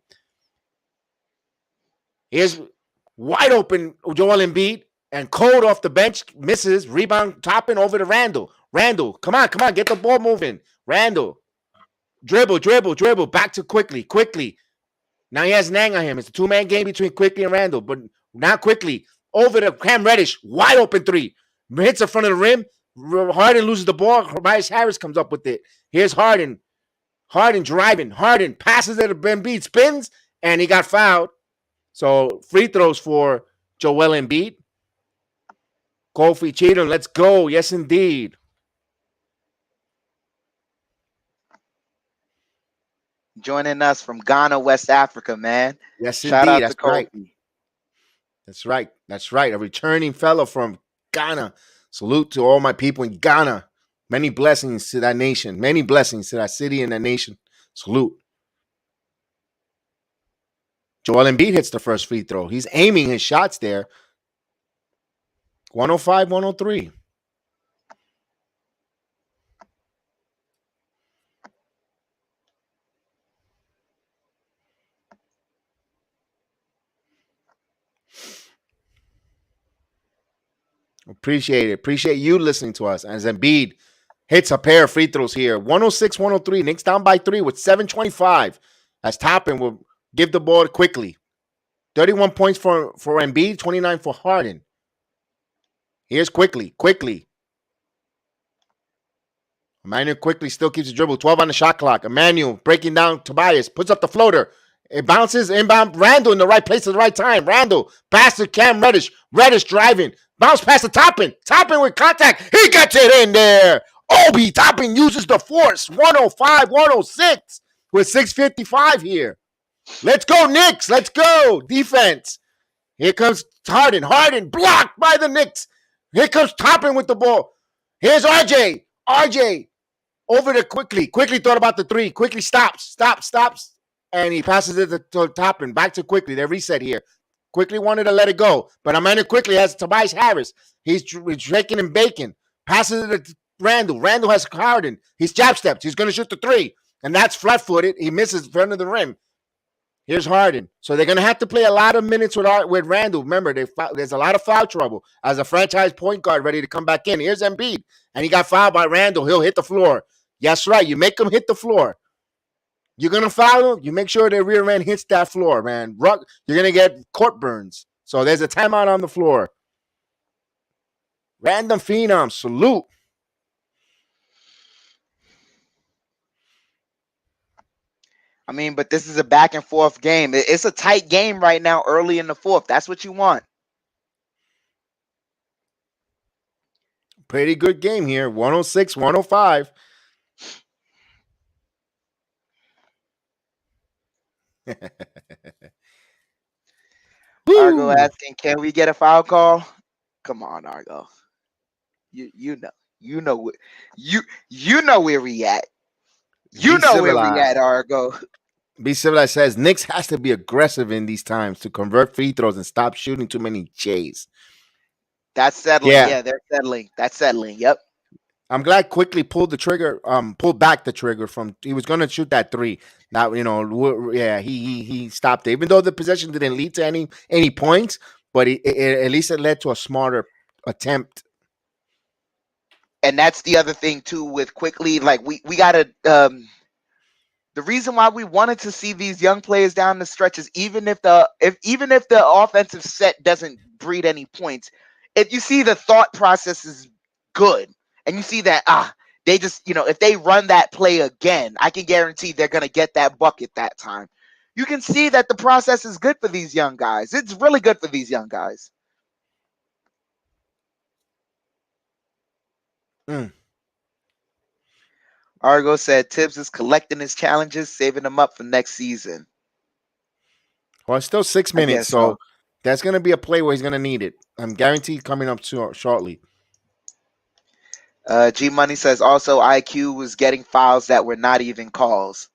Here's wide open Joel Embiid. And Code off the bench misses. Rebound topping over to Randall. Randall, come on. Get the ball moving. Randall. Dribble. Back to Quickly. Now he has Nang on him. It's a two-man game between Quickly and Randall. But now Quickly over to Cam Reddish. Wide open three. Hits in front of the rim. Harden loses the ball. Tobias Harris comes up with it. Here's Harden. Harden driving. Harden passes it to Embiid. Spins. And he got fouled. So free throws for Joel Embiid. Kofi Cheatham, let's go. Yes, indeed. Joining us from Ghana, West Africa, man. Yes, Shout indeed. out to Kofi. That's right. A returning fellow from Ghana. Salute to all my people in Ghana. Many blessings to that nation. Many blessings to that city and that nation. Salute. Joel Embiid hits the first free throw. He's aiming his shots there. 105-103. Appreciate it. Appreciate you listening to us. As Embiid hits a pair of free throws here. 106-103. Knicks down by 3 with 7:25. As Toppin will give the ball Quickly. 31 points for Embiid, 29 for Harden. Here's Quickly. Emmanuel Quickly still keeps the dribble. 12 on the shot clock. Emmanuel breaking down Tobias. Puts up the floater. It bounces inbound. Randall in the right place at the right time. Randall pass to Cam Reddish. Reddish driving. Bounce past the Toppin. Toppin with contact. He gets it in there. Obi Toppin uses the force. 105-106 with 6:55 here. Let's go, Knicks. Let's go. Defense. Here comes Harden. Harden blocked by the Knicks. Here comes Toppin with the ball. Here's RJ. RJ over to Quickly. Quickly thought about the three. Quickly stops. And he passes it to Toppin. Back to Quickly. They're reset here. Quickly wanted to let it go. But Amanda Quickly has Tobias Harris. He's shaking and baking. Passes it to Randall. Randall has Harden. He's jab stepped. He's going to shoot the three. And that's flat-footed. He misses in front of the rim. Here's Harden. So they're going to have to play a lot of minutes with Randall. Remember, there's a lot of foul trouble as a franchise point guard ready to come back in. Here's Embiid. And he got fouled by Randall. He'll hit the floor. That's right. You make him hit the floor. You're going to foul him, you make sure their rear end hits that floor, man. You're going to get court burns. So there's a timeout on the floor. Random Phenom, salute. I mean, but this is a back and forth game. It's a tight game right now early in the fourth. That's what you want. Pretty good game here. 106-105. Argo asking, can we get a foul call? Come on, Argo. you know wh- you know where we at. You Be know where we at, civilized. Argo. Be civilized says Knicks has to be aggressive in these times to convert free throws and stop shooting too many J's. That's settling. Yeah, Yeah, they're settling. That's settling. Yep. I'm glad quickly pulled the trigger, pulled back the trigger from. He was gonna shoot that three. Now yeah, he stopped it. Even though the possession didn't lead to any points, but at least it led to a smarter attempt. And that's the other thing too with quickly. Like we gotta the reason why we wanted to see these young players down the stretches, even if the offensive set doesn't breed any points, if you see the thought process is good, and you see that they just if they run that play again, I can guarantee they're gonna get that bucket that time. You can see that the process is good for these young guys. It's really good for these young guys. Mm. Argo said Tibbs is collecting his challenges, saving them up for next season. Well, it's still 6 minutes, guess so. so that's gonna be a play where he's gonna need it. I'm guaranteed coming up shortly. G Money says also IQ was getting fouls that were not even calls.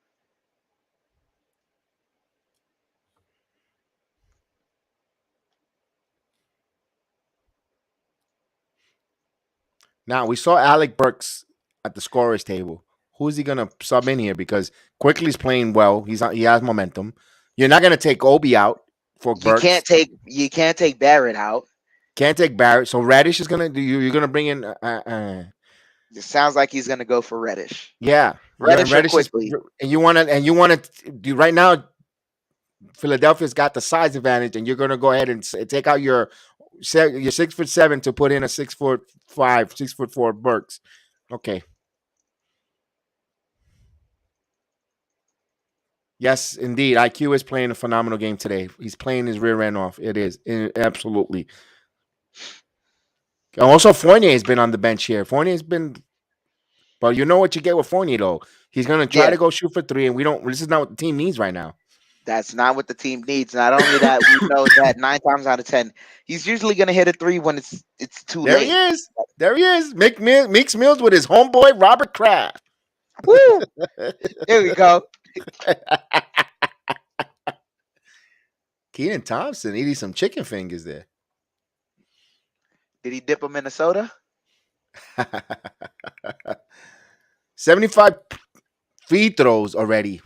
Now we saw Alec Burks at the scorers table. Who's he gonna sub in here? Because Quickly's playing well. He has momentum. You're not gonna take Obi out for Burks. You can't take Barrett out. Can't take Barrett. So Radish is gonna do. You're gonna bring in. It sounds like he's gonna go for Reddish. Yeah, Reddish or Radish is, Quickly. and you want to do right now. Philadelphia's got the size advantage, and you're gonna go ahead and take out your 6'7" to put in a 6'5", 6'4" Burks. Okay. Yes, indeed. IQ is playing a phenomenal game today. He's playing his rear end off. It is absolutely. Also, Fournier has been on the bench here. Fournier's been, but you know what you get with Fournier though. He's gonna try to go shoot for three, and we don't. This is not what the team needs right now. That's not what the team needs. Not only that, we know that 9 times out of 10, he's usually gonna hit a three when it's too There late. he is. There he is. Meeks Mills with his homeboy Robert Kraft. Woo! Here we go. Keenan Thompson eating some chicken fingers there. Did he dip him in a soda? 75 free throws already.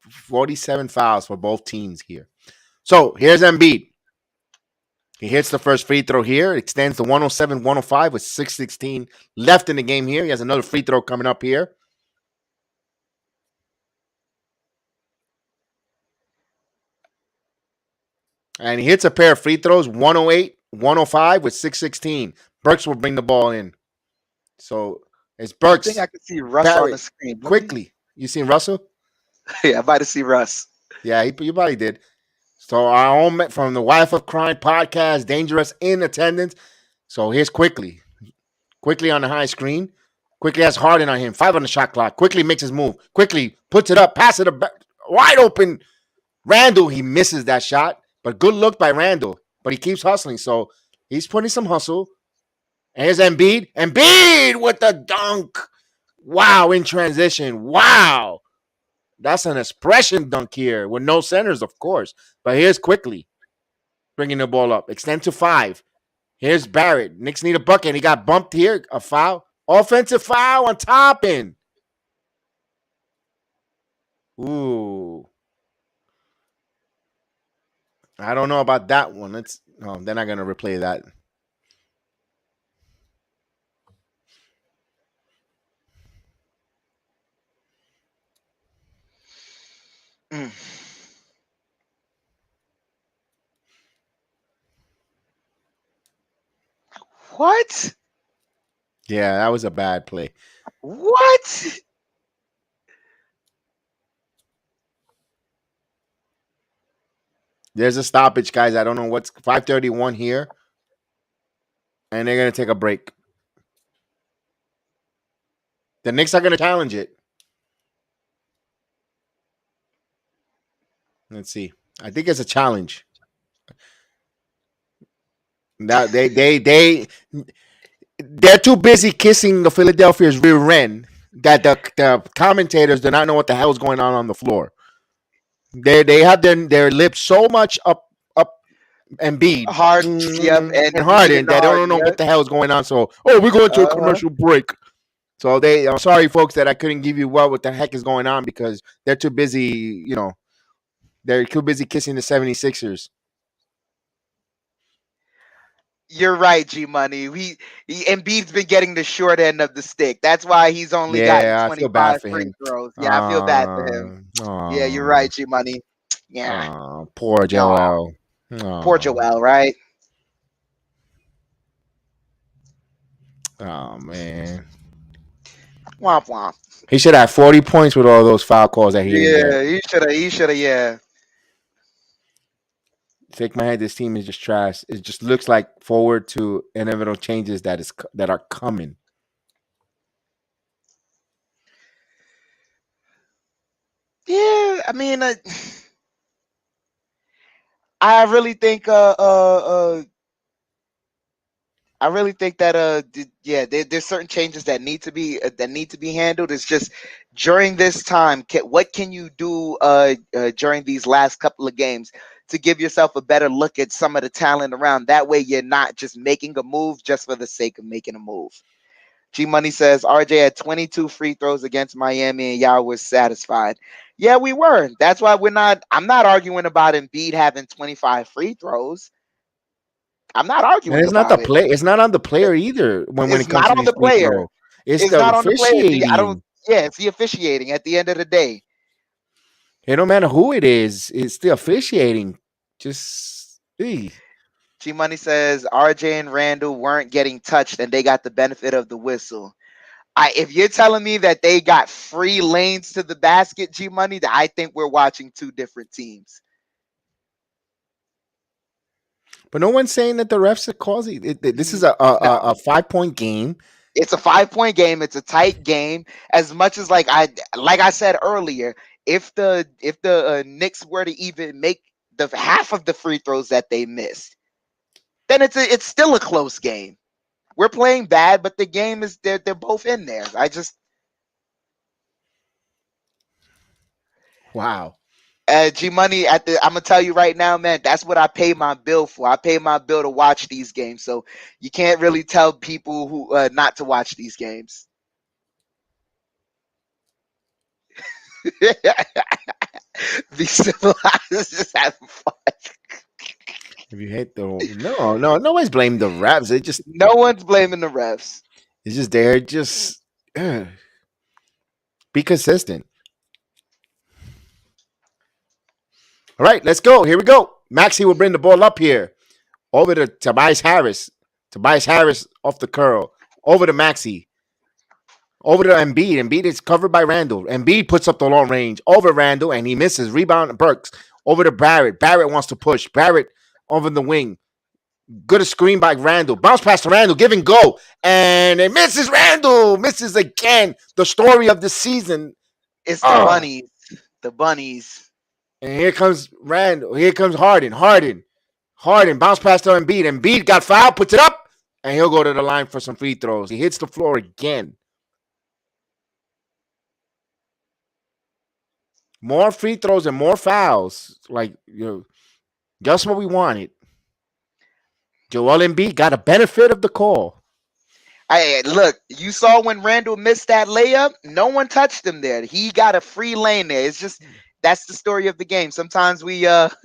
47 fouls for both teams here. So here's Embiid. He hits the first free throw here. Extends to 107-105 with 6:16 left in the game here. He has another free throw coming up here. And he hits a pair of free throws, 108-105 with 6:16. Burks will bring the ball in. So it's Burks. I think I can see Russ on the screen. Quickly. You seen Russell? Yeah, I might have seen Russ. Yeah, you probably did. So our own from the Wife of Crime podcast, Dangerous in attendance. So here's Quickly. Quickly on the high screen. Quickly has Harden on him. 5 on the shot clock. Quickly makes his move. Quickly puts it up. Pass it up. Wide open. Randall, he misses that shot. But good look by Randall. But he keeps hustling. So he's putting some hustle. And here's Embiid. Embiid with the dunk. Wow, in transition. Wow. That's an expression dunk here with no centers, of course. But here's Quickly bringing the ball up. Extend to 5. Here's Barrett. Knicks need a bucket. He got bumped here. A foul. Offensive foul on Toppin. Ooh. I don't know about that one. They're not going to replay that. What? Yeah, that was a bad play. What? There's a stoppage, guys. I don't know what's 5:31 here. And they're going to take a break. The Knicks are going to challenge it. Let's see. I think it's a challenge. Now they're too busy kissing the Philadelphia's rear end that the commentators do not know what the hell is going on the floor. They have their lips so much up Embiid Hard, yep, and and Embiid Harden and that they Harden, don't know yep. what the hell is going on. So, we're going to a Uh-huh. commercial break. So I'm sorry, folks, that I couldn't give you what the heck is going on because they're too busy. They're too busy kissing the 76ers. You're right, G Money. Embiid's been getting the short end of the stick. That's why he's only gotten Yeah, I feel bad 25 for free him. throws. Yeah, I feel bad for him. Yeah, you're right, G Money. Yeah, Poor no, Joel. poor Oh, Joel, right? oh man. Womp womp. He should have 40 points with all those foul calls that he didn't get. Yeah, he should have. He should have. Yeah. Shake my head. This team is just trash. It just looks like forward to inevitable changes that are coming. Yeah, I mean, I really think I really think that yeah, there's certain changes that need to be handled. It's just during this time, what can you do during these last couple of games to give yourself a better look at some of the talent around? That way, you're not just making a move just for the sake of making a move. G Money says RJ had 22 free throws against Miami, and y'all was satisfied. Yeah, we were. That's why we're not. I'm not arguing about Embiid having 25 free throws. I'm not And arguing it's not the about it. play. It's not on the player either. When it It's comes to not on these the free player. throws, it's It's the not on the player. I don't. officiating. Yeah, it's the officiating at the end of the day. It don't matter who it is. It's the officiating. Just G Money says RJ and Randall weren't getting touched and they got the benefit of the whistle. If you're telling me that they got free lanes to the basket, G Money, I think we're watching two different teams. But no one's saying that the refs are causing it. This is a No. 5-point game. It's a 5-point game. It's a tight game. As much as like I said earlier, if the Knicks were to even make the half of the free throws that they missed, then it's still a close game. We're playing bad, but the game is they're both in there. Wow. G Money I'm gonna tell you right now, man, that's what I pay my bill for. I pay my bill to watch these games. So you can't really tell people who not to watch these games. Be civilized, just having fun. If you hate nobody's blaming the refs. No one's blaming the refs. It's just they're just be consistent. All right, let's go. Here we go. Maxi will bring the ball up here. Over to Tobias Harris. Tobias Harris off the curl. Over to Maxi. Over to Embiid. Embiid is covered by Randall. Embiid puts up the long range. Over Randall, and he misses. Rebound Burks. Over to Barrett. Barrett wants to push. Barrett over the wing. Good screen by Randall. Bounce pass to Randall. Give and go. And it misses Randall. Misses again. The story of the season. It's the bunnies. The bunnies. And here comes Randall. Here comes Harden. Harden. Bounce pass to Embiid. Embiid got fouled. Puts it up. And he'll go to the line for some free throws. He hits the floor again. More free throws and more fouls. Like, just what we wanted. Joel Embiid got a benefit of the call. Hey, look, you saw when Randall missed that layup, no one touched him there. He got a free lane there. It's just that's the story of the game. Sometimes we Here's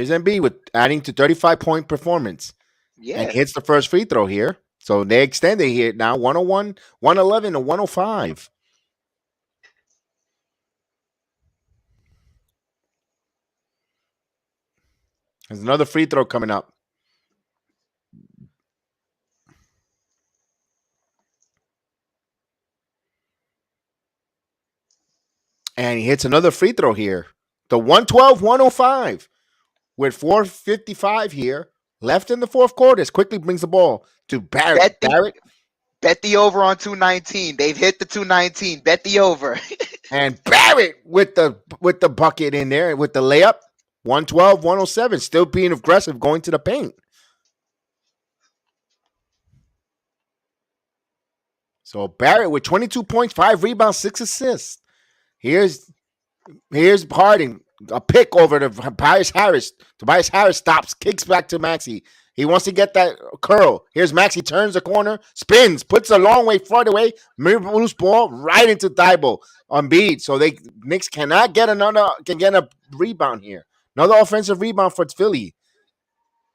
Embiid with adding to 35-point performance. Yeah. And hits the first free throw here. So they extend it here now 101, 111, and 105. There's another free throw coming up. And he hits another free throw here. The 112-105 with 4:55 here left in the fourth quarter. Quickly brings the ball to Barrett. Bet the over on 219. They've hit the 219. Bet the over. And Barrett with the bucket in there with the layup. 112, 107, still being aggressive, going to the paint. So Barrett with 22 points, 5 rebounds, 6 assists. Here's Harden, a pick over to Tobias Harris. Tobias Harris stops, kicks back to Maxey. He wants to get that curl. Here's Maxey, turns the corner, spins, puts a long way far away, loose ball right into Thibault on Embiid. So Knicks cannot get a rebound here. Another offensive rebound for Philly.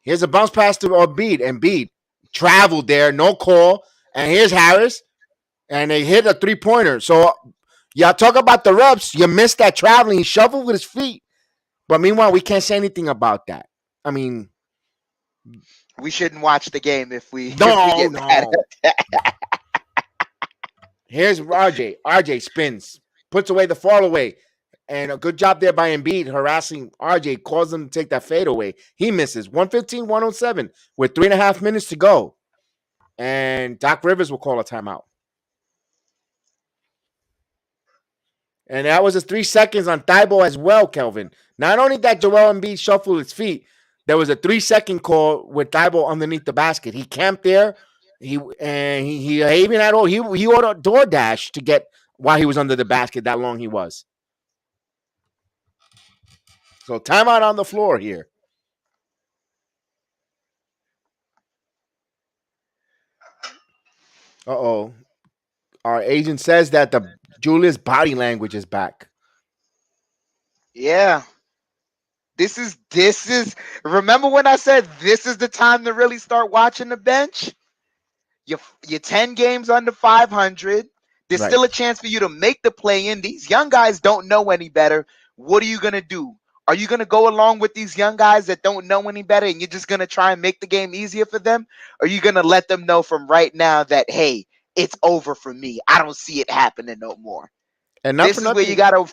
Here's a bounce pass to Embiid. Embiid traveled there, no call. And here's Harris, and they hit a 3-pointer. So y'all talk about the reps. You missed that traveling. He shuffled with his feet. But meanwhile, we can't say anything about that. I mean, we shouldn't watch the game if we no. mad. Here's RJ. RJ spins, puts away the fall away. And a good job there by Embiid harassing RJ, caused him to take that fade away. He misses. 115-107 with 3.5 minutes to go. And Doc Rivers will call a timeout. And that was 3 seconds on Thibault as well, Kelvin. Not only that Joel Embiid shuffled his feet, there was a 3-second call with Thibault underneath the basket. He camped there. He even had he ordered DoorDash to get while he was under the basket. That long he was. So timeout on the floor here. Uh-oh. Our agent says that the Julius body language is back. Yeah. This is remember when I said this is the time to really start watching the bench? You're 10 games under 500. There's Right. still a chance for you to make the play-in. These young guys don't know any better. What are you going to do? Are you going to go along with these young guys that don't know any better and you're just going to try and make the game easier for them? Or are you going to let them know from right now that, hey, it's over for me. I don't see it happening no more. And not This for is nothing, where you got to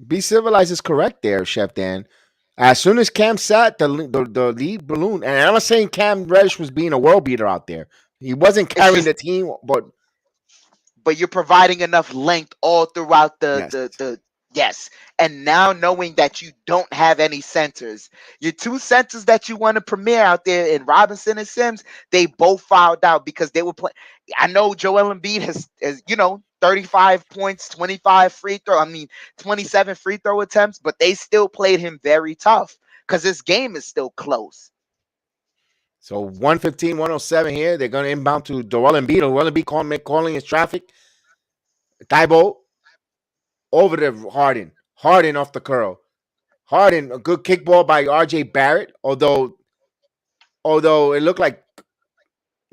be civilized is correct there, Chef Dan. As soon as Cam sat, the lead balloon, and I'm not saying Cam Reddish was being a world beater out there. He wasn't carrying the team, but you're providing enough length all throughout Yes. the yes. And now knowing that you don't have any centers, your 2 centers that you want to premiere out there in Robinson and Sims, they both fouled out because they were playing. I know Joel Embiid has 35 points, 25 27 free throw attempts, but they still played him very tough because this game is still close. So 115, 107 here. They're going to inbound to Joel Embiid. Joel Embiid calling his traffic. Thibault over to Harden. Harden off the curl. Harden, a good kickball by RJ Barrett. Although it looked like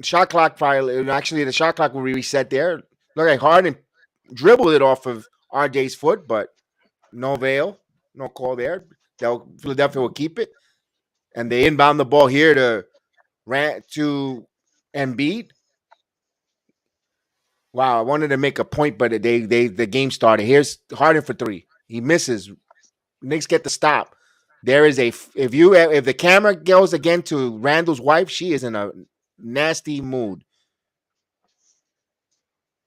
shot clock file. Actually, the shot clock will reset there. Looked like Harden dribbled it off of RJ's foot, but no avail. No call there. Philadelphia will keep it. And they inbound the ball here to Embiid. Wow, I wanted to make a point, but the game started. Here's Harden for 3. He misses. Knicks get the stop. There is if the camera goes again to Randall's wife, she is in a nasty mood.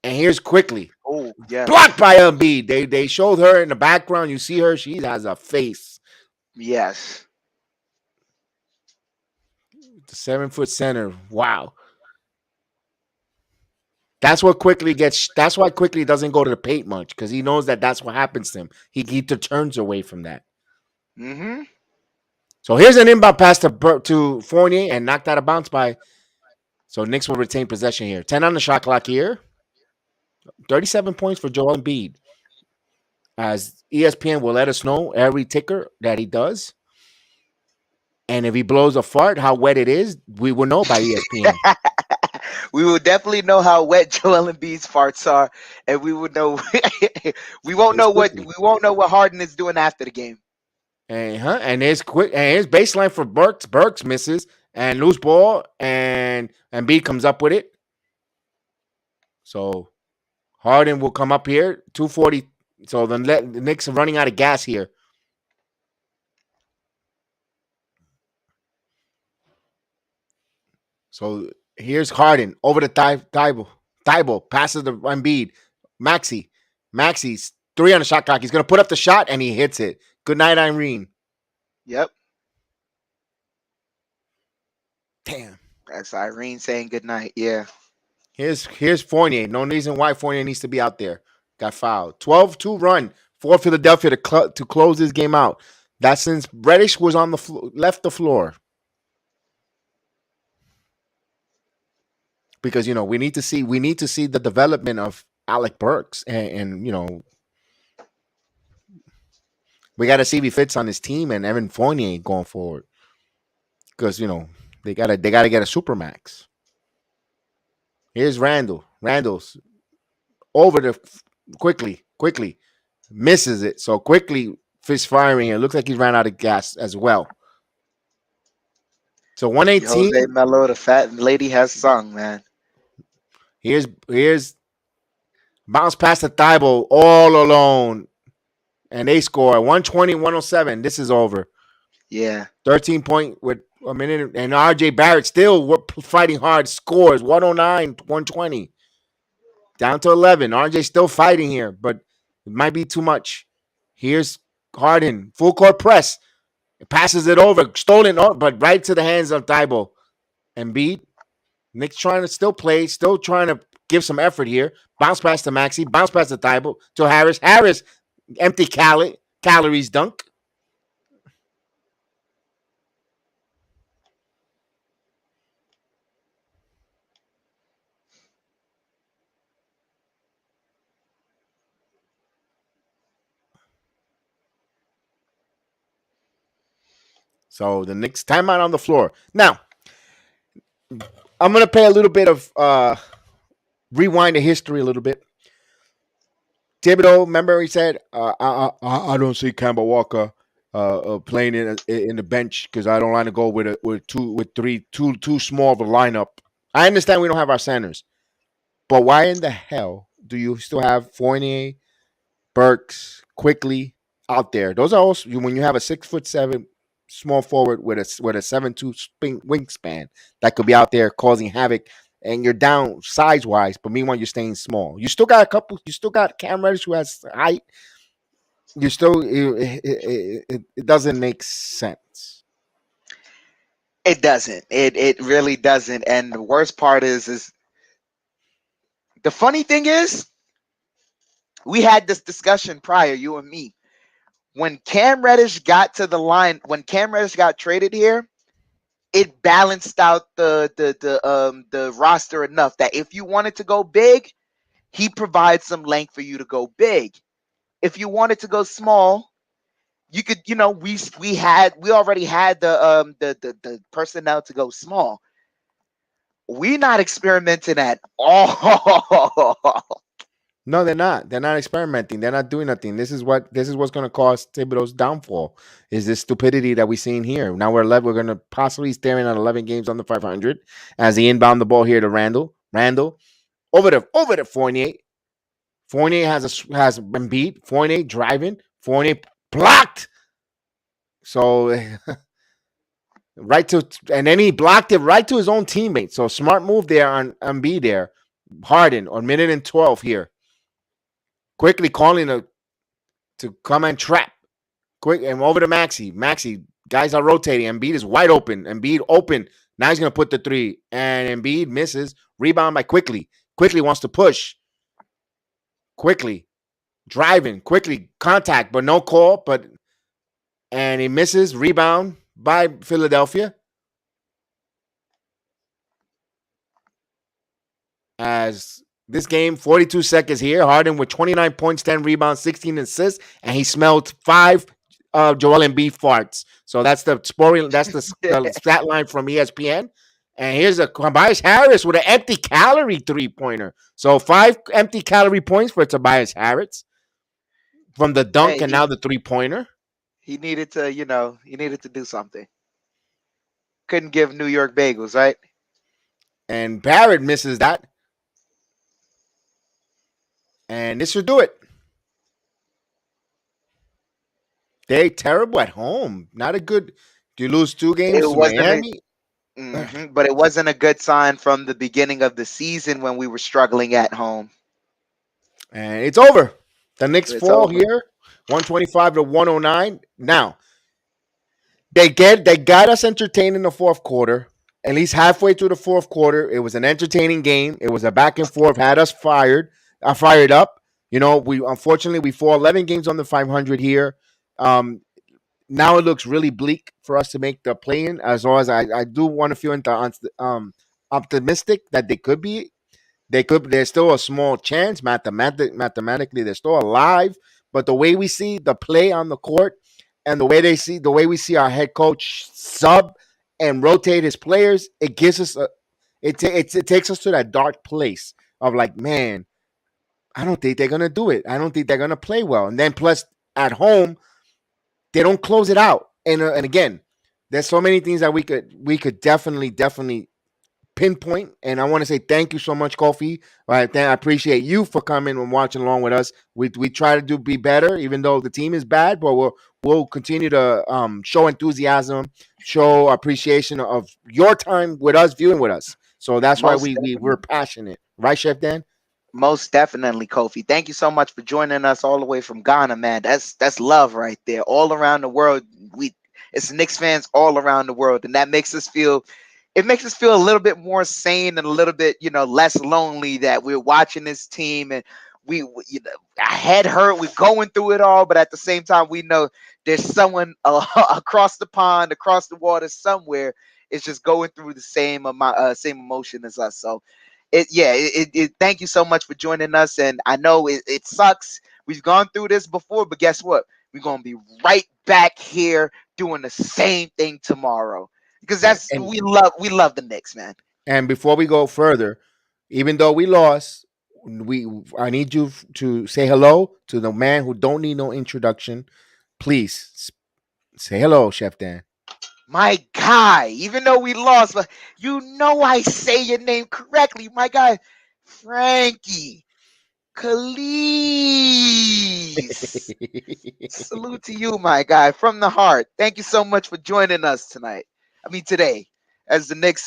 And here's quickly. Oh, yeah. Blocked by Embiid. They showed her in the background. You see her. She has a face. Yes. The 7-foot center. Wow. That's why Quickly doesn't go to the paint much, because he knows that that's what happens to him. He turns away from that. Mm-hmm. So here's an inbound pass to Fournier and knocked out of bounds by. So Knicks will retain possession here. 10 on the shot clock here. 37 points for Joel Embiid. As ESPN will let us know every ticker that he does. And if he blows a fart, how wet it is, we will know by ESPN. We will definitely know how wet Joel Embiid's farts are, and we would know. we won't know what Harden is doing after the game. And here's baseline for Burks. Burks misses and loose ball, and Embiid comes up with it. So Harden will come up here. 2:40. So the Knicks are running out of gas here. So here's Harden over to Thibault passes the Embiid. Maxey's 3 on the shot clock. He's going to put up the shot, and he hits it. Good night, Irene. Yep. Damn. That's Irene saying goodnight. Yeah. Here's Fournier. No reason why Fournier needs to be out there. Got fouled. 12-2 run for Philadelphia to close this game out. That's since Reddish was on the left the floor. Because we need to see the development of Alec Burks and we got to see if he fits on his team and Evan Fournier going forward. Because they gotta get a supermax. Here's Randall. Randall's over the quickly misses it. So quickly fist firing. It looks like he ran out of gas as well. So 118. Jose Mello, the fat lady, has sung, man. Here's bounce past the Thibault all alone. And they score 120-107. This is over. Yeah. 13 point with a minute. And RJ Barrett still fighting hard. Scores 109-120. Down to 11. RJ still fighting here, but it might be too much. Here's Harden. Full court press. Passes it over. Stolen, but right to the hands of Thibault. Embiid. Knicks trying to still play. Still trying to give some effort here. Bounce past to Maxey. Bounce past to Thibault. To Harris. Harris. Empty calories dunk. So the Knicks timeout on the floor. Now, I'm going to pay a little bit of rewind the history a little bit. Thibodeau, remember he said, I don't see Kemba Walker playing in the bench because I don't want to go with too small of a lineup. I understand we don't have our centers, but why in the hell do you still have Fournier, Burks, Quickly out there? Those are also when you have a 6'7" small forward with a 7'2" wingspan that could be out there causing havoc. And you're down size wise, but meanwhile you're staying small. You still got You still got Cam Reddish who has height. You still it doesn't make sense. It doesn't. It really doesn't. And the worst part is the funny thing is, we had this discussion prior, you and me. When Cam Reddish got to the line, when Cam Reddish got traded here, it balanced out the roster enough that if you wanted to go big, he provides some length for you to go big. If you wanted to go small, you could, we already had the personnel to go small. We're not experimenting at all. No, they're not. They're not experimenting. They're not doing nothing. This is what's going to cause Thibodeau's downfall. Is this stupidity that we're seeing here? Now we're going to possibly staring at 11 games on the 500 as he inbound the ball here to Randall. Randall over to Fournier. Fournier has Embiid. Fournier driving. Fournier blocked. So and then he blocked it right to his own teammate. So smart move there on Embiid there. Harden on minute and 12 here. Quickly calling to come and trap. Quick and over to Maxey. Maxey, guys are rotating. Embiid is wide open. Embiid open. Now he's going to put the three. And Embiid misses. Rebound by Quickly. Quickly wants to push. Quickly. Driving. Quickly. Contact, but no call. And he misses. Rebound by Philadelphia. As this game, 42 seconds here. Harden with 29 points, 10 rebounds, 16 assists, and he smelled 5 Joel Embiid farts. So that's the stat line from ESPN. And here's Tobias Harris with an empty calorie 3-pointer. So 5 empty calorie points for Tobias Harris from the dunk and now the 3-pointer. He needed to do something. Couldn't give New York bagels, right? And Barrett misses that. And this should do it. They're terrible at home. Not a good. Do you lose 2 games to Miami? But it wasn't a good sign from the beginning of the season when we were struggling at home. And it's over. The Knicks fall here, 125-109. Now, They got us entertained in the fourth quarter. At least halfway through the fourth quarter, it was an entertaining game. It was a back and forth, had us fired up. You know, we unfortunately we fall 11 games on the 500 here. Um, Now it looks really bleak for us to make the play in. As long as I do want to feel optimistic that they could be. They could. There's still a small chance. Mathematically, they're still alive. But the way we see the play on the court, and the way we see our head coach sub and rotate his players, it gives us it takes us to that dark place of like, man, I don't think they're gonna do it. I don't think they're gonna play well. And then plus at home, they don't close it out. And again, there's so many things that we could definitely pinpoint. And I want to say thank you so much, Kofi. I appreciate you for coming and watching along with us. We try to be better, even though the team is bad, but we'll continue to show enthusiasm, show appreciation of your time with us, viewing with us. So that's why Most we're passionate, right, Chef Dan? Most definitely, Kofi. Thank you so much for joining us all the way from Ghana, man. That's love right there. All around the world, it's Knicks fans all around the world, and that makes us feel. It makes us feel a little bit more sane and a little bit, less lonely that we're watching this team and our head hurt. We're going through it all, but at the same time, we know there's someone across the pond, across the water, somewhere is just going through the same emotion as us. So thank you so much for joining us. And I know it sucks. We've gone through this before, but guess what? We're gonna be right back here doing the same thing tomorrow because Yeah. that's we love the Knicks, man. And before we go further, even though we lost, we I need you to say hello to the man who don't need no introduction. Please say hello, Chef Dan. My guy, even though we lost, but I say your name correctly, my guy, Frankie Khalees. Salute to you, my guy, from the heart. Thank you so much for joining us tonight. I mean today, as the Knicks.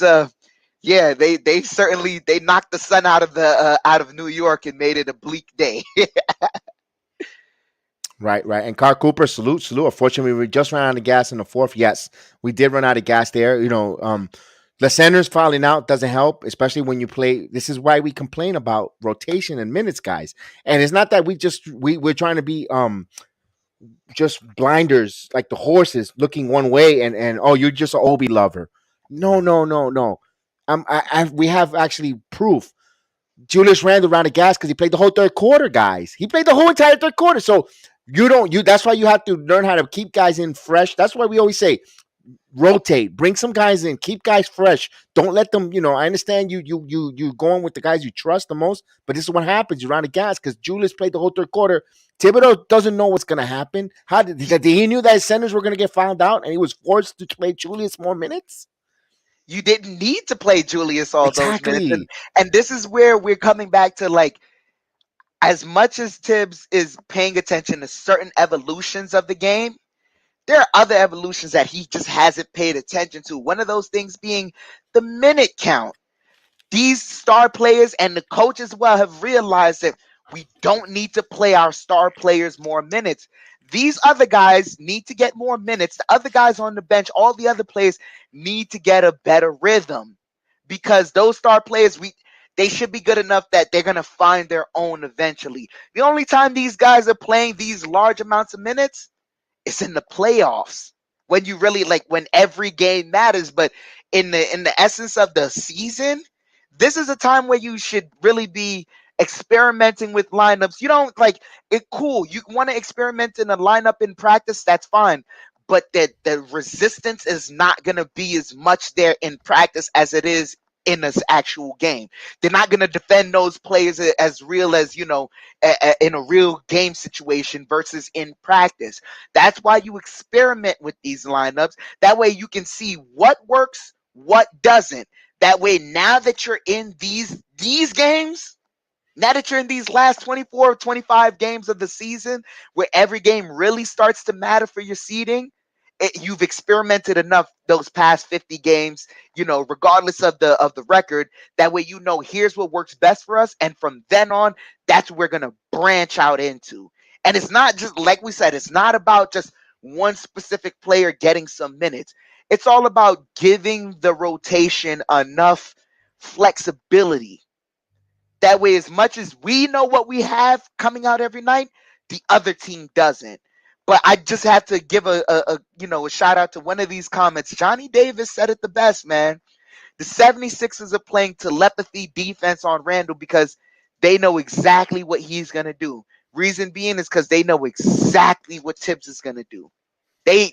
They certainly they knocked the sun out of New York and made it a bleak day. Right, right. And Carl Cooper, salute. Unfortunately, we just ran out of gas in the fourth. Yes, we did run out of gas there. The centers falling out doesn't help, especially when you play. This is why we complain about rotation and minutes, guys. And it's not that we're trying to be just blinders like the horses looking one way and oh, you're just an Obi lover. No, no, no, no. We have actually proof. Julius Randle ran out of gas because he played the whole third quarter, guys. He played the whole entire third quarter. So that's why you have to learn how to keep guys in fresh. That's why we always say rotate, bring some guys in, keep guys fresh. Don't let them, I understand you going with the guys you trust the most, but this is what happens. You run out of gas because Julius played the whole third quarter. Thibodeau doesn't know what's gonna happen. How did he knew that his centers were gonna get found out and he was forced to play Julius more minutes? You didn't need to play Julius all those minutes. Exactly. And this is where we're coming back to, like, as much as Tibbs is paying attention to certain evolutions of the game, there are other evolutions that he just hasn't paid attention to. One of those things being the minute count. These star players and the coach as well have realized that we don't need to play our star players more minutes. These other guys need to get more minutes. The other guys on the bench, all the other players need to get a better rhythm because those star players, they should be good enough that they're going to find their own eventually. The only time these guys are playing these large amounts of minutes is in the playoffs when you really when every game matters. But in the essence of the season, this is a time where you should really be experimenting with lineups. You don't it cool. You want to experiment in a lineup in practice, that's fine. But the resistance is not going to be as much there in practice as it is in this actual game. They're not going to defend those players as real as, in a real game situation versus in practice. That's why you experiment with these lineups. That way you can see what works, what doesn't. That way, now that you're in these games, now that you're in these last 24 or 25 games of the season, where every game really starts to matter for your seeding, you've experimented enough those past 50 games, regardless of the record. That way, here's what works best for us. And from then on, that's what we're going to branch out into. And it's not just, like we said, it's not about just one specific player getting some minutes. It's all about giving the rotation enough flexibility. That way, as much as we know what we have coming out every night, the other team doesn't. But I just have to give a shout out to one of these comments. Johnny Davis said it the best, man. The 76ers are playing telepathy defense on Randall because they know exactly what he's going to do. Reason being is because they know exactly what Tibbs is going to do. They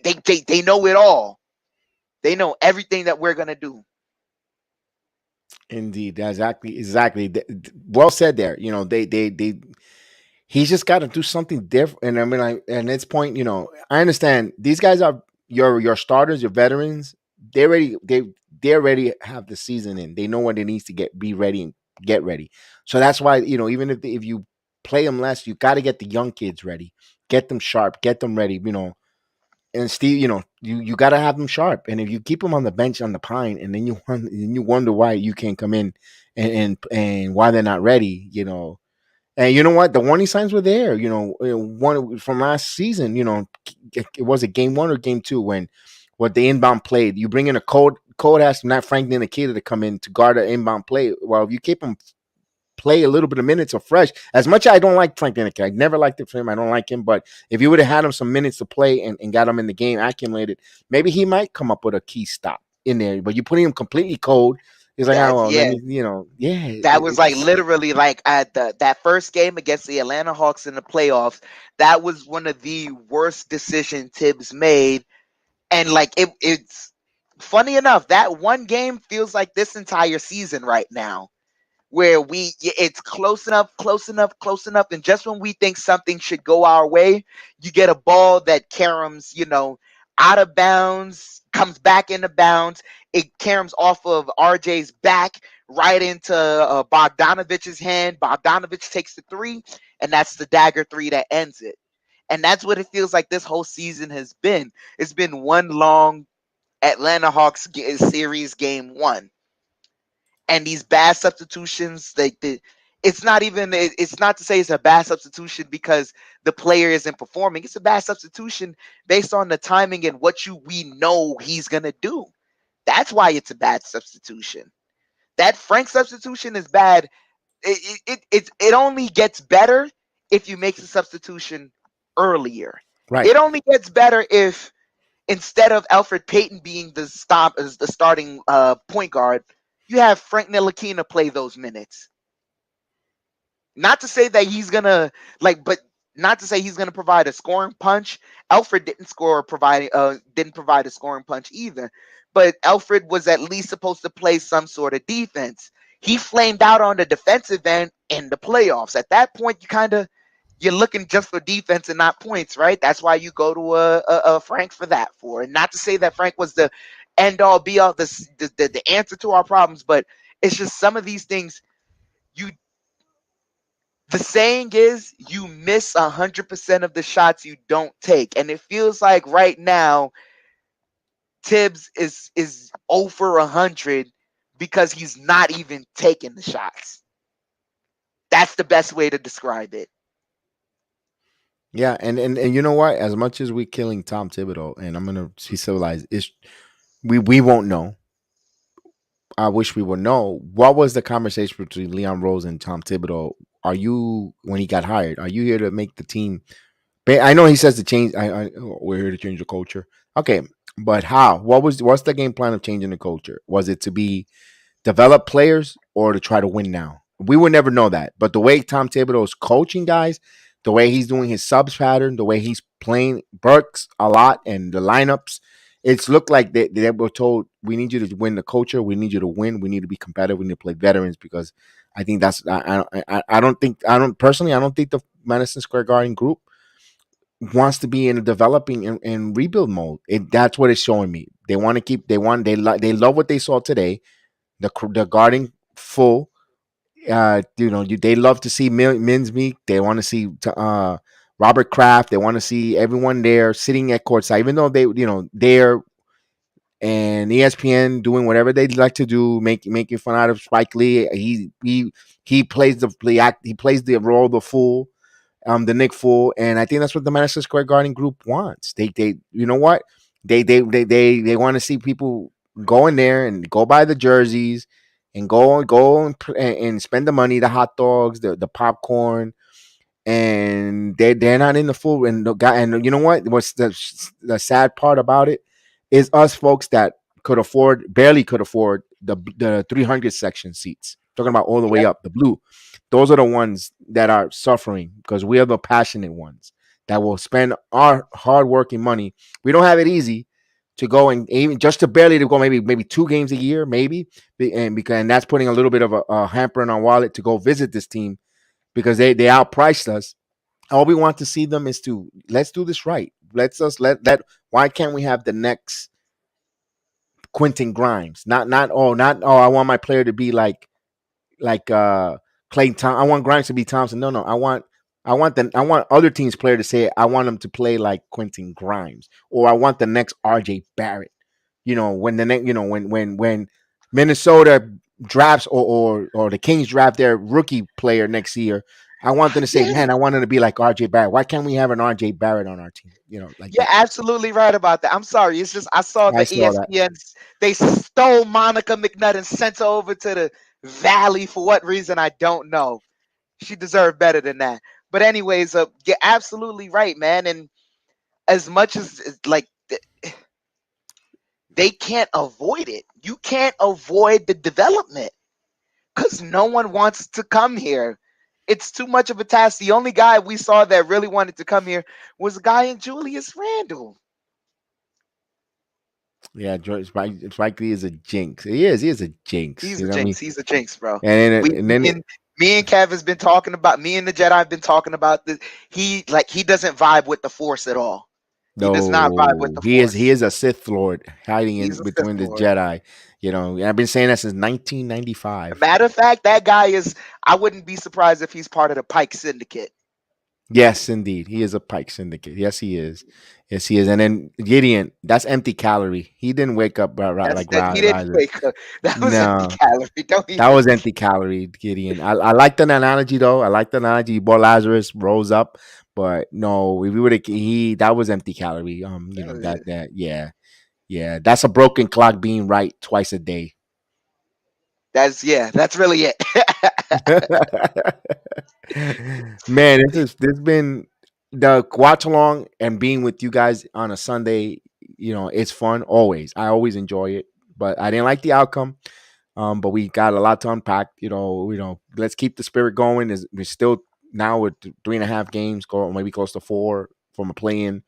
know it all. They know everything that we're going to do. Indeed, exactly. Well said there. He's just got to do something different. And I mean, at this point, I understand these guys are your starters, your veterans. They already have the season in. They know what it needs to be ready and get ready. So that's why even if you play them less, you got to get the young kids ready, get them sharp, get them ready. And Steve, you got to have them sharp. And if you keep them on the bench on the pine, and then you wonder why you can't come in and why they're not ready, And you know what? The warning signs were there. One from last season. It was a game 1 or game 2 when what the inbound played. You bring in a cold ass Matt Franklin and Akita to come in to guard an inbound play. Well, if you keep them play a little bit of minutes of fresh. As much as I don't like Franklin, I never liked it for him. I don't like him, but if you would have had him some minutes to play and got him in the game accumulated, maybe he might come up with a key stop in there. But you putting him completely cold. He's like, let me, That was like literally like at that first game against the Atlanta Hawks in the playoffs. That was one of the worst decisions Tibbs made, and like it's funny enough that one game feels like this entire season right now, where it's close enough, and just when we think something should go our way, you get a ball that caroms, out of bounds, comes back into bounds. It caroms off of RJ's back right into Bogdanovich's hand. Bogdanovich takes the 3, and that's the dagger 3 that ends it. And that's what it feels like this whole season has been. It's been one long Atlanta Hawks series game 1. And these bad substitutions, it's not to say it's a bad substitution because the player isn't performing. It's a bad substitution based on the timing and what we know he's gonna do. That's why it's a bad substitution. That Frank substitution is bad. It only gets better if you make the substitution earlier. right. It only gets better if instead of Elfrid Payton being the starting point guard, you have Frank Ntilikina play those minutes. Not to say that he's gonna not to say he's gonna provide a scoring punch. Elfrid didn't provide a scoring punch either. But Elfrid was at least supposed to play some sort of defense. He flamed out on the defensive end in the playoffs. At that point, you're looking just for defense and not points, right? That's why you go to a Frank for. And not to say that Frank was the end all be all, the answer to our problems, but it's just some of these things. The saying is you miss 100% of the shots you don't take, and it feels like right now Tibbs is 0 for 100 because he's not even taking the shots. That's the best way to describe it. Yeah, and you know what? As much as we killing Tom Thibodeau, and I'm gonna be civilized, we won't know. I wish we would know. What was the conversation between Leon Rose and Tom Thibodeau? Are you when he got hired? Are you here to make the team? I know he says to change. We're here to change the culture. Okay, but how? What's the game plan of changing the culture? Was it to be develop players or to try to win now? We would never know that. But the way Tom Thibodeau is coaching guys, the way he's doing his subs pattern, the way he's playing Burks a lot and the lineups, it's looked like they were told, we need you to win the culture. We need you to win. We need to be competitive. We need to play veterans because I think that's I don't think the Madison Square Garden group wants to be in a developing and rebuild mode. That's what it's showing me. They want to keep. They love what they saw today. The Garden full. They love to see Minsby. They want to see Robert Kraft. They want to see everyone there sitting at courtside, even though they're and ESPN doing whatever they like to do, making fun out of Spike Lee. He plays the role of the fool. the Nick Full, and I think that's what the Madison Square Garden group wants. They you know what they want to see people go in there and go buy the jerseys and and spend the money, the hot dogs, the popcorn, and they're not in the full. And the guy, and you know what? What's the sad part about it is us folks that barely could afford the 300 section seats. Talking about all the way Yep. up, the blue. Those are the ones that are suffering because we are the passionate ones that will spend our hardworking money. We don't have it easy to go and even just to barely to go maybe 2 games a year, maybe, and that's putting a little bit of a hamper in our wallet to go visit this team because they outpriced us. All we want to see them is to let's do this right. Let why can't we have the next Quentin Grimes? Not I want my player to be like Clay Thompson. I want Grimes to be Thompson. No. I want other teams' player to say I want them to play like Quentin Grimes, or I want the next RJ Barrett. When the next when Minnesota drafts or the Kings draft their rookie player next year, I want them to say, Yeah. man, I want them to be like RJ Barrett. Why can't we have an RJ Barrett on our team? Like You're that. absolutely right about that. I'm sorry. It's just I saw I the saw that. ESPN. They stole Monica McNutt and sent her over to the Valley for what reason I don't know. She deserved better than that. But anyways, you're absolutely right, man. And as much as like they can't avoid it, you can't avoid the development because no one wants to come here. It's too much of a task. The only guy we saw that really wanted to come here was a guy in Julius Randle. Yeah, Spike Lee is a jinx. He is. He is a jinx. He's You a know what I mean? jinx. He's a jinx, bro. And We then, and me then and me and Kev has been talking about. Me and the Jedi have been talking about this. He doesn't vibe with the Force at all. He does not vibe with no, the he Force. is a Sith Lord hiding He's in a Sith between the Lord. Jedi. And I've been saying that since 1995. Matter of fact, that guy is. I wouldn't be surprised if he's part of the Pike Syndicate. Yes, indeed, he is a Pike Syndicate. Yes, he is. Yes, he is. And then Gideon, that's empty calorie. He didn't wake up That's like that. He didn't Riser. wake up. That was empty No, calorie. Don't that even. was empty calorie, Gideon. I like the analogy though. I like the analogy. You brought Lazarus rose up, but no, if we would have that was empty calorie. Yeah. That's a broken clock being right twice a day. That's really it. Man, this been the watch along and being with you guys on a Sunday. It's fun always. I always enjoy it, but I didn't like the outcome. But we got a lot to unpack. Let's keep the spirit going. We're still now with 3.5 games, go maybe close to 4 from a play-in.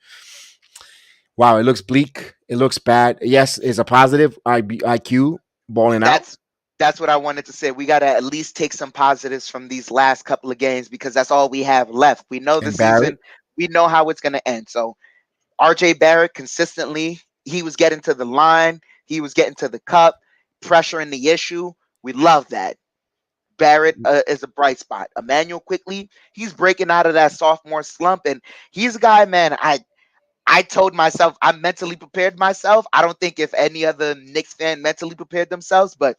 Wow, it looks bleak. It looks bad. Yes, it's a positive IQ balling out. That's what I wanted to say. We got to at least take some positives from these last couple of games because that's all we have left. We know the And Barrett, season. We know how it's going to end. So RJ Barrett consistently, he was getting to the line. He was getting to the cup, pressuring the issue. We love that. Barrett is a bright spot. Emmanuel quickly, he's breaking out of that sophomore slump, and he's a guy, man. I told myself I mentally prepared myself. I don't think if any other Knicks fan mentally prepared themselves, but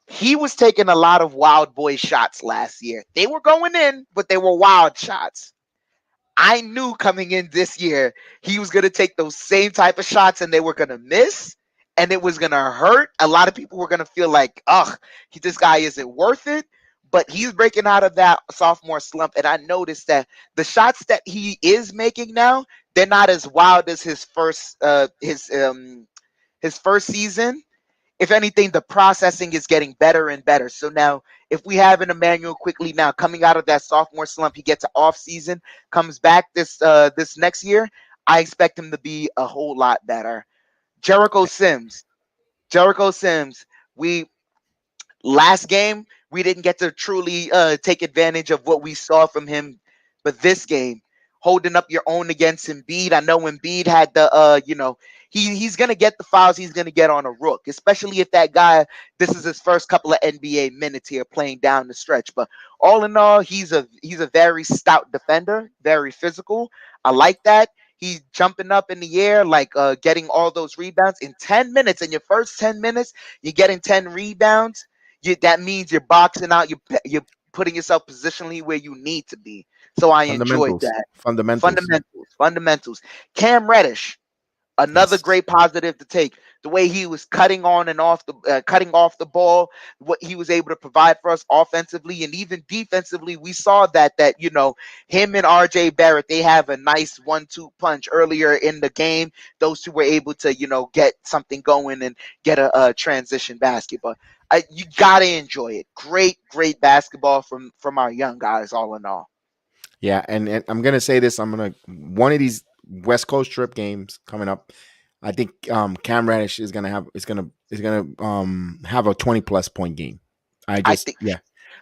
he was taking a lot of wild boy shots last year. They were going in, but they were wild shots. I knew coming in this year he was going to take those same type of shots and they were going to miss and it was going to hurt. A lot of people were going to feel like, ugh, this guy isn't worth it. But he's breaking out of that sophomore slump. And I noticed that the shots that he is making now, they're not as wild as his first season. If anything, the processing is getting better and better. So now, if we have an Emmanuel quickly now coming out of that sophomore slump, he gets an off season, comes back this next year. I expect him to be a whole lot better. Jericho Sims, Jericho Sims. We last game we didn't get to truly take advantage of what we saw from him, but this game, holding up your own against Embiid. I know Embiid had he's gonna get the fouls he's gonna get on a rook, especially if that guy, this is his first couple of NBA minutes here playing down the stretch. But all in all, he's a very stout defender, very physical. I like that. He's jumping up in the air, like getting all those rebounds in 10 minutes. In your first 10 minutes, you're getting 10 rebounds. That means you're boxing out. You're putting yourself positionally where you need to be. So I enjoyed Fundamentals. that. Fundamentals. Fundamentals. Cam Reddish, another Yes. great positive to take. The way he was cutting off the ball, what he was able to provide for us offensively and even defensively. We saw that him and RJ Barrett, they have a nice 1-2 punch earlier in the game. Those two were able to get something going and get a transition basket. But you gotta enjoy it. Great basketball from our young guys. All in all. Yeah, and I'm gonna say this. I'm gonna one of these West Coast trip games coming up. I think Cam Reddish is gonna have a 20 plus point game. I I just think yeah.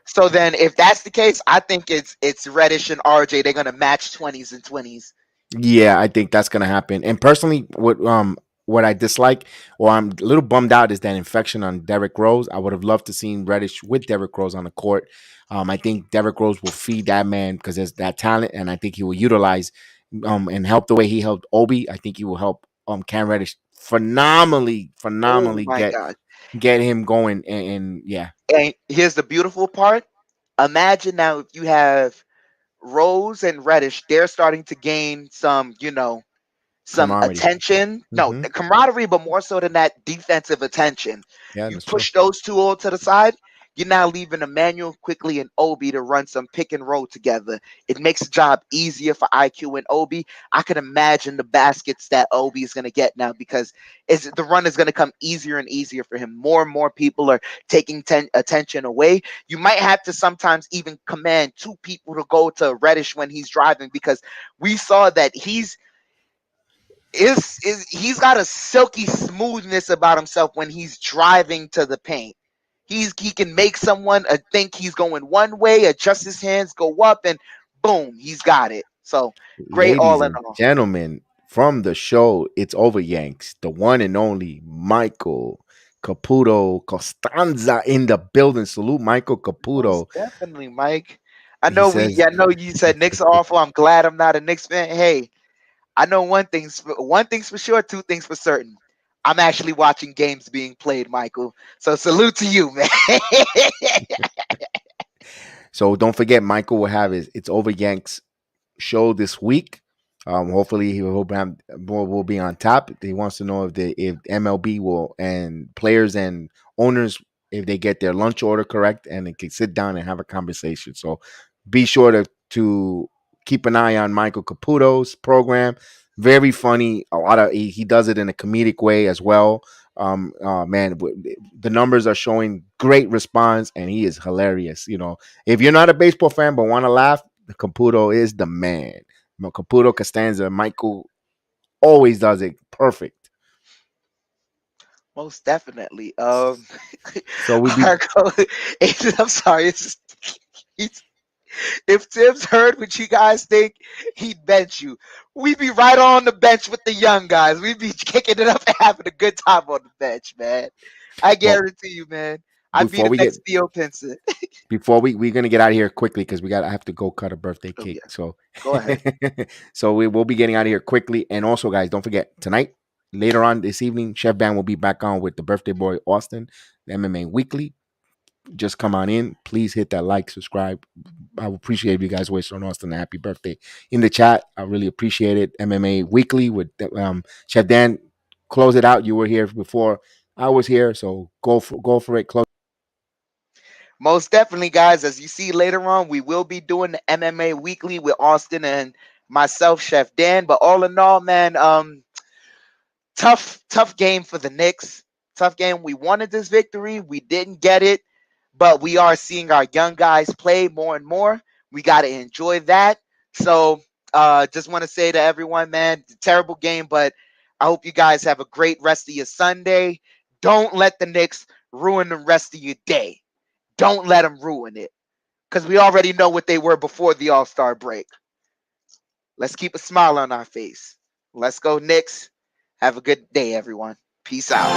so. Then, if that's the case, I think it's Reddish and RJ. They're gonna match 20s and 20s. Yeah, I think that's gonna happen. And personally, what I dislike or I'm a little bummed out is that infection on Derrick Rose. I would have loved to seen Reddish with Derrick Rose on the court. I think Derrick Rose will feed that man because there's that talent, and I think he will utilize and help the way he helped Obi. I think he will help Cam Reddish Oh phenomenally my get God! get him going. And yeah, And here's the beautiful part. Imagine now if you have Rose and Reddish, they're starting to gain some camaraderie. attention. No, Hmm. the camaraderie, but more so than that, defensive attention. Yeah, You that's true. push those two all to the side. You're now leaving Emmanuel quickly and Obi to run some pick and roll together. It makes the job easier for IQ and Obi. I can imagine the baskets that Obi is going to get now because the run is going to come easier and easier for him. More and more people are taking attention away. You might have to sometimes even command two people to go to Reddish when he's driving because we saw that he's got a silky smoothness about himself when he's driving to the paint. He can make someone think he's going one way, adjust his hands, go up, and boom, he's got it. So great Ladies all in and all. gentlemen, from the show, it's over, Yanks. The one and only Michael Caputo Costanza in the building. Salute, Michael Most Caputo. definitely, Mike. He says, I know you said Knicks are awful. I'm glad I'm not a Knicks fan. Hey, I know one thing's for sure, two things for certain. I'm actually watching games being played, Michael. So salute to you, man. so don't forget, Michael will have his It's Over Yanks show this week. Hopefully will be on top. He wants to know if MLB will and players and owners if they get their lunch order correct and they can sit down and have a conversation. So be sure to keep an eye on Michael Caputo's program. Very funny. A lot of he does it in a comedic way as well. Man, the numbers are showing great response, and he is hilarious. If you're not a baseball fan but want to laugh, Caputo is the man. Caputo Costanza, Michael always does it perfect. Most definitely. So we be Marco, I'm sorry. He's- if Tibbs heard what you guys think, he'd bench you. We'd be right on the bench with the young guys. We'd be kicking it up and having a good time on the bench, man. I well guarantee you, man. I'd be before the we get next Theo Pinson. before we're gonna get out of here quickly because I have to go cut a birthday Oh cake. yeah, So go ahead. so we will be getting out of here quickly. And also, guys, don't forget tonight, later on this evening, Chef Band will be back on with the birthday boy Austin, the MMA Weekly. Just come on in. Please hit that like, subscribe. I would appreciate if you guys wish on Austin a happy birthday in the chat. I really appreciate it. MMA Weekly with Chef Dan. Close it out. You were here before I was here, so go for it. Close. Most definitely, guys. As you see later on, we will be doing the MMA Weekly with Austin and myself, Chef Dan. But all in all, man, tough game for the Knicks. Tough game. We wanted this victory. We didn't get it, but we are seeing our young guys play more and more. We got to enjoy that. So just want to say to everyone, man, terrible game, but I hope you guys have a great rest of your Sunday. Don't let the Knicks ruin the rest of your day. Don't let them ruin it because we already know what they were before the All-Star break. Let's keep a smile on our face. Let's go, Knicks. Have a good day, everyone. Peace out.